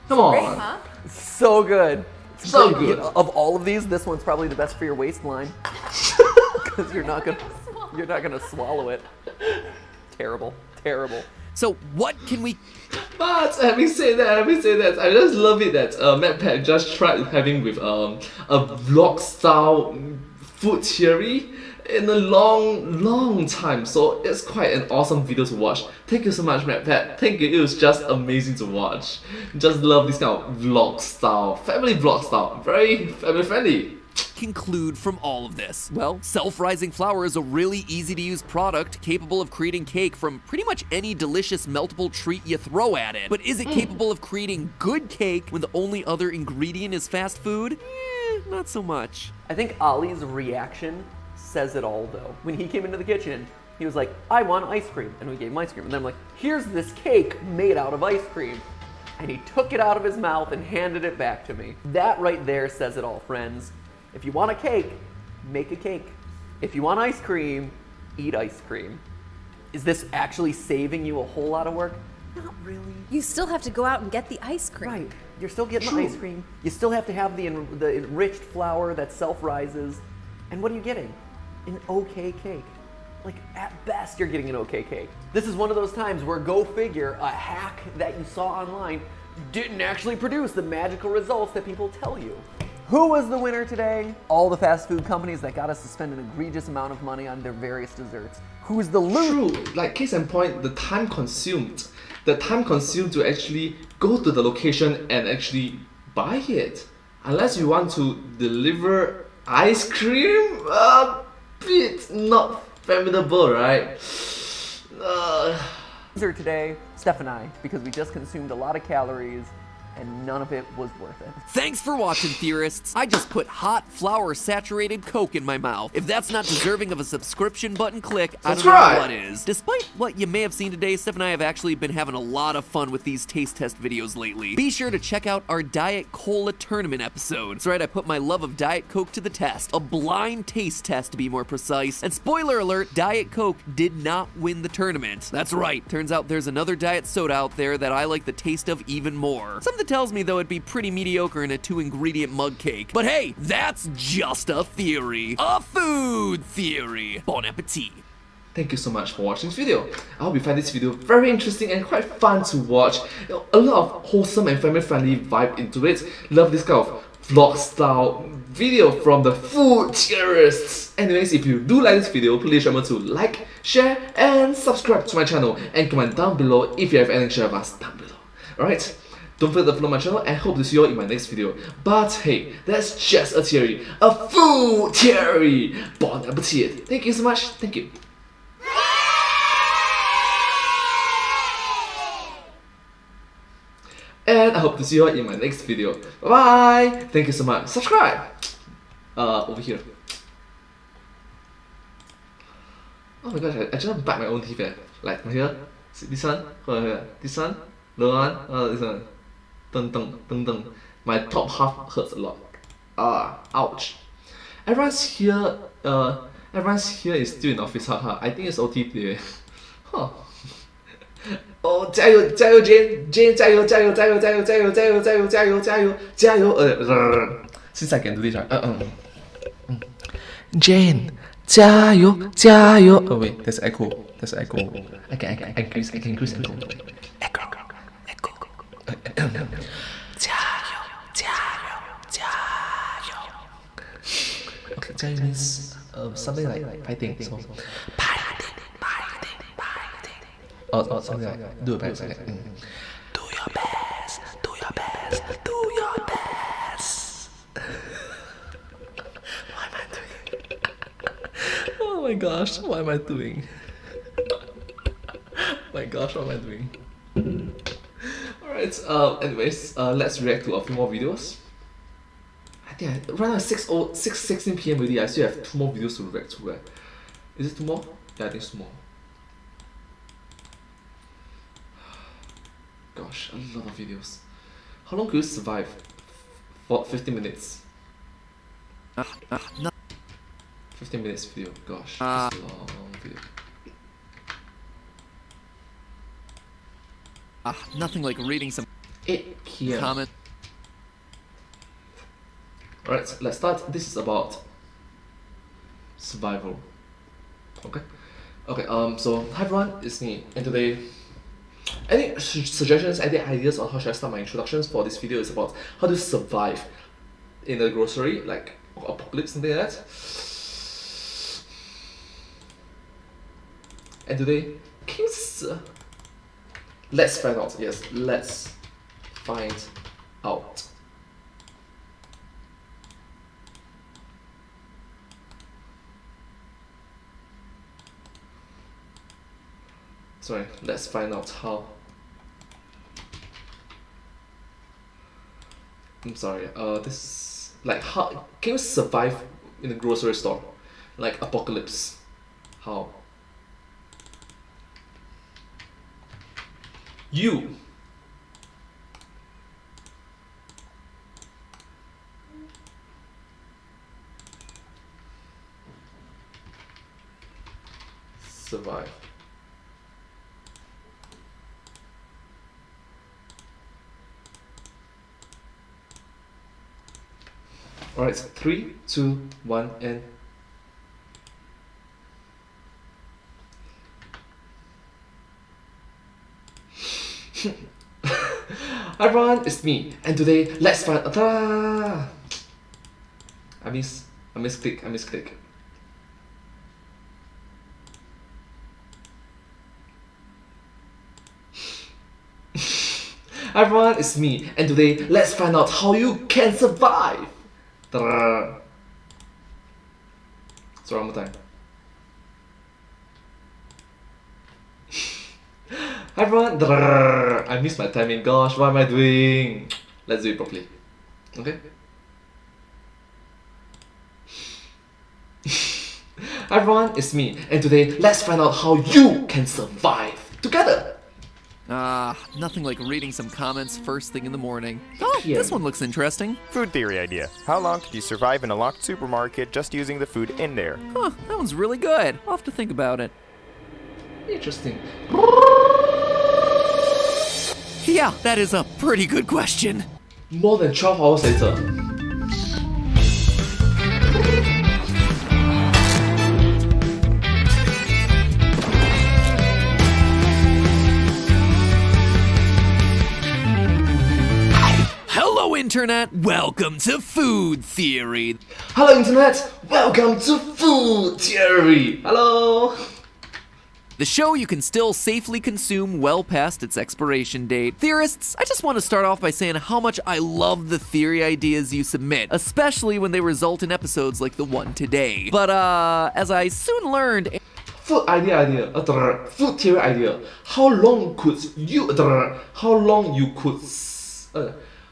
Come on. Great, huh? So good. So Great. good. Of all of these, this one's probably the best for your waistline. Because you're not gonna swallow it. Terrible. Terrible. So what can we... But having said that, I just love it that MatPat just tried having with a vlog style food theory in a long time. So it's quite an awesome video to watch. Thank you so much, MatPat. Thank you. It was just amazing to watch. Just love this kind of vlog style, family vlog style, very family friendly. Conclude from all of this? Well, self-rising flour is a really easy-to-use product capable of creating cake from pretty much any delicious meltable treat you throw at it. But is it capable of creating good cake when the only other ingredient is fast food? Not so much. I think Ollie's reaction says it all, though. When he came into the kitchen, he was like, I want ice cream. And we gave him ice cream. And then I'm like, here's this cake made out of ice cream. And he took it out of his mouth and handed it back to me. That right there says it all, friends. If you want a cake, make a cake. If you want ice cream, eat ice cream. Is this actually saving you a whole lot of work? Not really. You still have to go out and get the ice cream. Right. You're still getting the ice cream. You still have to have the enriched flour that self-rises. And what are you getting? An okay cake. Like, at best, you're getting an okay cake. This is one of those times where, go figure, a hack that you saw online didn't actually produce the magical results that people tell you. Who was the winner today? All the fast food companies that got us to spend an egregious amount of money on their various desserts. Who's the loser? True. Like, case in point, the time consumed to actually go to the location and actually buy it. unless you want to deliver ice cream, a bit not formidable, right? Loser today, Steph and I, because we just consumed a lot of calories and none of it was worth it. Thanks for watching, theorists. I just put hot, flour-saturated Coke in my mouth. If that's not deserving of a subscription button click, I don't know what is. Despite what you may have seen today, Steph and I have actually been having a lot of fun with these taste test videos lately. Be sure to check out our Diet Cola tournament episode. That's right, I put my love of Diet Coke to the test. A blind taste test, to be more precise. And spoiler alert, Diet Coke did not win the tournament. That's right, turns out there's another diet soda out there that I like the taste of even more. Something tells me, though, it'd be pretty mediocre in a 2-ingredient mug cake. But hey, that's just a theory. A food theory. Bon appetit. Thank you so much for watching this video. I hope you find this video very interesting and quite fun to watch. A lot of wholesome and family-friendly vibe into it. Love this kind of vlog-style video from the food theorists. Anyways, if you do like this video, please remember to like, share, and subscribe to my channel. And comment down below if you have anything to share with us down below. Alright? Don't forget to follow my channel and hope to see you all in my next video. But hey, that's just a theory. A food theory! Bon appetit! Thank you so much. Thank you. And I hope to see you all in my next video. Bye bye! Thank you so much. Subscribe! Over here. Oh my gosh, I just bite my own teeth eh. Like here, this one, this one, the one, this one. Dun dun dun dun. My top half hurts a lot. Ouch. Everyone's here is still in office, haha. I think it's OT today. Huh. Oh, 加油加油 Jane 加油加油加油加油加油加油加油加油加油加油since I can do this right. Jane 加油加油 Oh wait, there's echo. I can increase echo. Okay, 加油 means something like fighting. So Oh, something like do your best. Do your best. Do your best. Do your best. What am I doing? Oh my gosh, what am I doing? My gosh, what am I doing? Alright, anyways, let's react to a few more videos. I think right now it's 6:16 PM already. I still have 2 more videos to react to. Right? Is it 2 more? Yeah, I think it's 2 more. Gosh, a lot of videos. How long could you survive? For 15 minutes. 15 minutes video. Gosh, that's a long video. Nothing like reading some 8 PM. comment. Alright, let's start. This is about survival. Okay? Okay, so hi everyone, it's me, and today, any suggestions, any ideas on how should I start my introductions for this video is about how to survive in a grocery, like apocalypse, something like that. And today, let's find out. Yes, let's find out. Sorry, let's find out how. I'm sorry, this, like, how can you survive in a grocery store? Like apocalypse. How? You survive. Alright, 3, 2, 1, and hi everyone, it's me, and today let's find I misclick. Hi Hi everyone, it's me, and today let's find out how you can survive. Sorry, one more time. Hi everyone, I missed my timing. Gosh, what am I doing? Let's do it properly. Okay. Hi everyone, it's me, and today let's find out how you can survive together. Nothing like reading some comments first thing in the morning. Oh, this one looks interesting. Food theory idea. How long could you survive in a locked supermarket just using the food in there? Huh, that one's really good. I'll have to think about it. Interesting. Yeah, that is a pretty good question. More than 12 hours later. Hello, Internet! Welcome to Food Theory. Hello, Internet! Welcome to Food Theory! Hello! The show you can still safely consume well past its expiration date. Theorists, I just want to start off by saying how much I love the theory ideas you submit, especially when they result in episodes like the one today. But, as I soon learned... Food theory idea. How long could you...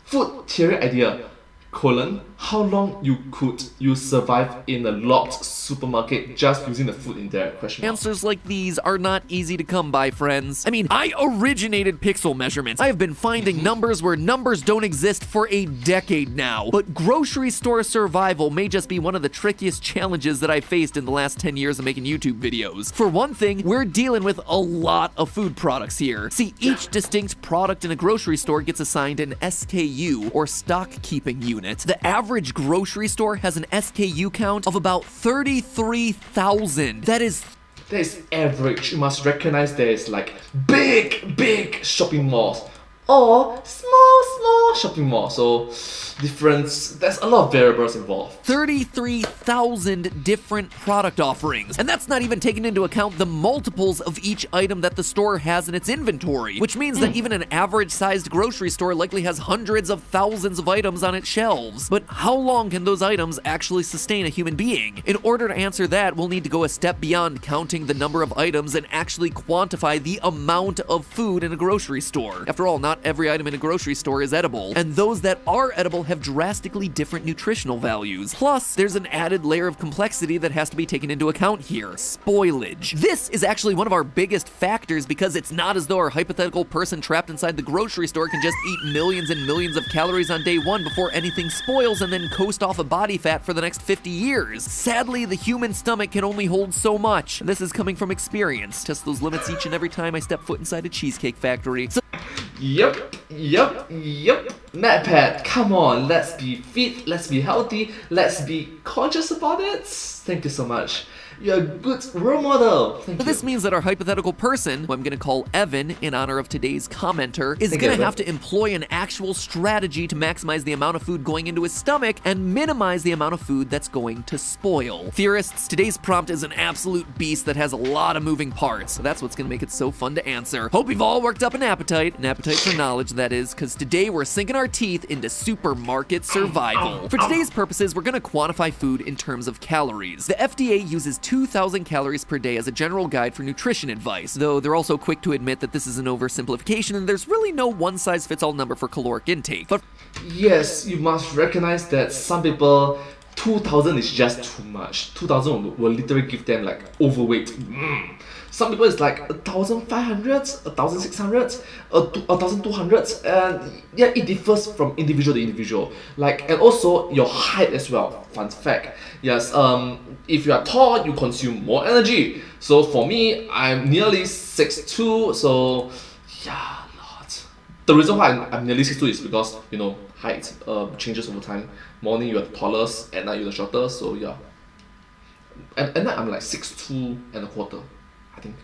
food theory idea, how long could you survive in a locked supermarket just using the food in there? Answers like these are not easy to come by, friends. I mean, I originated pixel measurements. I have been finding numbers where numbers don't exist for a decade now. But grocery store survival may just be one of the trickiest challenges that I've faced in the last 10 years of making YouTube videos. For one thing, we're dealing with a lot of food products here. See, each distinct product in a grocery store gets assigned an SKU, or stock keeping unit. The average grocery store has an SKU count of about 33,000. That is average. You must recognize there's like big shopping malls or small shopping malls. So there's a lot of variables involved. 33,000 different product offerings. And that's not even taking into account the multiples of each item that the store has in its inventory, which means that even an average-sized grocery store likely has hundreds of thousands of items on its shelves. But how long can those items actually sustain a human being? In order to answer that, we'll need to go a step beyond counting the number of items and actually quantify the amount of food in a grocery store. After all, not every item in a grocery store is edible, and those that are edible have drastically different nutritional values. Plus, there's an added layer of complexity that has to be taken into account here: spoilage. This is actually one of our biggest factors because it's not as though our hypothetical person trapped inside the grocery store can just eat millions and millions of calories on day one before anything spoils and then coast off of body fat for the next 50 years. Sadly, the human stomach can only hold so much. This is coming from experience. Test those limits each and every time I step foot inside a cheesecake factory. Yep. MatPat, come on, let's be fit, let's be healthy, let's be conscious about it. Thank you so much. You're a good role model. Thank you. This means that our hypothetical person, who I'm going to call Evan in honor of today's commenter, is going to have to employ an actual strategy to maximize the amount of food going into his stomach and minimize the amount of food that's going to spoil. Theorists, today's prompt is an absolute beast that has a lot of moving parts, so that's what's going to make it so fun to answer. Hope you've all worked up an appetite for knowledge, that is, because today we're sinking our teeth into supermarket survival. For today's purposes, we're going to quantify food in terms of calories. The FDA uses 2,000 calories per day as a general guide for nutrition advice, though they're also quick to admit that this is an oversimplification and there's really no one-size-fits-all number for caloric intake. But yes, you must recognize that some people, 2,000 is just too much. 2,000 will literally give them like overweight. Some people it's like 1,500, 1,600, 1,200, and yeah, it differs from individual to individual. Like, and also your height as well. Fun fact. Yes, if you are tall, you consume more energy. So for me, I'm nearly 6'2", so yeah, a lot. The reason why I'm nearly 6'2" is because, you know, height changes over time. Morning you're the tallest, at night you're the shortest, so yeah. And at night I'm like 6'2", I think.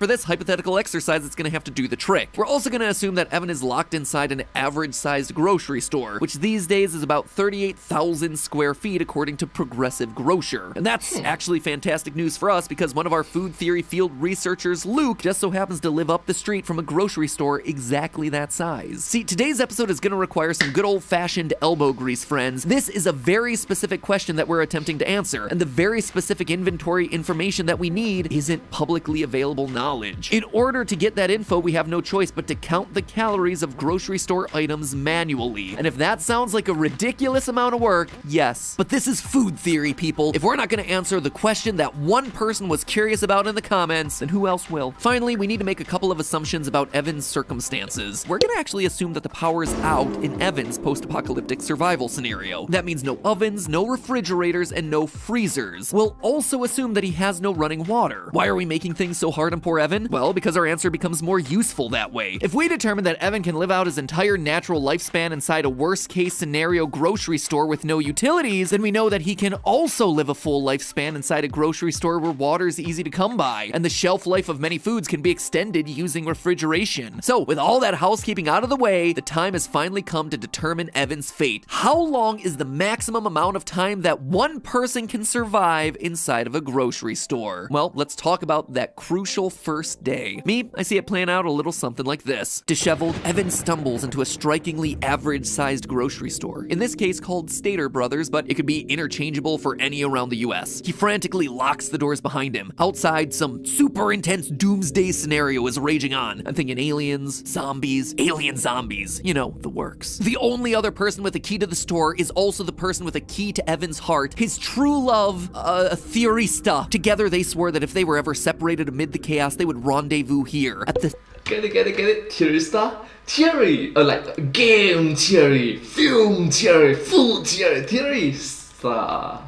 For this hypothetical exercise, it's gonna have to do the trick. We're also gonna assume that Evan is locked inside an average-sized grocery store, which these days is about 38,000 square feet according to Progressive Grocer. And that's actually fantastic news for us because one of our food theory field researchers, Luke, just so happens to live up the street from a grocery store exactly that size. See, today's episode is gonna require some good old-fashioned elbow grease, friends. This is a very specific question that we're attempting to answer, and the very specific inventory information that we need isn't publicly available knowledge. In order to get that info, we have no choice but to count the calories of grocery store items manually. And if that sounds like a ridiculous amount of work, yes. But this is food theory, people. If we're not gonna answer the question that one person was curious about in the comments, then who else will? Finally, we need to make a couple of assumptions about Evan's circumstances. We're gonna actually assume that the power is out in Evan's post-apocalyptic survival scenario. That means no ovens, no refrigerators, and no freezers. We'll also assume that he has no running water. Why are we making things so hard on poor Evan? Well, because our answer becomes more useful that way. If we determine that Evan can live out his entire natural lifespan inside a worst-case scenario grocery store with no utilities, then we know that he can also live a full lifespan inside a grocery store where water is easy to come by, and the shelf life of many foods can be extended using refrigeration. So, with all that housekeeping out of the way, the time has finally come to determine Evan's fate. How long is the maximum amount of time that one person can survive inside of a grocery store? Well, let's talk about that crucial first day. Me, I see it playing out a little something like this. Disheveled, Evan stumbles into a strikingly average-sized grocery store, in this case called Stater Brothers, but it could be interchangeable for any around the US. He frantically locks the doors behind him. Outside, some super intense doomsday scenario is raging on. I'm thinking aliens, zombies, alien zombies, you know, the works. The only other person with a key to the store is also the person with a key to Evan's heart, his true love, Theorista. Together they swore that if they were ever separated amid the chaos, they would rendezvous here at the Get it? Theorista? Theory! Like game theory, film theory, food theory, theorista.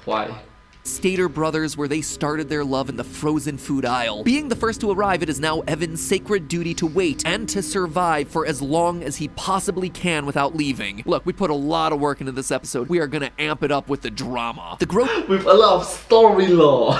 Why? Stater Brothers, where they started their love in the frozen food aisle. Being the first to arrive, it is now Evan's sacred duty to wait and to survive for as long as he possibly can without leaving. Look, we put a lot of work into this episode. We are gonna amp it up with the drama. With a lot of story lore.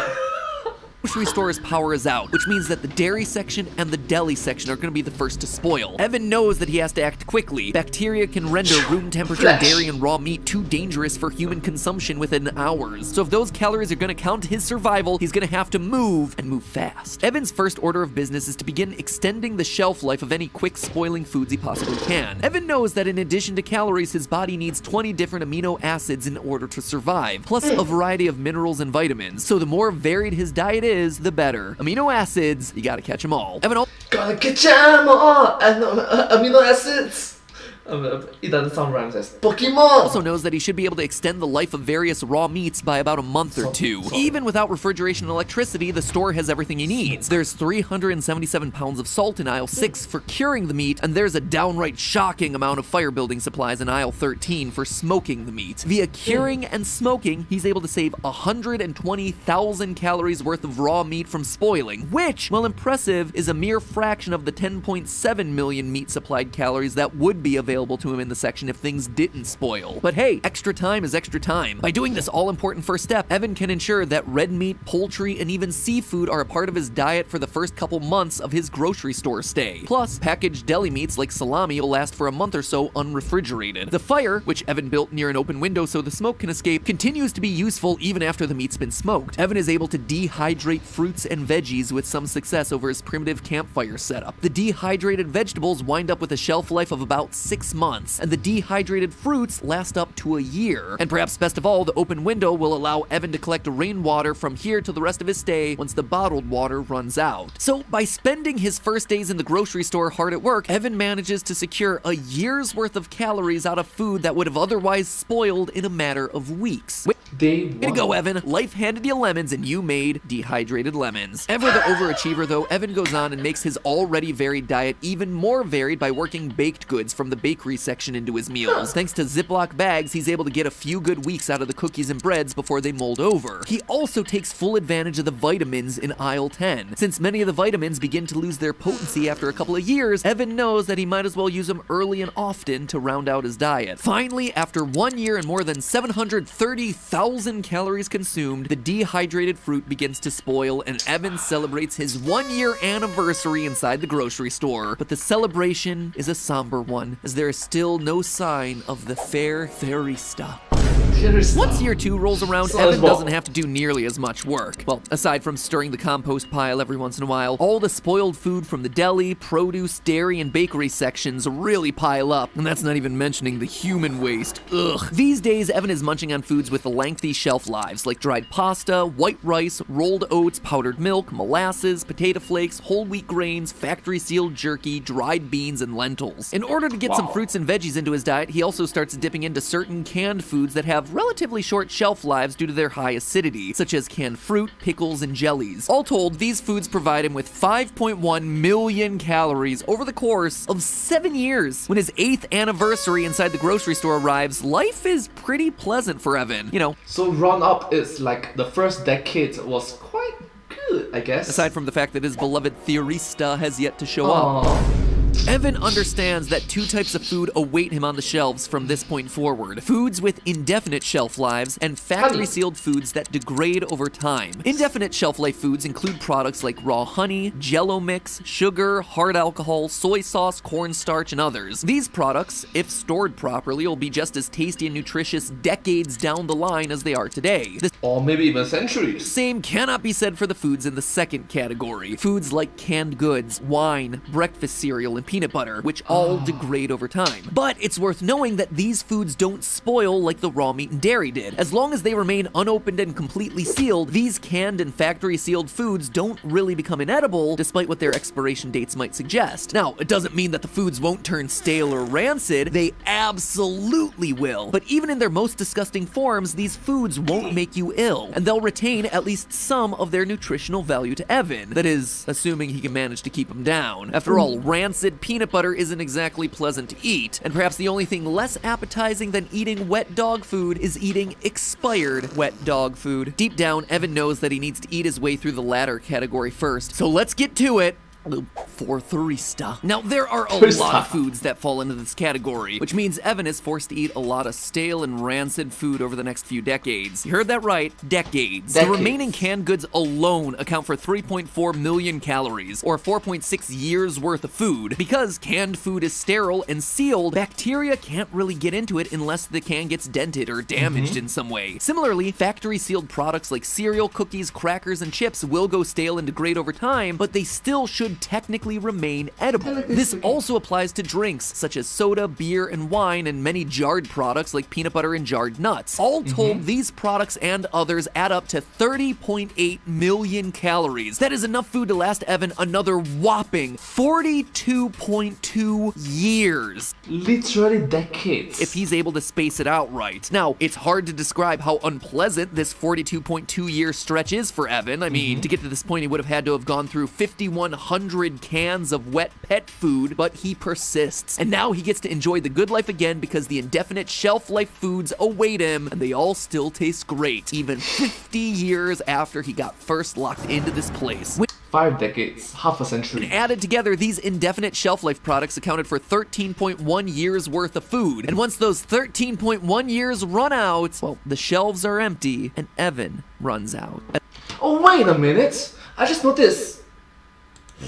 Grocery store's power is out, which means that the dairy section and the deli section are going to be the first to spoil. Evan knows that he has to act quickly. Bacteria can render room temperature dairy and raw meat too dangerous for human consumption within hours. So if those calories are going to count his survival, he's going to have to move, and move fast. Evan's first order of business is to begin extending the shelf life of any quick spoiling foods he possibly can. Evan knows that in addition to calories, his body needs 20 different amino acids in order to survive, plus a variety of minerals and vitamins. So the more varied his diet is, the better. Amino acids, you gotta catch them all. Evan gotta catch them all! Amino acids! It doesn't sound rhymes as Pokemon! Also knows that he should be able to extend the life of various raw meats by about a month or two. Even without refrigeration and electricity, the store has everything he needs. There's 377 pounds of salt in aisle 6 for curing the meat, and there's a downright shocking amount of fire building supplies in aisle 13 for smoking the meat. Via curing and smoking, he's able to save 120,000 calories worth of raw meat from spoiling, which, while impressive, is a mere fraction of the 10.7 million meat supplied calories that would be available to him in the section if things didn't spoil. But hey, extra time is extra time. By doing this all-important first step, Evan can ensure that red meat, poultry, and even seafood are a part of his diet for the first couple months of his grocery store stay. Plus, packaged deli meats like salami will last for a month or so unrefrigerated. The fire, which Evan built near an open window so the smoke can escape, continues to be useful even after the meat's been smoked. Evan is able to dehydrate fruits and veggies with some success over his primitive campfire setup. The dehydrated vegetables wind up with a shelf life of about 6 months, and the dehydrated fruits last up to a year. And perhaps best of all, the open window will allow Evan to collect rainwater from here to the rest of his stay once the bottled water runs out. So by spending his first days in the grocery store hard at work, Evan manages to secure a year's worth of calories out of food that would have otherwise spoiled in a matter of weeks. Way to go, Evan. Life handed you lemons and you made dehydrated lemons. Ever the overachiever though, Evan goes on and makes his already varied diet even more varied by working baked goods from the bakery section into his meals. Thanks to Ziploc bags, he's able to get a few good weeks out of the cookies and breads before they mold over. He also takes full advantage of the vitamins in aisle 10. Since many of the vitamins begin to lose their potency after a couple of years, Evan knows that he might as well use them early and often to round out his diet. Finally, after 1 year and more than 730,000 calories consumed, the dehydrated fruit begins to spoil, and Evan celebrates his 1-year anniversary inside the grocery store. But the celebration is a somber one, as there is still no sign of the fair Therista. Once year 2 rolls around, Evan doesn't have to do nearly as much work. Well, aside from stirring the compost pile every once in a while, all the spoiled food from the deli, produce, dairy, and bakery sections really pile up, and that's not even mentioning the human waste. Ugh. These days, Evan is munching on foods with lengthy shelf lives, like dried pasta, white rice, rolled oats, powdered milk, molasses, potato flakes, whole wheat grains, factory-sealed jerky, dried beans, and lentils. In order to get some fruits and veggies into his diet, he also starts dipping into certain canned foods that have relatively short shelf lives due to their high acidity, such as canned fruit, pickles, and jellies. All told, these foods provide him with 5.1 million calories over the course of 7 years. When his 8th anniversary inside the grocery store arrives, life is pretty pleasant for Evan. You know. So round up, it's like the first decade was quite good, I guess. Aside from the fact that his beloved Therista has yet to show up. Evan understands that 2 types of food await him on the shelves from this point forward. Foods with indefinite shelf lives and factory-sealed foods that degrade over time. Indefinite shelf life foods include products like raw honey, Jell-O mix, sugar, hard alcohol, soy sauce, cornstarch, and others. These products, if stored properly, will be just as tasty and nutritious decades down the line as they are today. Or maybe even centuries. Same cannot be said for the foods in the second category. Foods like canned goods, wine, breakfast cereal, and peanut butter, which all degrade over time. But it's worth knowing that these foods don't spoil like the raw meat and dairy did. As long as they remain unopened and completely sealed, these canned and factory-sealed foods don't really become inedible, despite what their expiration dates might suggest. Now, it doesn't mean that the foods won't turn stale or rancid. They absolutely will. But even in their most disgusting forms, these foods won't make you ill, and they'll retain at least some of their nutritional value to Evan. That is, assuming he can manage to keep them down. After all, rancid peanut butter isn't exactly pleasant to eat, and perhaps the only thing less appetizing than eating wet dog food is eating expired wet dog food. Deep down, Evan knows that he needs to eat his way through the latter category first, so let's get to it. For Therista. Now, there are a lot of foods that fall into this category, which means Evan is forced to eat a lot of stale and rancid food over the next few decades. You heard that right, decades. The remaining canned goods alone account for 3.4 million calories, or 4.6 years worth of food. Because canned food is sterile and sealed, bacteria can't really get into it unless the can gets dented or damaged in some way. Similarly, factory-sealed products like cereal, cookies, crackers, and chips will go stale and degrade over time, but they still should technically remain edible. This also applies to drinks such as soda, beer, and wine, and many jarred products like peanut butter and jarred nuts. All told, these products and others add up to 30.8 million calories. That is enough food to last Evan another whopping 42.2 years. Literally decades. If he's able to space it out right. Now, it's hard to describe how unpleasant this 42.2 year stretch is for Evan. I mean, to get to this point, he would have had to have gone through 5,100 cans of wet pet food, but he persists. And now he gets to enjoy the good life again because the indefinite shelf life foods await him, and they all still taste great, even 50 years after he got first locked into this place. 5 decades, half a century. And added together, these indefinite shelf life products accounted for 13.1 years worth of food. And once those 13.1 years run out, well, the shelves are empty, and Evan runs out. Oh, wait a minute. I just noticed.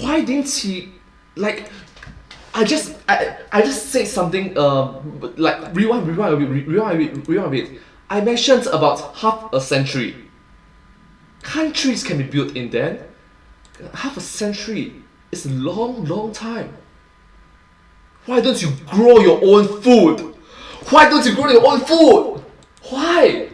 Why didn't he, like, I just said something, like, rewind a bit. I mentioned about half a century. Countries can be built in then. Half a century is a long time. Why don't you grow your own food? Why don't you grow your own food? Why?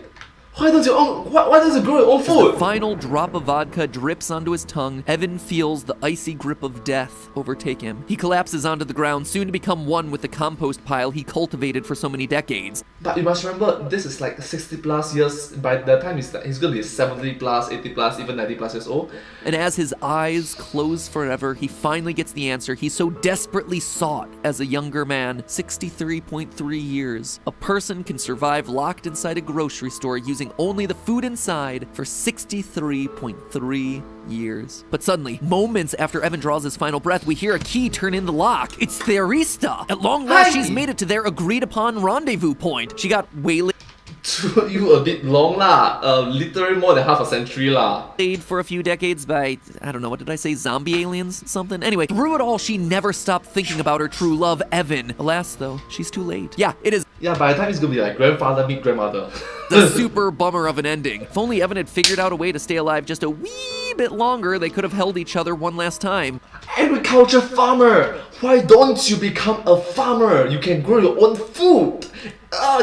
Why does it grow your own As the food? final drop of vodka drips onto his tongue, Evan feels the icy grip of death overtake him. He collapses onto the ground, soon to become one with the compost pile he cultivated for so many decades. But you must remember, this is like 60 plus years. By the time he's gonna be 70 plus, 80 plus, even 90 plus years old. And as his eyes close forever, he finally gets the answer he so desperately sought as a younger man. 63.3 years. A person can survive locked inside a grocery store using only the food inside for 63.3 years. But suddenly, moments after Evan draws his final breath, we hear a key turn in the lock. It's Theresta. At long last, she's made it to their agreed upon rendezvous point. She got waylaid Took you a bit long lah, literally more than half a century lah. for a few decades by, I don't know, what did I say, zombie aliens? Something? Anyway, through it all, she never stopped thinking about her true love, Evan. Alas, though, she's too late. Yeah, it is. Yeah, by the time it's gonna be like grandfather meet grandmother. The super bummer of an ending. If only Evan had figured out a way to stay alive just a wee bit longer, they could have held each other one last time. Agriculture farmer! Why don't you become a farmer? You can grow your own food.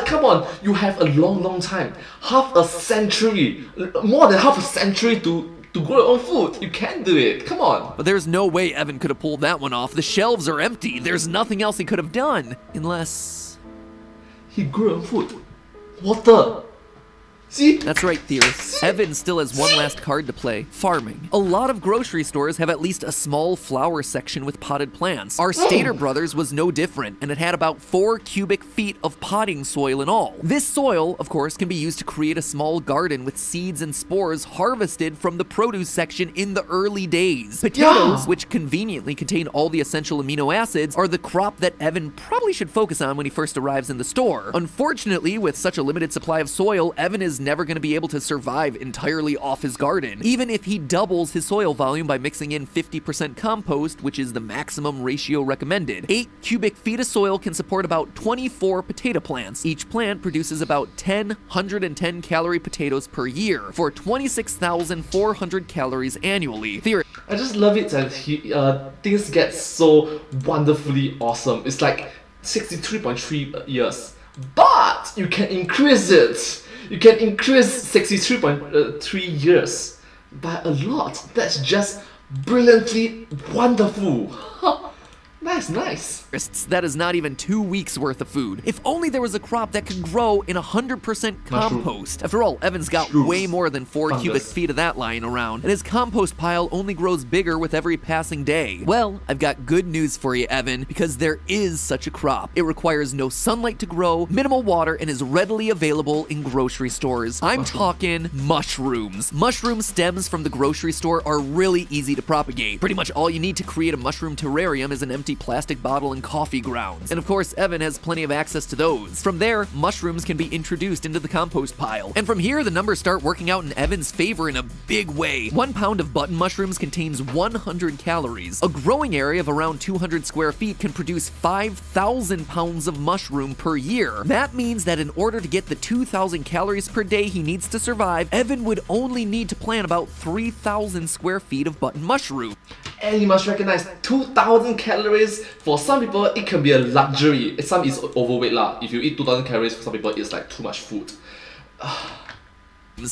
Come on, you have a long time. Half a century. More than half a century to grow your own food. You can do it. Come on. But there's no way Evan could have pulled that one off. The shelves are empty. There's nothing else he could have done. Unless he grew your own food. Water. See? That's right, theorists. Evan still has one last card to play. Farming. A lot of grocery stores have at least a small flower section with potted plants. Our Stater Brothers was no different, and it had about 4 cubic feet of potting soil in all. This soil, of course, can be used to create a small garden with seeds and spores harvested from the produce section in the early days. Potatoes, which conveniently contain all the essential amino acids, are the crop that Evan probably should focus on when he first arrives in the store. Unfortunately, with such a limited supply of soil, Evan is never going to be able to survive entirely off his garden, even if he doubles his soil volume by mixing in 50% compost, which is the maximum ratio recommended. 8 cubic feet of soil can support about 24 potato plants. Each plant produces about 110 calorie potatoes per year, for 26,400 calories annually. I just love it that things get so wonderfully awesome. It's like 63.3 years. But you can increase it. You can increase 63.3 years by a lot. That's just brilliantly wonderful. That's nice. That is not even 2 weeks worth of food. If only there was a crop that could grow in 100% compost. After all, Evan's got way more than 4 cubic feet of that lying around, and his compost pile only grows bigger with every passing day. Well, I've got good news for you, Evan, because there is such a crop. It requires no sunlight to grow, minimal water, and is readily available in grocery stores. I'm talking mushrooms. Mushroom stems from the grocery store are really easy to propagate. Pretty much all you need to create a mushroom terrarium is an empty plastic bottle and coffee grounds. And of course, Evan has plenty of access to those. From there, mushrooms can be introduced into the compost pile. And from here, the numbers start working out in Evan's favor in a big way. 1 pound of button mushrooms contains 100 calories. A growing area of around 200 square feet can produce 5,000 pounds of mushroom per year. That means that in order to get the 2,000 calories per day he needs to survive, Evan would only need to plant about 3,000 square feet of button mushroom. And you must recognize 2,000 calories. For some people, it can be a luxury. Some is overweight lah. If you eat 2,000 calories, for some people, it's like too much food.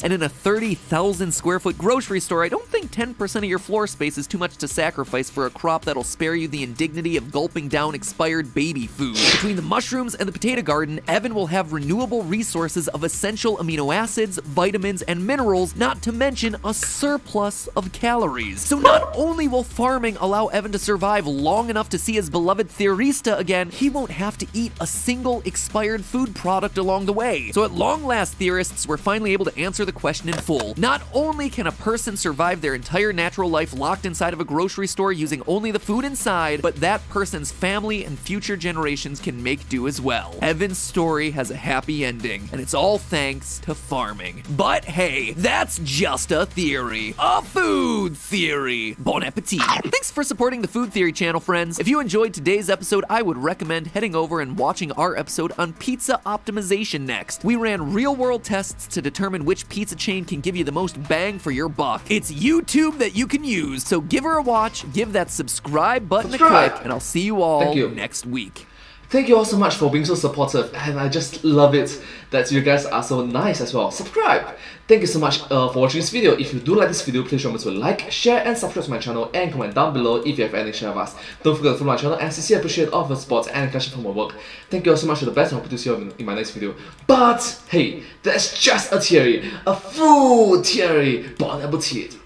And in a 30,000 square foot grocery store, I don't think 10% of your floor space is too much to sacrifice for a crop that'll spare you the indignity of gulping down expired baby food. Between the mushrooms and the potato garden, Evan will have renewable resources of essential amino acids, vitamins, and minerals, not to mention a surplus of calories. So not only will farming allow Evan to survive long enough to see his beloved Theresta again, he won't have to eat a single expired food product along the way. So at long last, theorists, we're finally able to answer the question in full. Not only can a person survive their entire natural life locked inside of a grocery store using only the food inside, but that person's family and future generations can make do as well. Evan's story has a happy ending, and it's all thanks to farming. But hey, that's just a theory. A food theory. Bon appetit. Thanks for supporting the Food Theory channel, friends. If you enjoyed today's episode, I would recommend heading over and watching our episode on pizza optimization next. We ran real-world tests to determine which pizza chain can give you the most bang for your buck. It's YouTube that you can use, so give her a watch, give that subscribe button a click, and I'll see you all next week. Thank you all so much for being so supportive, and I just love it that you guys are so nice as well. Subscribe! Thank you so much for watching this video. If you do like this video, please remember to like, share, and subscribe to my channel, and comment down below if you have any share of us. Don't forget to follow my channel, and sincerely appreciate all of your support and encouragement for my work. Thank you all so much for the best, and hope to see you in my next video. But hey, that's just a theory, a full theory. Bon appetit.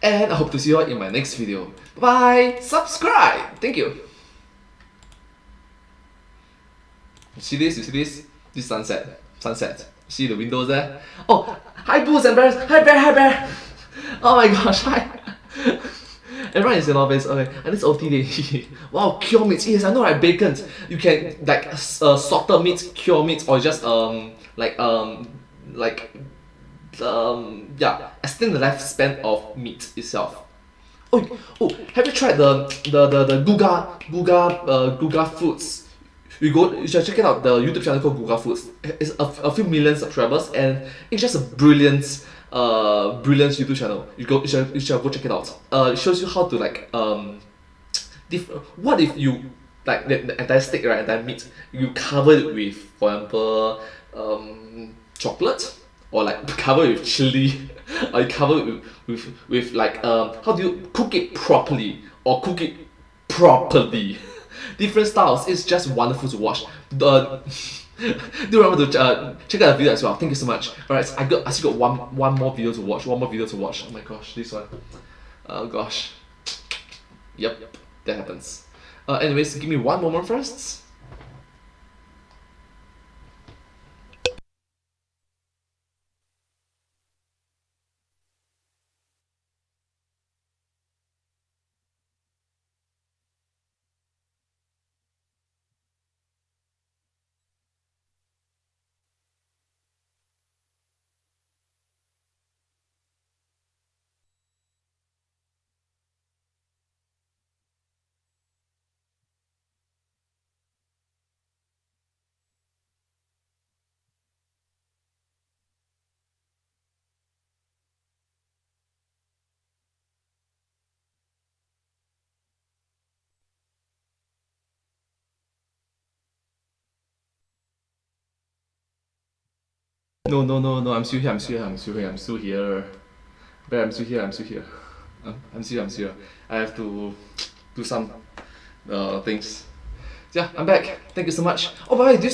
And I hope to see you all in my next video. Bye! Subscribe! Thank you! You see this? You see this? This sunset. Sunset. See the windows there? Oh! Hi Boos and Bears! Hi Bear! Hi Bear! Oh my gosh, hi! Everyone is in office. Okay, and it's OT day. Wow, cure meats. Yes, I know, right? Bacon. You can like salted meats, cure meats, or just yeah, extend the lifespan of meat itself. Oh, have you tried the Guga Foods? You should check it out. The YouTube channel called Guga Foods. It's a few million subscribers, and it's just a brilliant YouTube channel. You should go check it out. It shows you how to like what if you like the entire steak, right, entire meat, you cover it with, for example, chocolate, or like cover it with chili, or you cover it with like how do you cook it properly or cook it properly? Different styles. It's just wonderful to watch. Do remember to check out the video as well. Thank you so much. Alright, I still got one more video to watch. One more video to watch. Oh my gosh, this one. Oh gosh. Yep, that happens. Anyways, give me one moment first. No, I'm still here. Bear, I'm still here. I'm still here. I have to do some things. Yeah, I'm back. Thank you so much. Oh, by the way,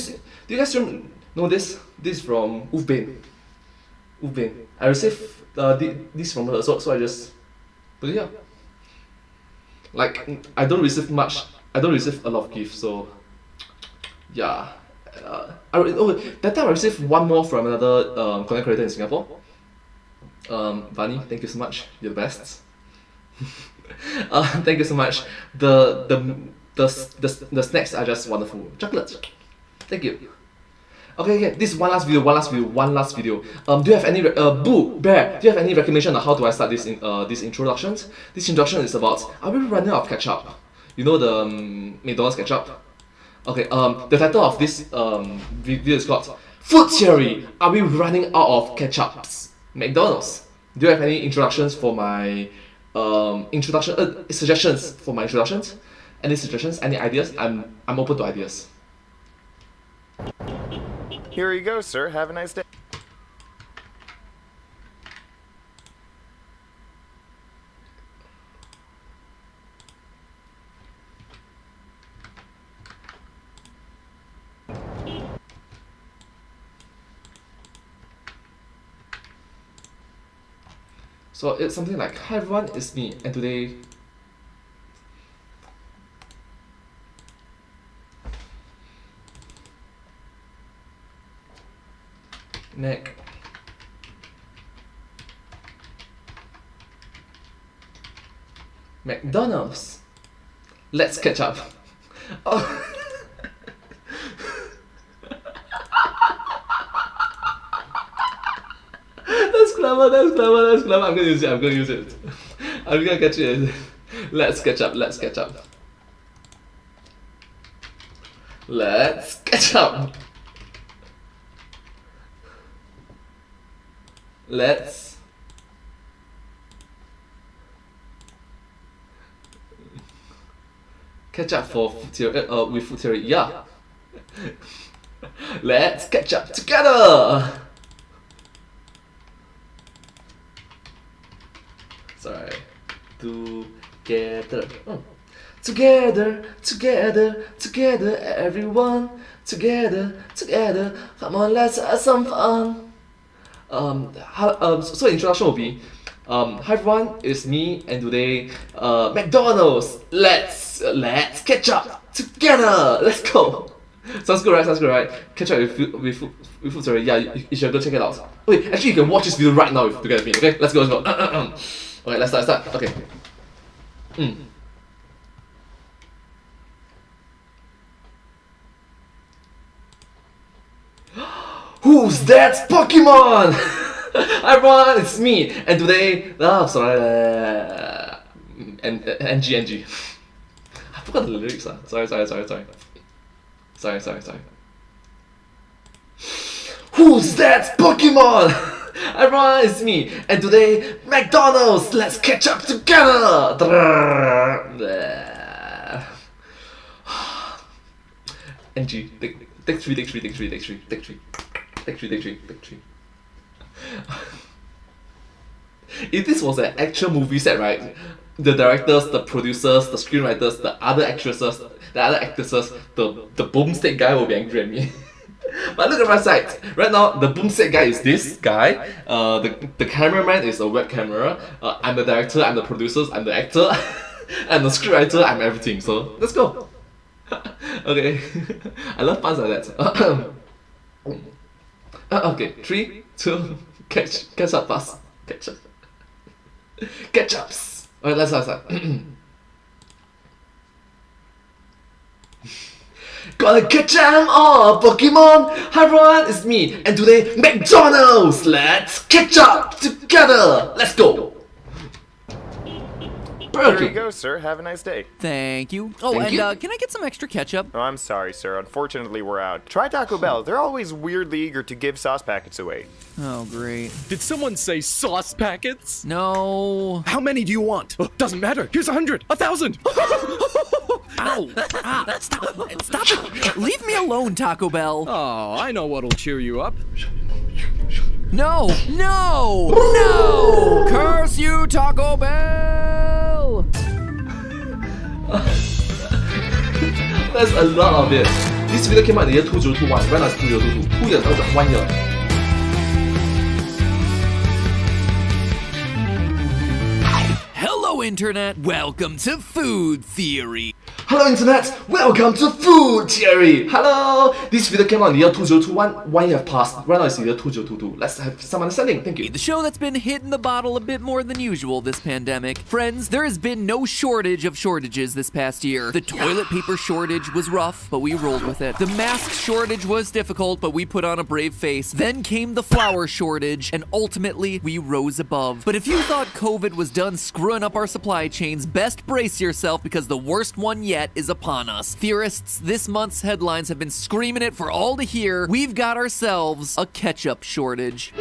do you guys know this? This is from Uvbane. I received this from her, so I just put it here. Like, I don't receive a lot of gifts, so yeah. That time I received one more from another content creator in Singapore. Vani, thank you so much. You're the best. Thank you so much. The snacks are just wonderful. Chocolate. Thank you. Okay, this is one last video. Do you have any Boo, Bear, do you have any recommendation on how do I start this introductions? This introduction is about, are we running out of ketchup? You know the McDonald's ketchup? Okay, the title of this video is called Food Theory, Are We Running Out of Ketchups? McDonald's. Do you have any introductions for my suggestions for my introductions? Any suggestions? Any ideas? I'm open to ideas. Here you go, sir. Have a nice day. So it's something like, hi everyone, it's me, and today McDonald's. Let's catch up. Oh. That's clever. I'm gonna use it. I'm gonna catch it. Let's catch up. Let's catch up. Catch up for food theory, with food theory, yeah. Let's catch up together! Sorry. Together. Together, together, together, everyone. Together, together. Come on, let's have some fun. So introduction will be, hi everyone, it's me, and today, McDonald's. Let's catch up together. Let's go. Sounds good, right? Sounds good, right? Catch up with food theory. Yeah, you should go check it out. Wait, actually, you can watch this video right now together with me. Okay, let's go. Okay, let's start. Okay. Who's that Pokemon? Hi everyone, it's me, and today, NG. I forgot the lyrics. Sorry. Who's that Pokemon? Everyone, it's me, and today, McDonald's. Let's catch up together. NG, take three. If this was an actual movie set, right? The directors, the producers, the screenwriters, the other actresses, the other actresses, the boomstick guy will be angry at me. But look at my side. Right now, the boomstick guy is this guy. The cameraman is a web camera. I'm the director, I'm the producers, I'm the actor, I'm the screenwriter, I'm everything. So let's go. Okay. I love puns like that. Okay, 3, 2, catch up fast. Catch ups. Alright, let's start. Gotta catch 'em all, Pokemon! Hi everyone, it's me, and today, McDonald's! Let's catch up together! Let's go! There you go, sir. Have a nice day. Thank you. Oh, Thank you. can I get some extra ketchup? Oh, I'm sorry, sir. Unfortunately, we're out. Try Taco Bell. They're always weirdly eager to give sauce packets away. Oh, great. Did someone say sauce packets? No. How many do you want? Doesn't matter. Here's 100, 1,000. Ow! Stop it! Leave me alone, Taco Bell. Oh, I know what'll cheer you up. No! Curse you, Taco Bell! There's a lot of it. This video came out in the year 2021. Right now it's 2022. 2 years, not just 1 year. Hello, Internet. Welcome to Food Theory. Hello Internet, welcome to Food Theory! Hello! This video came out in the year 2021, 1 year have passed. Right now it's the year 2022. Let's have some understanding, thank you. The show that's been hitting the bottle a bit more than usual this pandemic. Friends, there has been no shortage of shortages this past year. The toilet paper shortage was rough, but we rolled with it. The mask shortage was difficult, but we put on a brave face. Then came the flour shortage, and ultimately, we rose above. But if you thought COVID was done screwing up our supply chains, best brace yourself because the worst one yet is upon us. Theorists, this month's headlines have been screaming it for all to hear. We've got ourselves a ketchup shortage.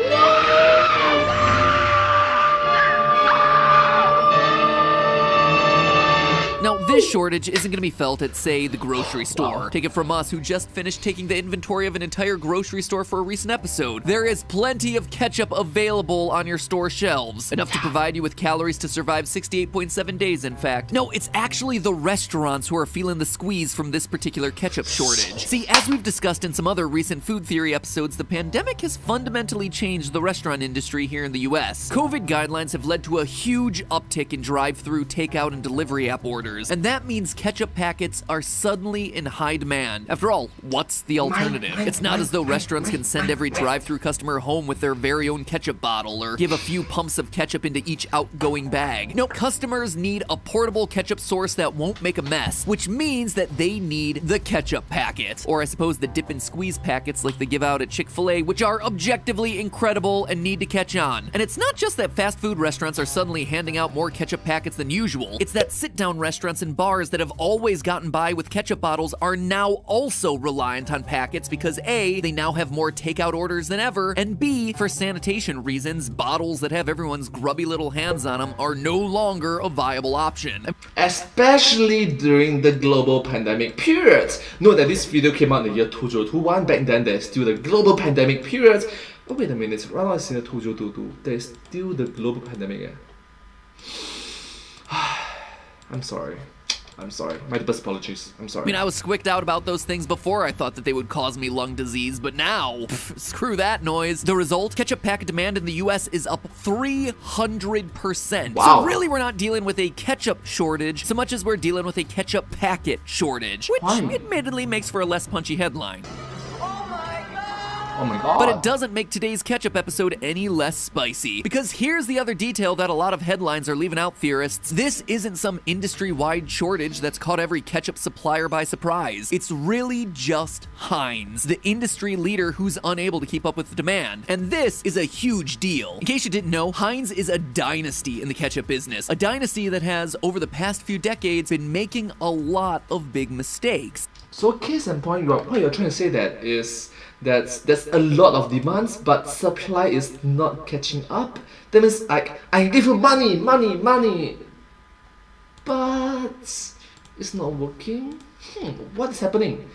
Now, this shortage isn't going to be felt at, say, the grocery store. Take it from us, who just finished taking the inventory of an entire grocery store for a recent episode. There is plenty of ketchup available on your store shelves. Enough to provide you with calories to survive 68.7 days, in fact. No, it's actually the restaurants who are feeling the squeeze from this particular ketchup shortage. See, as we've discussed in some other recent food theory episodes, the pandemic has fundamentally changed the restaurant industry here in the US. COVID guidelines have led to a huge uptick in drive-through, takeout, and delivery app orders. And that means ketchup packets are suddenly in high demand. After all, what's the alternative? It's not as though restaurants can send every drive-through customer home with their very own ketchup bottle or give a few pumps of ketchup into each outgoing bag. No, customers need a portable ketchup source that won't make a mess, which means that they need the ketchup packet. Or I suppose the dip and squeeze packets like they give out at Chick-fil-A, which are objectively incredible and need to catch on. And it's not just that fast food restaurants are suddenly handing out more ketchup packets than usual. It's that sit-down restaurants and bars that have always gotten by with ketchup bottles are now also reliant on packets because A, they now have more takeout orders than ever, and B, for sanitation reasons, bottles that have everyone's grubby little hands on them are no longer a viable option. Especially during the global pandemic period. Note that this video came out in the year 2021. Back then, there's still the global pandemic period. Oh, wait a minute. Right now, it's in the 2022. There's still the global pandemic. I'm sorry. My deepest apologies. I'm sorry. I mean, I was squicked out about those things before I thought that they would cause me lung disease, but now, screw that noise. The result, ketchup packet demand in the US is up 300%. Wow. So really, we're not dealing with a ketchup shortage so much as we're dealing with a ketchup packet shortage, which admittedly makes for a less punchy headline. Oh my god. But it doesn't make today's ketchup episode any less spicy. Because here's the other detail that a lot of headlines are leaving out, theorists. This isn't some industry-wide shortage that's caught every ketchup supplier by surprise. It's really just Heinz, the industry leader who's unable to keep up with the demand. And this is a huge deal. In case you didn't know, Heinz is a dynasty in the ketchup business. A dynasty that has, over the past few decades, been making a lot of big mistakes. So case in point, what you're trying to say that is that there's a lot of demands, but supply is not catching up. That means like, I give you money, but it's not working. What is happening?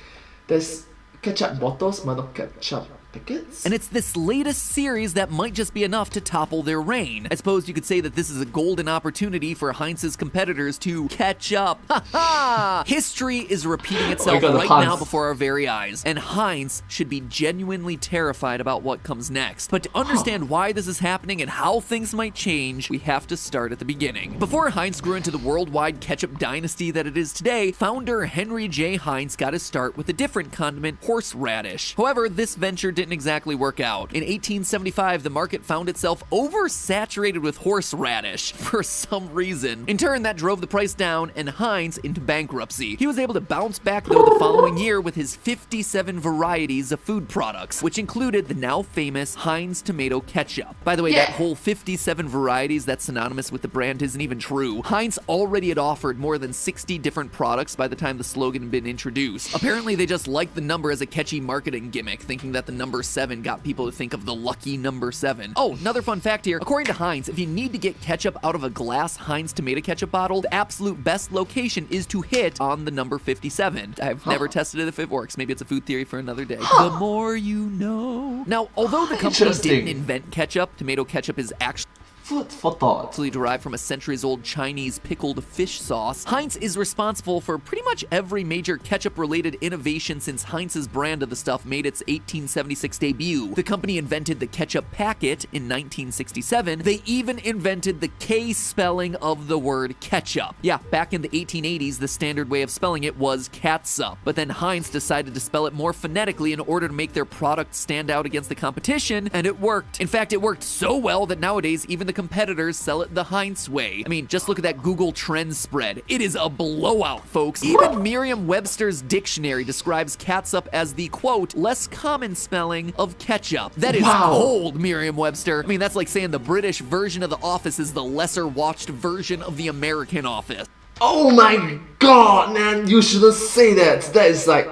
There's ketchup bottles, but not ketchup packets. And it's this latest series that might just be enough to topple their reign. I suppose you could say that this is a golden opportunity for Heinz's competitors to catch up. Ha ha! History is repeating itself right now before our very eyes, and Heinz should be genuinely terrified about what comes next. But to understand why this is happening and how things might change, we have to start at the beginning. Before Heinz grew into the worldwide ketchup dynasty that it is today, founder Henry J. Heinz got his start with a different condiment, horseradish. However, this venture didn't exactly work out. In 1875, the market found itself oversaturated with horseradish for some reason. In turn, that drove the price down and Heinz into bankruptcy. He was able to bounce back though the following year with his 57 varieties of food products, which included the now famous Heinz tomato ketchup. By the way, that whole 57 varieties that's synonymous with the brand isn't even true. Heinz already had offered more than 60 different products by the time the slogan had been introduced. Apparently, they just liked the number as a catchy marketing gimmick, thinking that the number 7 got people to think of the lucky number 7. Oh, another fun fact here. According to Heinz, if you need to get ketchup out of a glass Heinz tomato ketchup bottle, the absolute best location is to hit on the number 57. I've never tested it if it works. Maybe it's a food theory for another day. The more you know. Now, although the company didn't invent ketchup, tomato ketchup is actually food for thought. Actually derived from a centuries-old Chinese pickled fish sauce. Heinz is responsible for pretty much every major ketchup-related innovation since Heinz's brand of the stuff made its 1876 debut. The company invented the ketchup packet in 1967. They even invented the K spelling of the word ketchup. Yeah, back in the 1880s, the standard way of spelling it was catsup. But then Heinz decided to spell it more phonetically in order to make their product stand out against the competition, and it worked. In fact, it worked so well that nowadays even the competitors sell it the Heinz way. I mean, just look at that Google Trends spread. It is a blowout, folks. Even Merriam-Webster's dictionary describes catsup as the, quote, less common spelling of ketchup. That is cold, Merriam-Webster. I mean, that's like saying the British version of The Office is the lesser-watched version of The American Office. Oh my god, man, you shouldn't say that. That is like,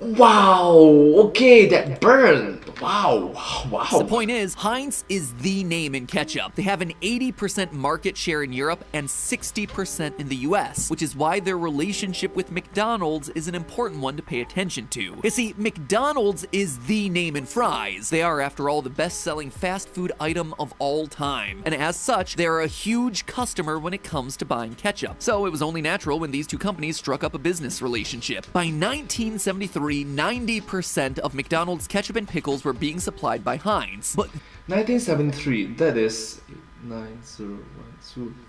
wow, okay, that burn. Wow. The point is, Heinz is the name in ketchup. They have an 80% market share in Europe and 60% in the US, which is why their relationship with McDonald's is an important one to pay attention to. You see, McDonald's is the name in fries. They are, after all, the best-selling fast food item of all time. And as such, they are a huge customer when it comes to buying ketchup. So it was only natural when these two companies struck up a business relationship. By 1973, 90% of McDonald's ketchup and pickles were being supplied by Heinz. But 1973, that is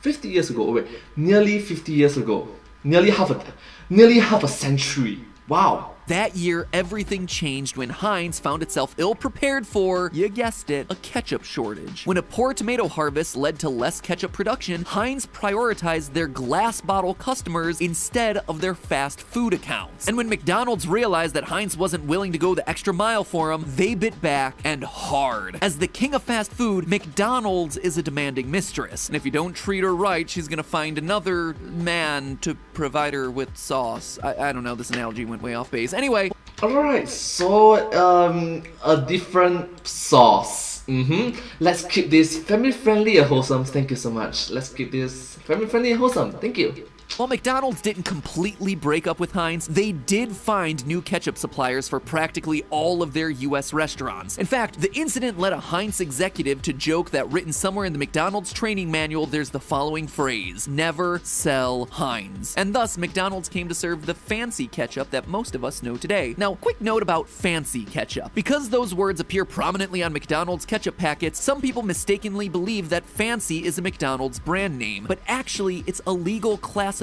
50 years ago. Wait, nearly 50 years ago. Nearly half a century. Wow. That year, everything changed when Heinz found itself ill-prepared for, you guessed it, a ketchup shortage. When a poor tomato harvest led to less ketchup production, Heinz prioritized their glass bottle customers instead of their fast food accounts. And when McDonald's realized that Heinz wasn't willing to go the extra mile for them, they bit back, and hard. As the king of fast food, McDonald's is a demanding mistress. And if you don't treat her right, she's gonna find another man to provide her with sauce. I don't know, this analogy went way off base. Anyway. Alright, so a different sauce. Let's keep this family friendly and wholesome. Thank you so much. Let's keep this family friendly and wholesome. Thank you. While McDonald's didn't completely break up with Heinz, they did find new ketchup suppliers for practically all of their US restaurants. In fact, the incident led a Heinz executive to joke that written somewhere in the McDonald's training manual there's the following phrase: never sell Heinz. And thus, McDonald's came to serve the fancy ketchup that most of us know today. Now, quick note about fancy ketchup. Because those words appear prominently on McDonald's ketchup packets, some people mistakenly believe that fancy is a McDonald's brand name, but actually it's a legal classification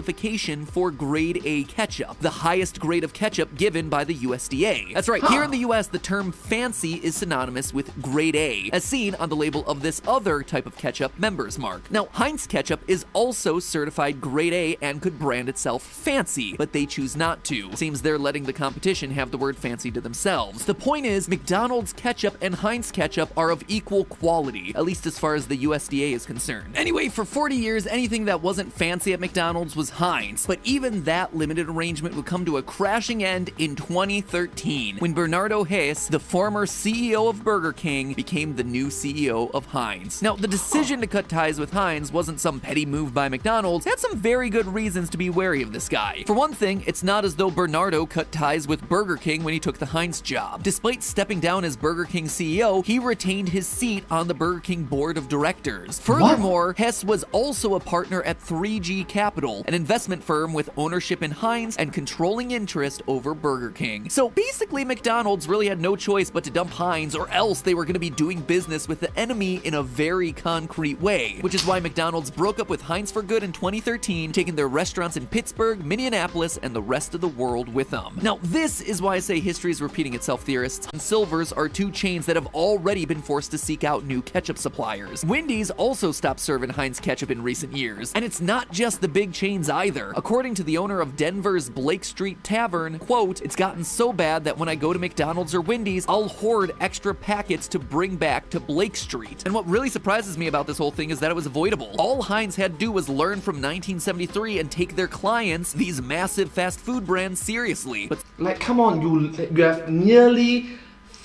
for grade A ketchup, the highest grade of ketchup given by the USDA. That's right, here in the US, the term fancy is synonymous with grade A, as seen on the label of this other type of ketchup, Member's Mark. Now, Heinz ketchup is also certified grade A and could brand itself fancy, but they choose not to. Seems they're letting the competition have the word fancy to themselves. The point is, McDonald's ketchup and Heinz ketchup are of equal quality, at least as far as the USDA is concerned. Anyway, for 40 years, anything that wasn't fancy at McDonald's was Heinz, but even that limited arrangement would come to a crashing end in 2013 when Bernardo Hayes, the former CEO of Burger King, became the new CEO of Heinz. Now, the decision to cut ties with Heinz wasn't some petty move by McDonald's. It had some very good reasons to be wary of this guy. For one thing, it's not as though Bernardo cut ties with Burger King when he took the Heinz job. Despite stepping down as Burger King CEO, he retained his seat on the Burger King board of directors. Furthermore, Hess was also a partner at 3G Capital, an investment firm with ownership in Heinz and controlling interest over Burger King. So basically, McDonald's really had no choice but to dump Heinz, or else they were going to be doing business with the enemy in a very concrete way, which is why McDonald's broke up with Heinz for good in 2013, taking their restaurants in Pittsburgh, Minneapolis, and the rest of the world with them. Now, this is why I say history is repeating itself, theorists. And Silvers are two chains that have already been forced to seek out new ketchup suppliers. Wendy's also stopped serving Heinz ketchup in recent years, and it's not just the big chains either. According to the owner of Denver's Blake Street Tavern, quote, "It's gotten so bad that when I go to McDonald's or Wendy's, I'll hoard extra packets to bring back to Blake Street." And what really surprises me about this whole thing is that it was avoidable. All Heinz had to do was learn from 1973 and take their clients, these massive fast food brands, seriously. But like, come on, you have nearly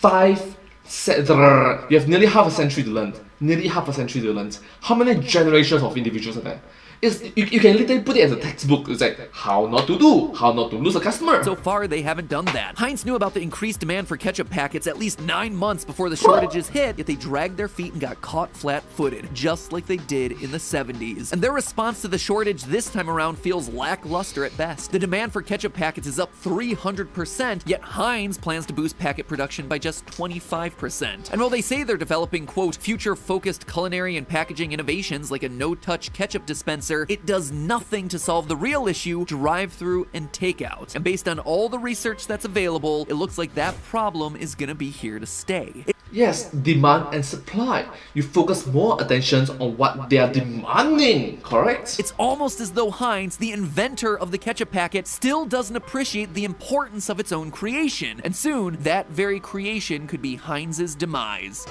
you have nearly half a century to learn. Nearly half a century to learn. How many generations of individuals are there? You can literally put it as a textbook. It's like how not to do, how not to lose a customer. So far, they haven't done that. Heinz knew about the increased demand for ketchup packets at least 9 months before the shortages hit, yet they dragged their feet and got caught flat-footed, just like they did in the 70s. And their response to the shortage this time around feels lackluster at best. The demand for ketchup packets is up 300%, yet Heinz plans to boost packet production by just 25%. And while they say they're developing, quote, future-focused culinary and packaging innovations like a no-touch ketchup dispenser, it does nothing to solve the real issue, drive-through and takeout. And based on all the research that's available, it looks like that problem is gonna be here to stay. Yes, demand and supply. You focus more attention on what they are demanding, correct? It's almost as though Heinz, the inventor of the ketchup packet, still doesn't appreciate the importance of its own creation. And soon, that very creation could be Heinz's demise.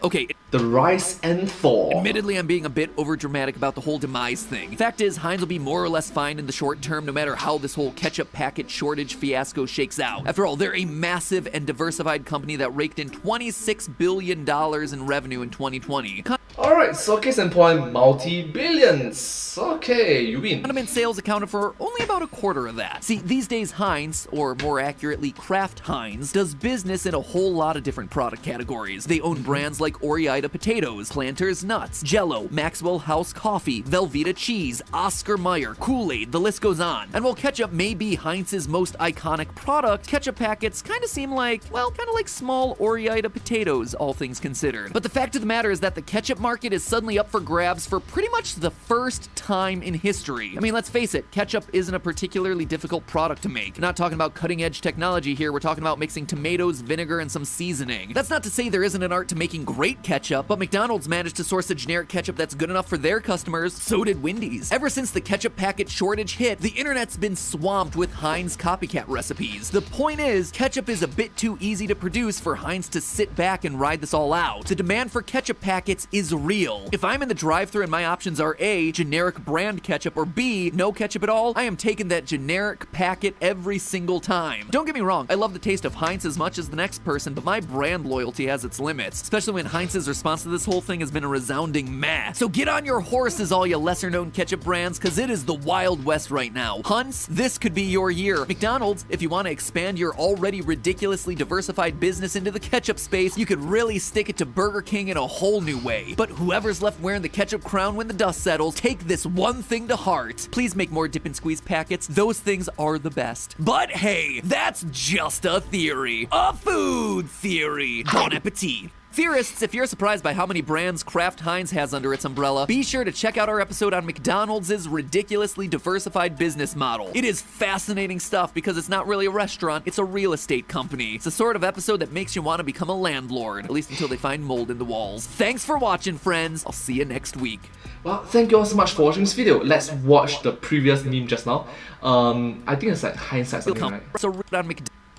Okay. The rise and fall. Admittedly, I'm being a bit overdramatic about the whole demise thing. Fact is, Heinz will be more or less fine in the short term no matter how this whole ketchup packet shortage fiasco shakes out. After all, they're a massive and diversified company that raked in $26 billion in revenue in 2020. Alright, so case in point, multi-billions. Okay, you win. Condiment sales accounted for only about a quarter of that. See, these days Heinz, or more accurately Kraft Heinz, does business in a whole lot of different product categories. They own brands like Ore-Ida potatoes, Planters nuts, Jell-O, Maxwell House coffee, Velveeta cheese, Oscar Mayer, Kool-Aid, the list goes on. And while ketchup may be Heinz's most iconic product, ketchup packets kind of seem like, well, kind of like small Ore-Ida potatoes, all things considered. But the fact of the matter is that the ketchup market is suddenly up for grabs for pretty much the first time in history. I mean, let's face it, ketchup isn't a particularly difficult product to make. Not talking about cutting-edge technology here, we're talking about mixing tomatoes, vinegar, and some seasoning. That's not to say there isn't an art to making great ketchup, but McDonald's managed to source a generic ketchup that's good enough for their customers. So did Wendy's. Ever since the ketchup packet shortage hit, the internet's been swamped with Heinz copycat recipes. The point is, ketchup is a bit too easy to produce for Heinz to sit back and ride this all out. The demand for ketchup packets is real. If I'm in the drive-thru and my options are A, generic brand ketchup, or B, no ketchup at all, I am taking that generic packet every single time. Don't get me wrong, I love the taste of Heinz as much as the next person, but my brand loyalty has its limits, especially when Heinz's response to this whole thing has been a resounding meh. So get on your horses, all you lesser-known ketchup brands, cause it is the Wild West right now. Hunts, this could be your year. McDonald's, if you want to expand your already ridiculously diversified business into the ketchup space, you could really stick it to Burger King in a whole new way. But whoever's left wearing the ketchup crown when the dust settles, take this one thing to heart. Please make more dip and squeeze packets. Those things are the best. But hey, that's just a theory. A food theory. Bon appetit. Theorists, if you're surprised by how many brands Kraft Heinz has under its umbrella, be sure to check out our episode on McDonald's ridiculously diversified business model. It is fascinating stuff because it's not really a restaurant, it's a real estate company. It's the sort of episode that makes you want to become a landlord, at least until they find mold in the walls. Thanks for watching, friends. I'll see you next week. Well, thank you all so much for watching this video. Let's watch the previous meme just now. I think it's like hindsight something, right? So on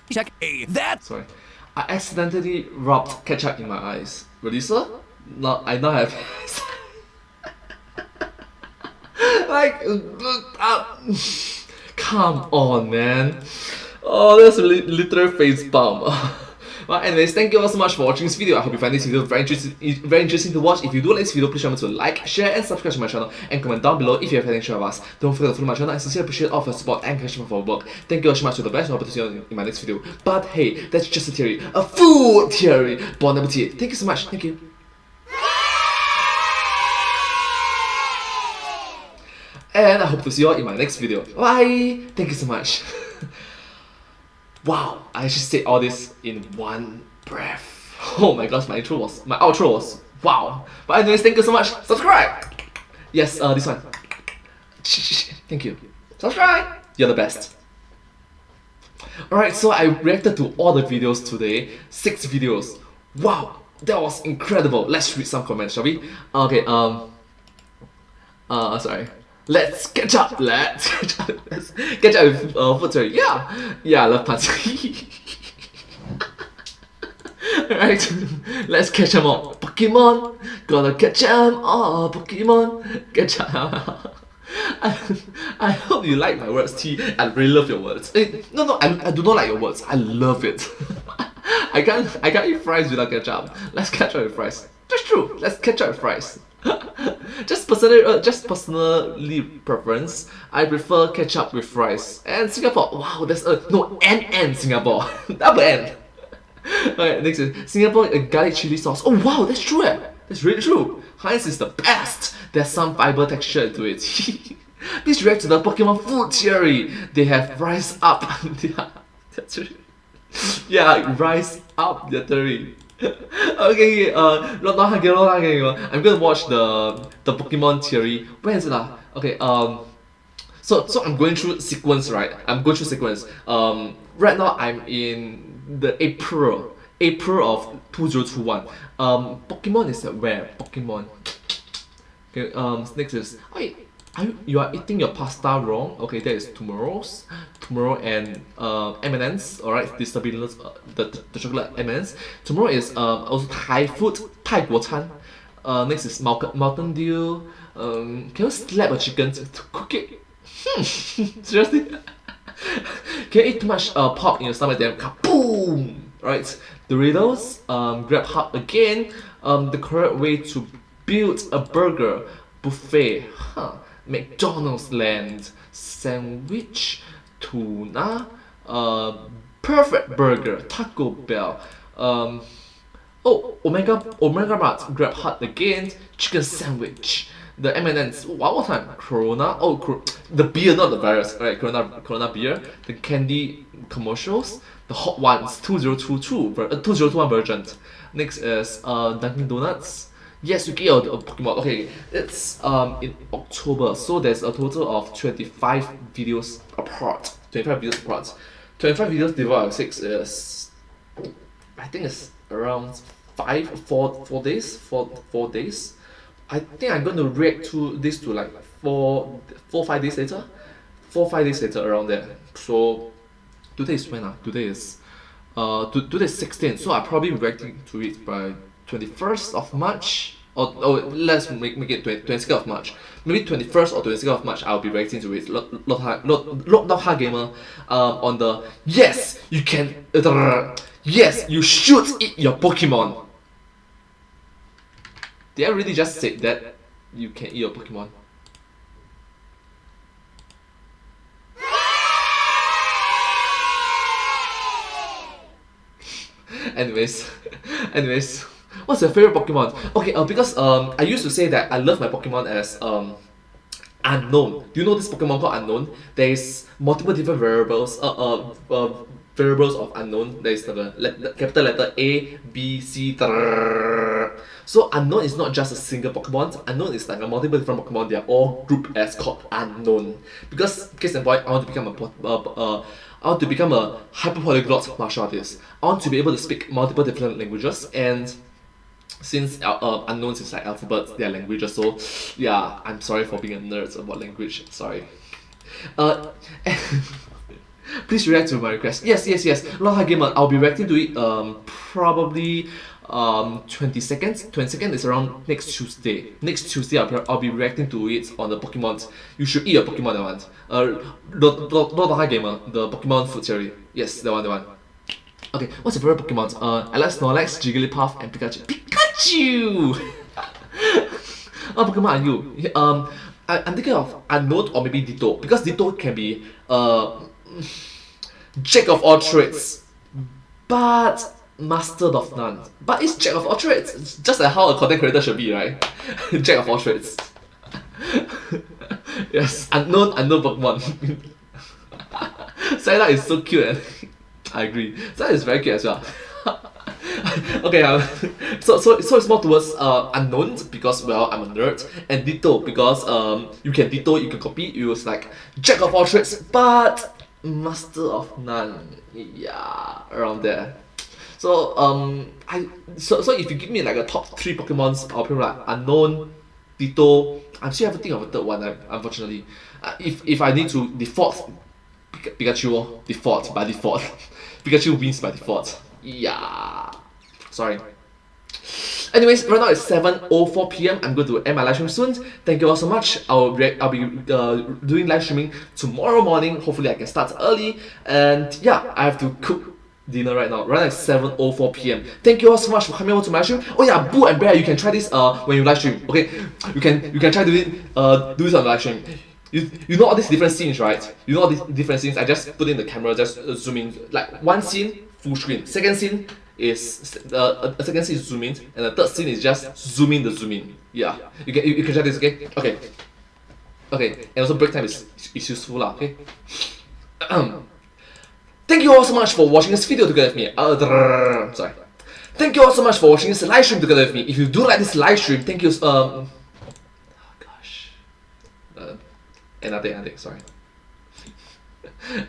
check A. That's sorry. I accidentally rubbed ketchup in my eyes. Really, sir? No, I don't have. Like, come on, man. Oh, that's a literal face palm. Well, anyways, thank you all so much for watching this video. I hope you find this video very interesting to watch. If you do like this video, please remember to like, share, and subscribe to my channel, and comment down below if you have anything to share with us. Don't forget to follow my channel. I sincerely appreciate all of your support and encouragement for our work. Thank you all so much for the best. I hope to see you in my next video. But hey, that's just a theory, a food theory. Bon appetit. Thank you so much. Thank you. And I hope to see you all in my next video. Bye. Thank you so much. Wow, I actually said all this in one breath. Oh my gosh, my outro was wow. But anyways, thank you so much. Subscribe. Yes, this one. Thank you. Subscribe. You're the best. Alright, so I reacted to all the videos today. 6 videos. Wow, that was incredible. Let's read some comments, shall we? Okay, sorry. Let's catch up. Let's catch up with food theory. Yeah, I love puns. Alright, let's catch 'em all. Pokemon, gonna catch 'em all. Pokemon, catch 'em. I hope you like my words, T. I really love your words. No, I do not like your words. I love it. I can't eat fries without ketchup. Let's catch up with fries. That's true. Let's catch up with fries. Just personally preference, I prefer ketchup with fries. And Singapore, wow, there's no N Singapore, double N. Okay, next is Singapore garlic chili sauce. Oh wow, that's true. That's really true. Heinz is the best. There's some fiber texture to it. Please react to the Pokemon food theory. They have rise up. That's true. Yeah, rise up their theory. Okay, I'm gonna watch the Pokemon theory. Where is it? Okay, so I'm going through sequence, right? Right now I'm in the April of 2021. Pokemon is at where? Pokemon. Okay, next is you are eating your pasta wrong. Okay, that is tomorrow and M&M's. Alright, this is the chocolate M&M's. Tomorrow is also Thai food, Thai guo-chan. Next is Mountain Dew. Can you slap a chicken to cook it? Seriously? Can you eat too much pork in your stomach, then kaboom! Right? Doritos, Grab Hub again. The correct way to build a burger buffet. McDonald's land, sandwich, tuna, perfect burger, Taco Bell, Omega Mart, Grab Hut again, chicken sandwich, the M&M's, one more time, Corona, the beer, not the virus, right, Corona beer, the candy commercials, the hot ones, 2021 version. Next is Dunkin' Donuts, Yes, you get a Pokemon. Okay, it's in October, so there's a total of 25 videos apart. 25 videos apart. 25 videos divided by 6 is, I think it's around 4 days. 4 days. I think I'm going to react to this to like 5 days later. 5 days later, around there. So today is when? Today is today is 16. So I'll probably be reacting to it by 21st of March. Or let's make it 22nd of March. Maybe 21st or 22nd of March I'll be reacting to it. Not hard gamer. On the yes you can. Yes, you should eat your Pokemon. Did I really just say that you can eat your Pokemon? Anyways, what's your favorite Pokemon? Okay, because I used to say that I love my Pokemon as unknown. Do you know this Pokemon called unknown? There is multiple different variables. Variables of unknown. There is the capital letter A, B, C. So unknown is not just a single Pokemon. Unknown is like a multiple different Pokemon. They are all grouped as called unknown. Because case in point, I want to become a hyperpolyglot martial artist. I want to be able to speak multiple different languages, and since unknowns is like alphabets, they are languages. So yeah, I'm sorry for being a nerd about language. Sorry. Please react to my request. Yes. Long Hard Gamer. I'll be reacting to it probably 22nd. 22nd is around next Tuesday. Next Tuesday I'll be reacting to it on the Pokemon. You should eat a Pokemon, that one. Long Hard Gamer, the Pokemon food theory. Yes, that one. Okay, what's your favorite Pokemon? I like Snorlax, Jigglypuff, and Pikachu. Pikachu! What Pokemon are you? I'm thinking of Unknown or maybe Ditto, because Ditto can be jack of all trades, but master of none. But it's jack of all trades. It's just like how a content creator should be, right? Jack of all trades. Yes, unknown Pokemon. Sayada is so cute, and I agree. Sayada is very cute as well. Okay, so it's more towards unknowns because, well, I'm a nerd, and Ditto because you can Ditto, you can copy. It was like jack of all trades, but master of none. Yeah, around there. So so if you give me like a top 3 Pokemons, I'll probably like unknown, Ditto. I'm still haven't think of a third one, unfortunately. If I need to default, Pikachu default by default. Pikachu wins by default. Yeah. Sorry. Anyways, right now it's 7:04 PM. I'm going to end my live stream soon. Thank you all so much. I'll be doing live streaming tomorrow morning. Hopefully I can start early. And yeah, I have to cook dinner right now. Right now it's 7:04 PM. Thank you all so much for coming over to my live stream. Oh yeah, Boo and Bear, you can try this when you live stream. Okay, you can try to do this on the live stream. You know all these different scenes, right? You know all these different scenes. I just put in the camera, just zoom in. Like one scene, full screen. Second scene is second scene is zoom in, and the third scene is just zoom in the zoom in. Yeah, you can try this. Okay. And also break time is useful lah. Okay. Thank you all so much for watching this video together with me. Sorry. Thank you all so much for watching this live stream together with me. If you do like this live stream, thank you. Oh gosh. Another, sorry.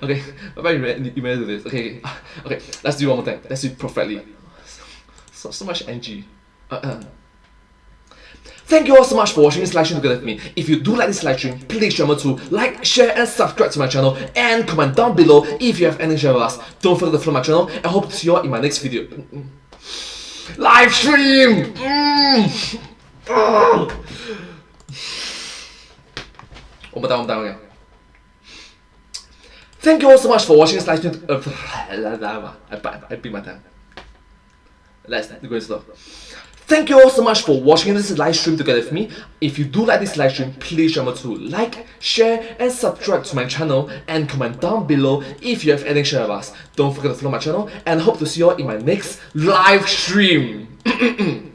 Okay, bye-bye, you may do this. Okay, let's do it one more time. Let's do it perfectly. So much NG. Thank you all so much for watching this live stream together with me. If you do like this live stream, please remember to like, share, and subscribe to my channel, and comment down below if you have anything to share with us. Don't forget to follow my channel, and I hope to see you all in my next video. Live stream! One more time again. Thank you all so much for watching this live stream. I beat my time. Let's go slow. Thank you all so much for watching this live stream together with me. If you do like this live stream, please remember to like, share, and subscribe to my channel, and comment down below if you have anything to share with us. Don't forget to follow my channel, and I hope to see you all in my next live stream.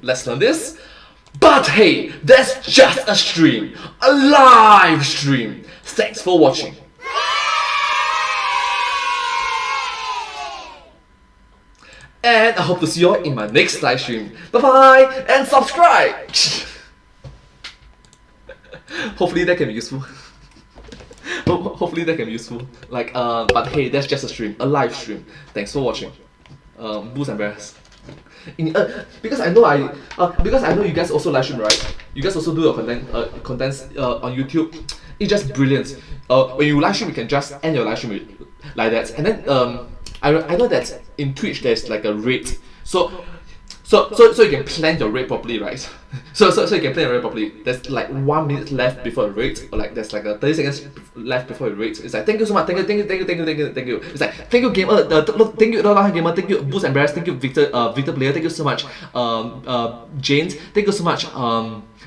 Let's learn this. But hey, that's just a stream, a live stream. Thanks for watching. And I hope to see you all in my next live stream. Bye bye and subscribe. Hopefully that can be useful. Hopefully that can be useful. Like, but hey, that's just a stream, a live stream. Thanks for watching. Booze and bears. Because I know you guys also live stream, right? You guys also do your contents on YouTube. It's just brilliant. When you live stream, you can just end your live stream like that. And then I know that in Twitch there's like a rate. So you can plan your rate properly, right? So you can plan your rate properly. There's like 1 minute left before a rate, or like there's like a 30 seconds left before a rate. It's like thank you so much, thank you. It's like thank you gamer, thank you gamer, thank you Boost and Bears, thank you Victor player, thank you so much James, thank you so much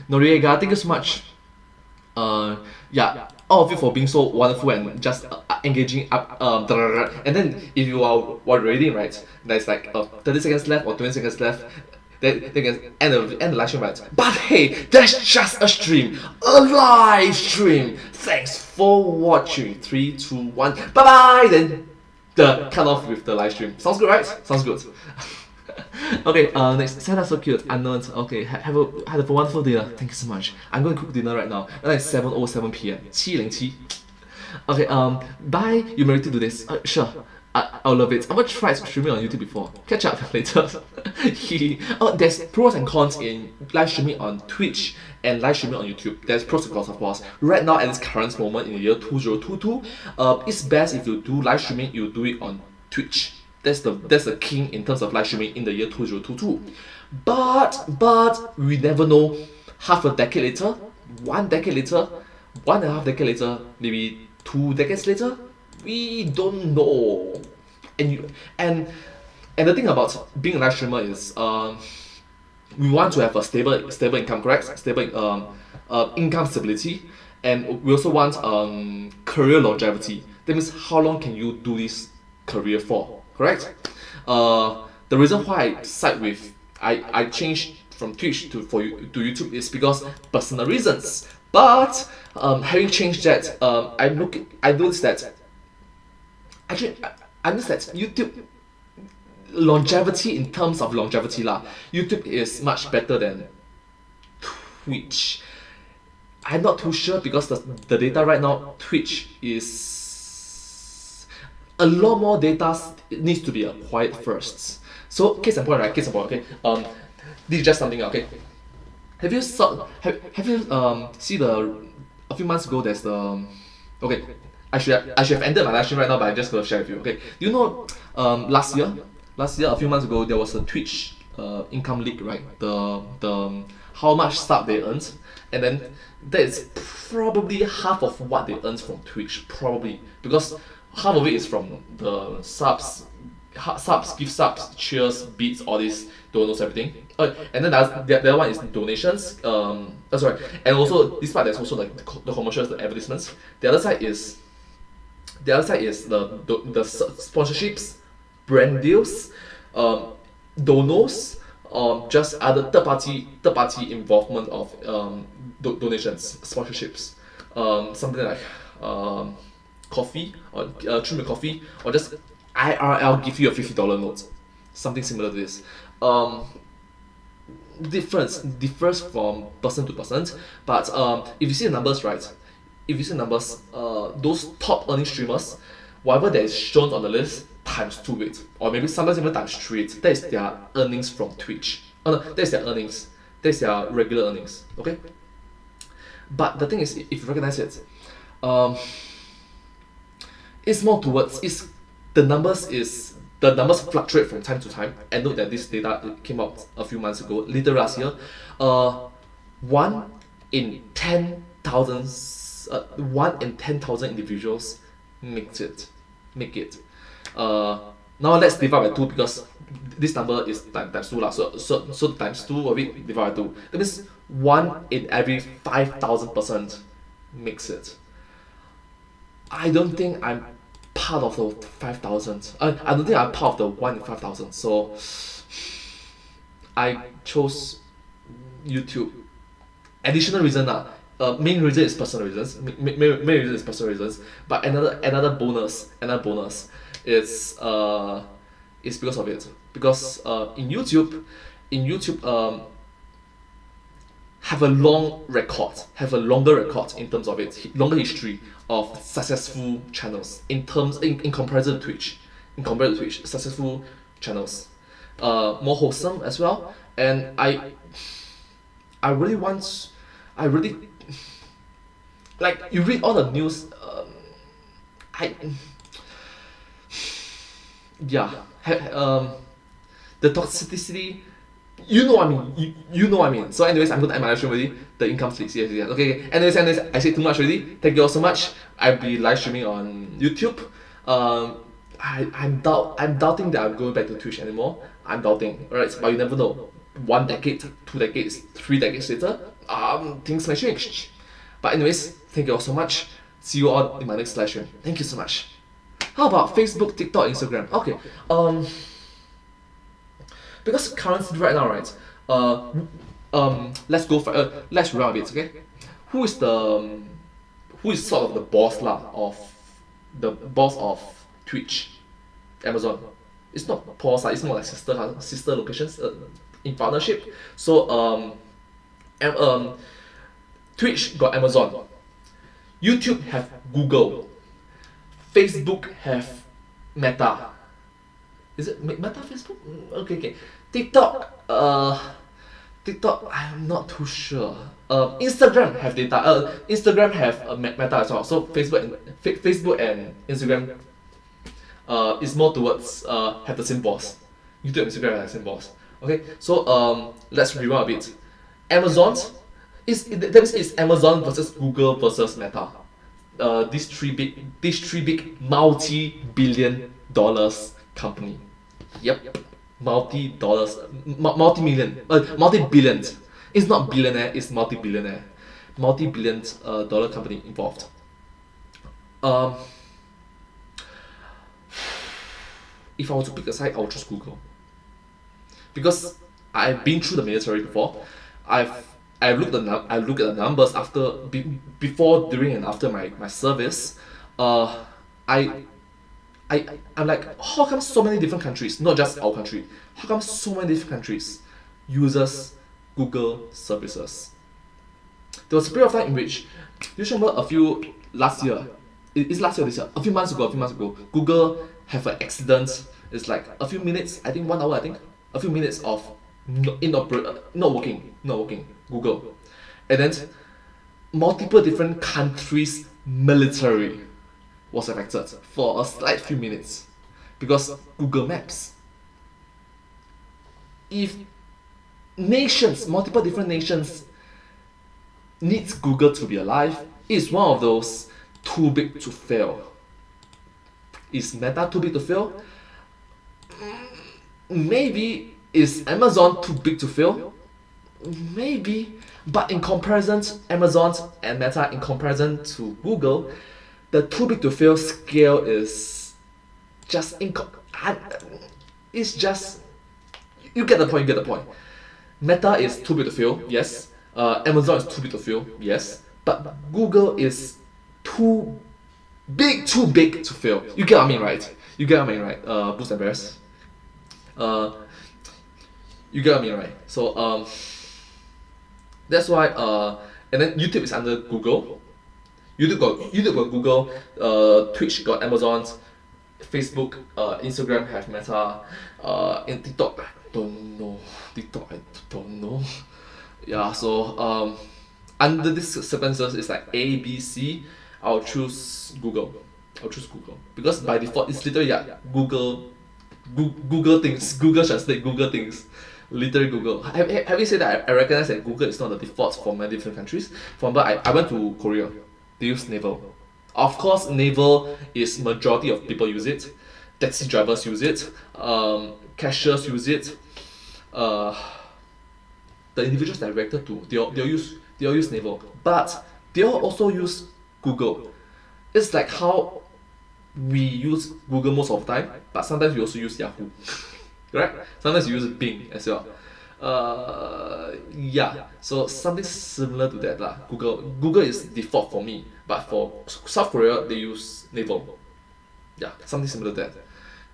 Noriega, thank you so much yeah, all of you for being so wonderful and just engaging up and then if you are while reading, right, there's like 30 seconds left or 20 seconds left, then they can end the live stream, right? But hey, that's just a stream, a live stream. Thanks for watching. 3, 2, 1, bye bye. Then the cut off with the live stream. Sounds good, right? Sounds good. Okay, next, Santa's so cute, unknown. Okay, have a wonderful dinner. Thank you so much. I'm going to cook dinner right now. And it's 7:07 p.m. 7:07. Okay, bye. You ready to do this? Sure. I'll love it. I've never tried streaming on YouTube before. Catch up later. There's pros and cons in live streaming on Twitch and live streaming on YouTube. There's pros and cons, of course. Right now, at this current moment in the year 2022, it's best if you do live streaming, you do it on Twitch. That's the king in terms of live streaming in the year 2022. But we never know. Half a decade later, 1 decade later, 1.5 decade later, maybe 2 decades later, we don't know. And the thing about being a live streamer is we want to have a stable income, correct? Stable income stability, and we also want career longevity. That means how long can you do this career for, correct? The reason why I changed from Twitch to YouTube is because personal reasons. But having changed that, I noticed that YouTube longevity, in terms of longevity lah, YouTube is much better than Twitch. I'm not too sure because the data right now, Twitch is a lot more data needs to be acquired first. So case in point, right? Case in point, okay. This is just something, okay. Have you see a few months ago there's the okay. I should have ended my live stream right now, but I'm just gonna share with you. Okay, do you know last year a few months ago there was a Twitch income leak, right? The how much sub they earned, and then that is probably half of what they earned from Twitch, probably, because half of it is from the subs, gift subs, cheers, beats, all this, donos, everything. And then the other one is donations. Sorry, and also this part there's also like the commercials, the advertisements. The other side is the sponsorships, brand deals, donos, just other third party involvement of donations, sponsorships, something like coffee or treatment coffee, or just IRL give you a $50 note, something similar to this. Differs from person to person, but if you see the numbers, right? If you see the numbers, those top earning streamers, whatever that is shown on the list, times 2 it, or maybe sometimes even times 3 it. That is their earnings from Twitch. Oh no, that is their earnings. That is their regular earnings. Okay. But the thing is, if you recognize it, it's more towards the numbers fluctuate from time to time. And note that this data came out a few months ago, later last year. 1 in 10,000 individuals make it. Now let's divide by 2 because this number is times 2 lah. So times 2 of it divided by 2. That means 1 in every 5,000 persons makes it. I don't think I'm part of the 5,000. I don't think I'm part of the 1 in 5,000. So I chose YouTube. Additional reason main reason is personal reasons. Main reason is personal reasons. But another bonus is is because of it. Because in YouTube, have a longer record in terms of it, longer history of successful channels in comparison to Twitch. Successful channels, more wholesome as well. And I really like, you read all the news. The toxicity, you know what I mean. You know what I mean. So anyways, I'm gonna end my live stream already. The income streaks. Yes. Okay. Anyways, I said too much already. Thank you all so much. I'll be live streaming on YouTube. I'm doubting that I'm going back to Twitch anymore. I'm doubting. Alright, but you never know. 1 decade, 2 decades, 3 decades later, things may change. But anyways, thank you all so much. See you all in my next live stream. Thank you so much. How about Facebook, TikTok, Instagram? Okay. Because currently right now, right? Let's run a bit, okay? Who is sort of the boss of Twitch? Amazon. It's not boss, it's more like sister locations in partnership. So Twitch got Amazon. YouTube have Google. Facebook have Meta. Is it Meta Facebook? Okay. TikTok, I'm not too sure. Instagram have data. Instagram have Meta as well. So Facebook and Instagram is more towards have the same boss. YouTube and Instagram have the same boss. Okay, so let's rewind a bit. That means it's Amazon versus Google versus Meta. These three big multi-billion dollars company. Yep, multi-billions. It's not billionaire, it's multi-billionaire. Multi-billion dollar company involved. If I were to pick a side, I would choose Google. Because I've been through the military before. I looked at the numbers before, during, and after my service. I'm like, how come so many different countries, not just our country, how come so many different countries uses Google services? There was a period of time in which, you remember a few months ago, Google have an accident. It's like a few minutes, I think 1 hour, a few minutes of not working Google. And then multiple different countries' military was affected for a slight few minutes because Google Maps. If multiple different nations needs Google to be alive, it's one of those too big to fail. Is Meta too big to fail? Maybe. Is Amazon too big to fail? Maybe. But in comparison to Amazon and Meta, in comparison to Google, the too big to fail scale is just it's just, you get the point. Meta is too big to fail, yes. Amazon is too big to fail, yes. But Google is too big to fail. You get what I mean, right? Boost and Bears. You get what I mean, right? So that's why and then YouTube is under Google. YouTube got Google, Twitch got Amazon, Facebook, Instagram have Meta, and TikTok I don't know. Yeah, so under these circumstances, it's like A, B, C. I'll choose Google. Because by default it's literally Google things. Google Translate, Google things. Literally Google. Having said that, I recognize that Google is not the default for many different countries. For example, I went to Korea. They use Naver. Of course, Naver is majority of people use it. Taxi drivers use it. Cashiers use it. The individuals directed to they all use Naver, but they all also use Google. It's like how we use Google most of the time, but sometimes we also use Yahoo. Right? Sometimes you use Bing as well. Yeah, so something similar to that lah. Google is default for me, but for South Korea they use Naver. Yeah, something similar to that.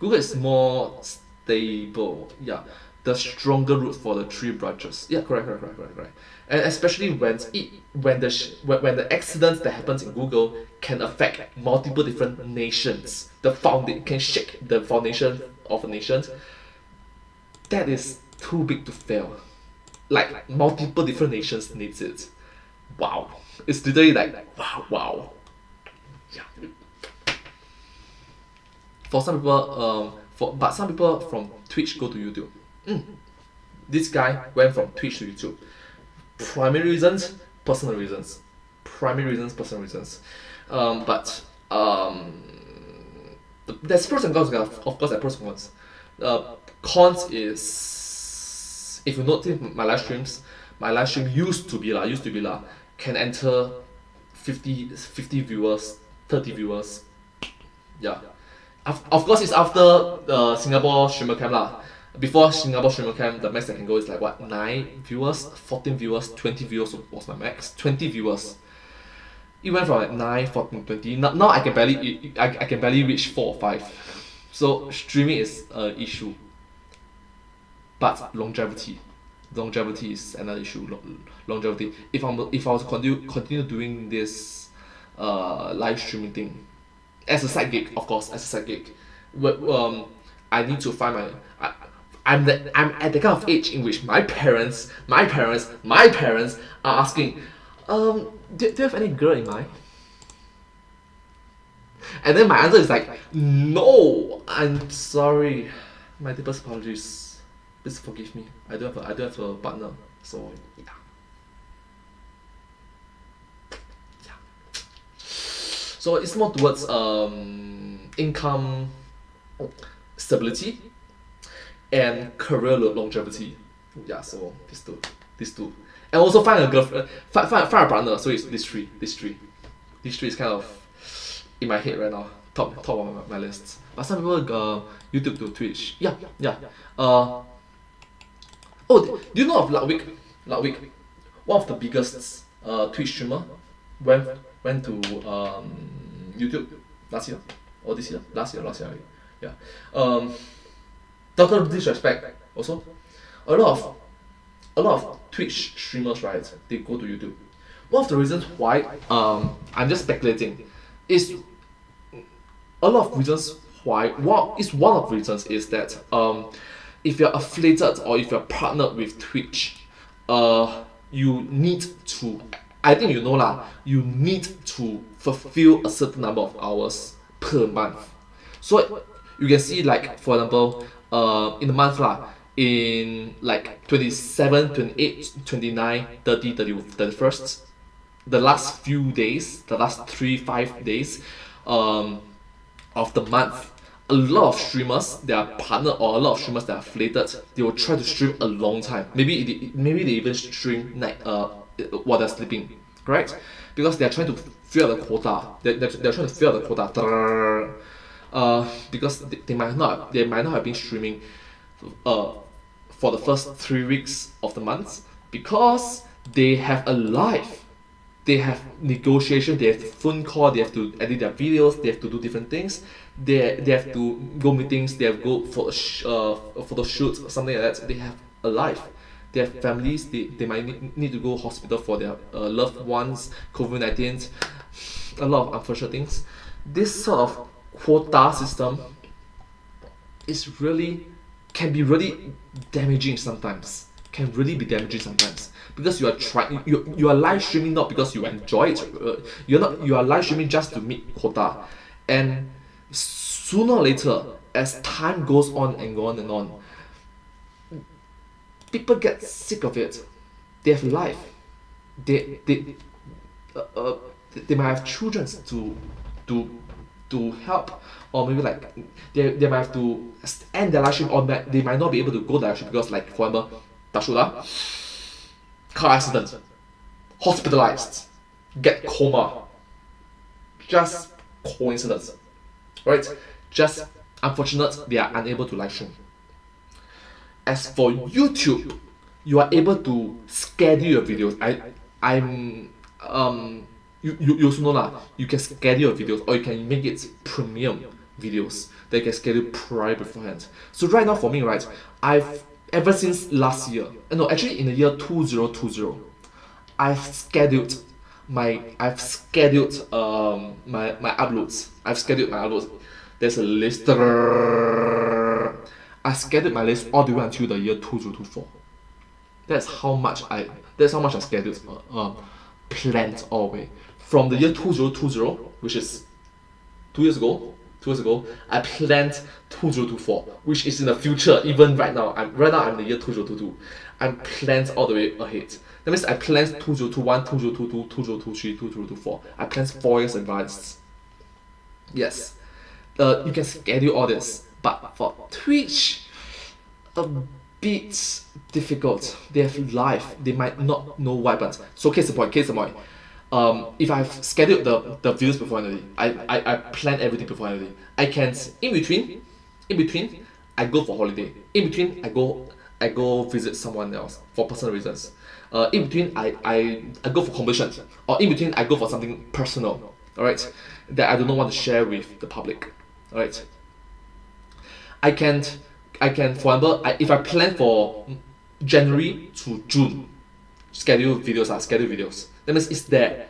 Google is more stable. Yeah, the stronger root for the tree branches. Yeah, correct. And especially when the accidents that happens in Google can affect multiple different nations. Can shake the foundation of a nation. That is too big to fail. Like multiple different nations needs it. Wow, it's literally like wow. Yeah. For some people, but some people from Twitch go to YouTube. This guy went from Twitch to YouTube. Primary reasons, personal reasons. But there's pros and cons. Of course, there are pros and cons. Cons is, if you notice my live streams, used to be can enter 50 viewers, 30 viewers. Yeah. Of course, it's after the Singapore streamer camp lah. Before Singapore streamer camp, the max I can go is like what, 9 viewers, 14 viewers, 20 viewers was my max. 20 viewers. It went from like 9, 14, 20. Now I can barely reach 4 or 5. So streaming is an issue. But longevity is another issue. Longevity. If I was to continue doing this live streaming thing as a side gig, of course, I need to find my. I'm at the kind of age in which my parents are asking, do you have any girl in mind? And then my answer is like, no, I'm sorry. My deepest apologies. Please forgive me. I don't have a partner. So yeah. So it's more towards income stability and career longevity. Yeah, so these two. And also find a girlfriend, find a partner. So it's these three. These three is kind of in my head right now. Top of my list. But some people YouTube to Twitch. Yeah. Oh, do you know of Ludwig? One of the biggest Twitch streamer went to YouTube last year or this year. Last year. Yeah. Total disrespect also. A lot of Twitch streamers, right? They go to YouTube. One of the reasons why I'm just speculating is a lot of reasons why. One of the reasons is that if you're affiliated or if you're partnered with Twitch, you need to. I think you know lah. You need to fulfill a certain number of hours per month. So you can see, like, for example, in the month lah, in like 27, 28, 29, 30, 31st, the last few days, the last 3-5 days of the month, a lot of streamers that are partnered or a lot of streamers that are affiliated, they will try to stream a long time. Maybe they even stream night while they're sleeping, correct? Because they're trying to fill the quota. They're trying to fill the quota. Because they might not have been streaming for the first 3 weeks of the month because they have a life. They have negotiation, they have phone call, they have to edit their videos, they have to do different things, they have to go meetings, they have to go for photo shoots, something like that. They have a life. They have families, they might need to go hospital for their loved ones, COVID-19, a lot of unfortunate things. This sort of quota system can be really damaging sometimes. Because you are live streaming not because you enjoy it. You are live streaming just to meet quota, and sooner or later, as time goes on and on, people get sick of it. They have life. They might have children to help, or maybe like they might have to end their live stream, or they might not be able to go live stream because, like, for example, Tashuda, car accident, hospitalized, get coma. Just coincidence, right? Just unfortunate they are unable to live stream. As for YouTube, you are able to schedule your videos. You also know lah. You can schedule your videos, or you can make it premium videos. that you can schedule prior beforehand. So right now for me, right, I've ever since last year, no, actually in the year 2020, I've scheduled my uploads. I've scheduled my uploads. There's a list. I scheduled my list all the way until the year 2024. That's how much I scheduled, planned all the way. From the year 2020, which is 2 years ago, I planned 2024, which is in the future. Even right now, I'm in the year 2022. I'm planned all the way ahead. That means I planned 2021, 2022, 2023, 2024. I planned 4 years in advance. Yes, you can schedule all this, but for Twitch, a bit difficult. They have live. They might not know why, but so case in point. If I've scheduled the videos before already, I plan everything before already. I can in between, I go for holiday. In between, I go visit someone else for personal reasons. In between, I go for competition, or in between, I go for something personal. Alright, that I do not want to share with the public. Alright, I can for example, if I plan for January to June, schedule videos. That means it's there.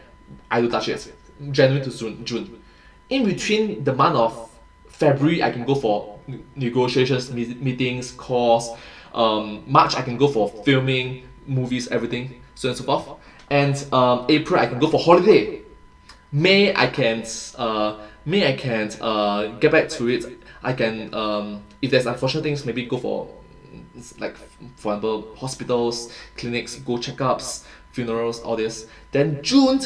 I don't touch it. January to June. In between the month of February, I can go for negotiations, meetings, calls. March, I can go for filming, movies, everything, so on and so forth. And April, I can go for holiday. May, I can get back to it. I can, if there's unfortunate things, maybe go for, like, for example, hospitals, clinics, go checkups, funerals, all this. Then June,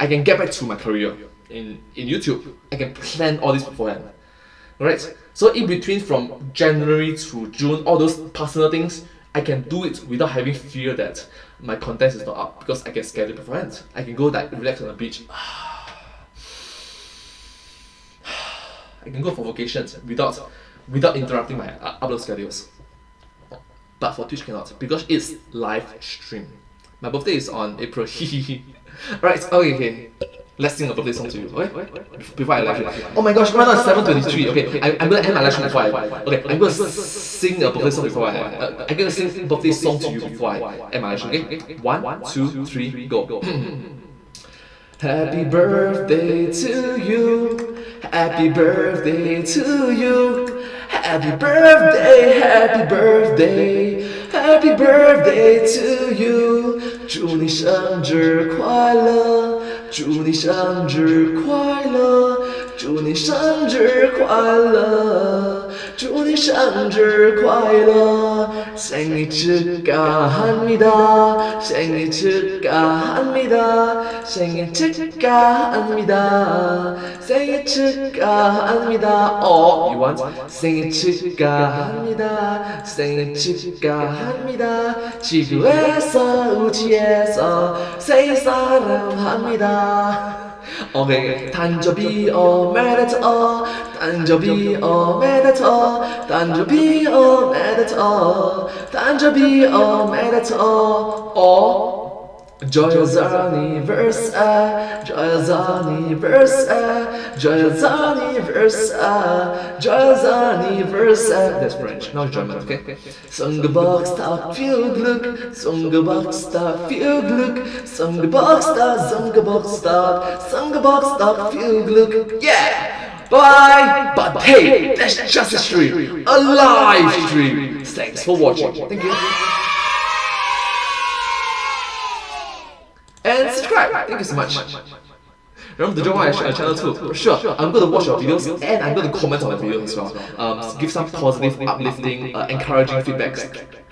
I can get back to my career in YouTube. I can plan all this beforehand. Alright? So in between, from January to June, all those personal things, I can do it without having fear that my content is not up, because I can schedule beforehand. I can go like relax on the beach. I can go for vacations without interrupting my upload schedules. But for Twitch cannot, because it's live stream. My birthday is on April. Right, okay. Let's sing a birthday song to you, okay? Before I live stream. Oh my gosh, right now it's 7:23. Okay, I'm gonna end my live stream before I'm gonna sing a birthday song before I'm gonna sing a birthday song to you before I end my live stream. Okay, 1, 2, 3, go. Happy birthday to you. Happy birthday to you. Happy birthday, happy birthday, happy birthday to you. 祝你生日快乐，祝你生日快乐，祝你生日快乐，祝你生日快乐。생일 축하합니다. 생일 축하합니다. 생일 축하합니다. 생일 축하합니다. Or you want 생일 축하합니다. 생일 축하합니다. 지구에서 우주에서 생일 사랑합니다. Okay, 誕生日おめでとう、誕生日おめでとう、誕生日おめでとう、誕生日おめでとう。Or joyous anniversary, joyous anniversary, joyous anniversary, joyous anniversary. That's French, not German, okay? Songbokstad Fuggluk, Songbokstad Fuggluk, Songbokstad, Songbokstad, Songbokstad Fuggluk. Yeah! Bye! But hey, that's just a stream, a live stream. Thanks for watching. Thank you. And subscribe. Thank you so much. Remember to join my channel too. Sure, I'm going to watch your videos and I'm going to comment on the videos as well. Give some positive, uplifting, encouraging feedbacks.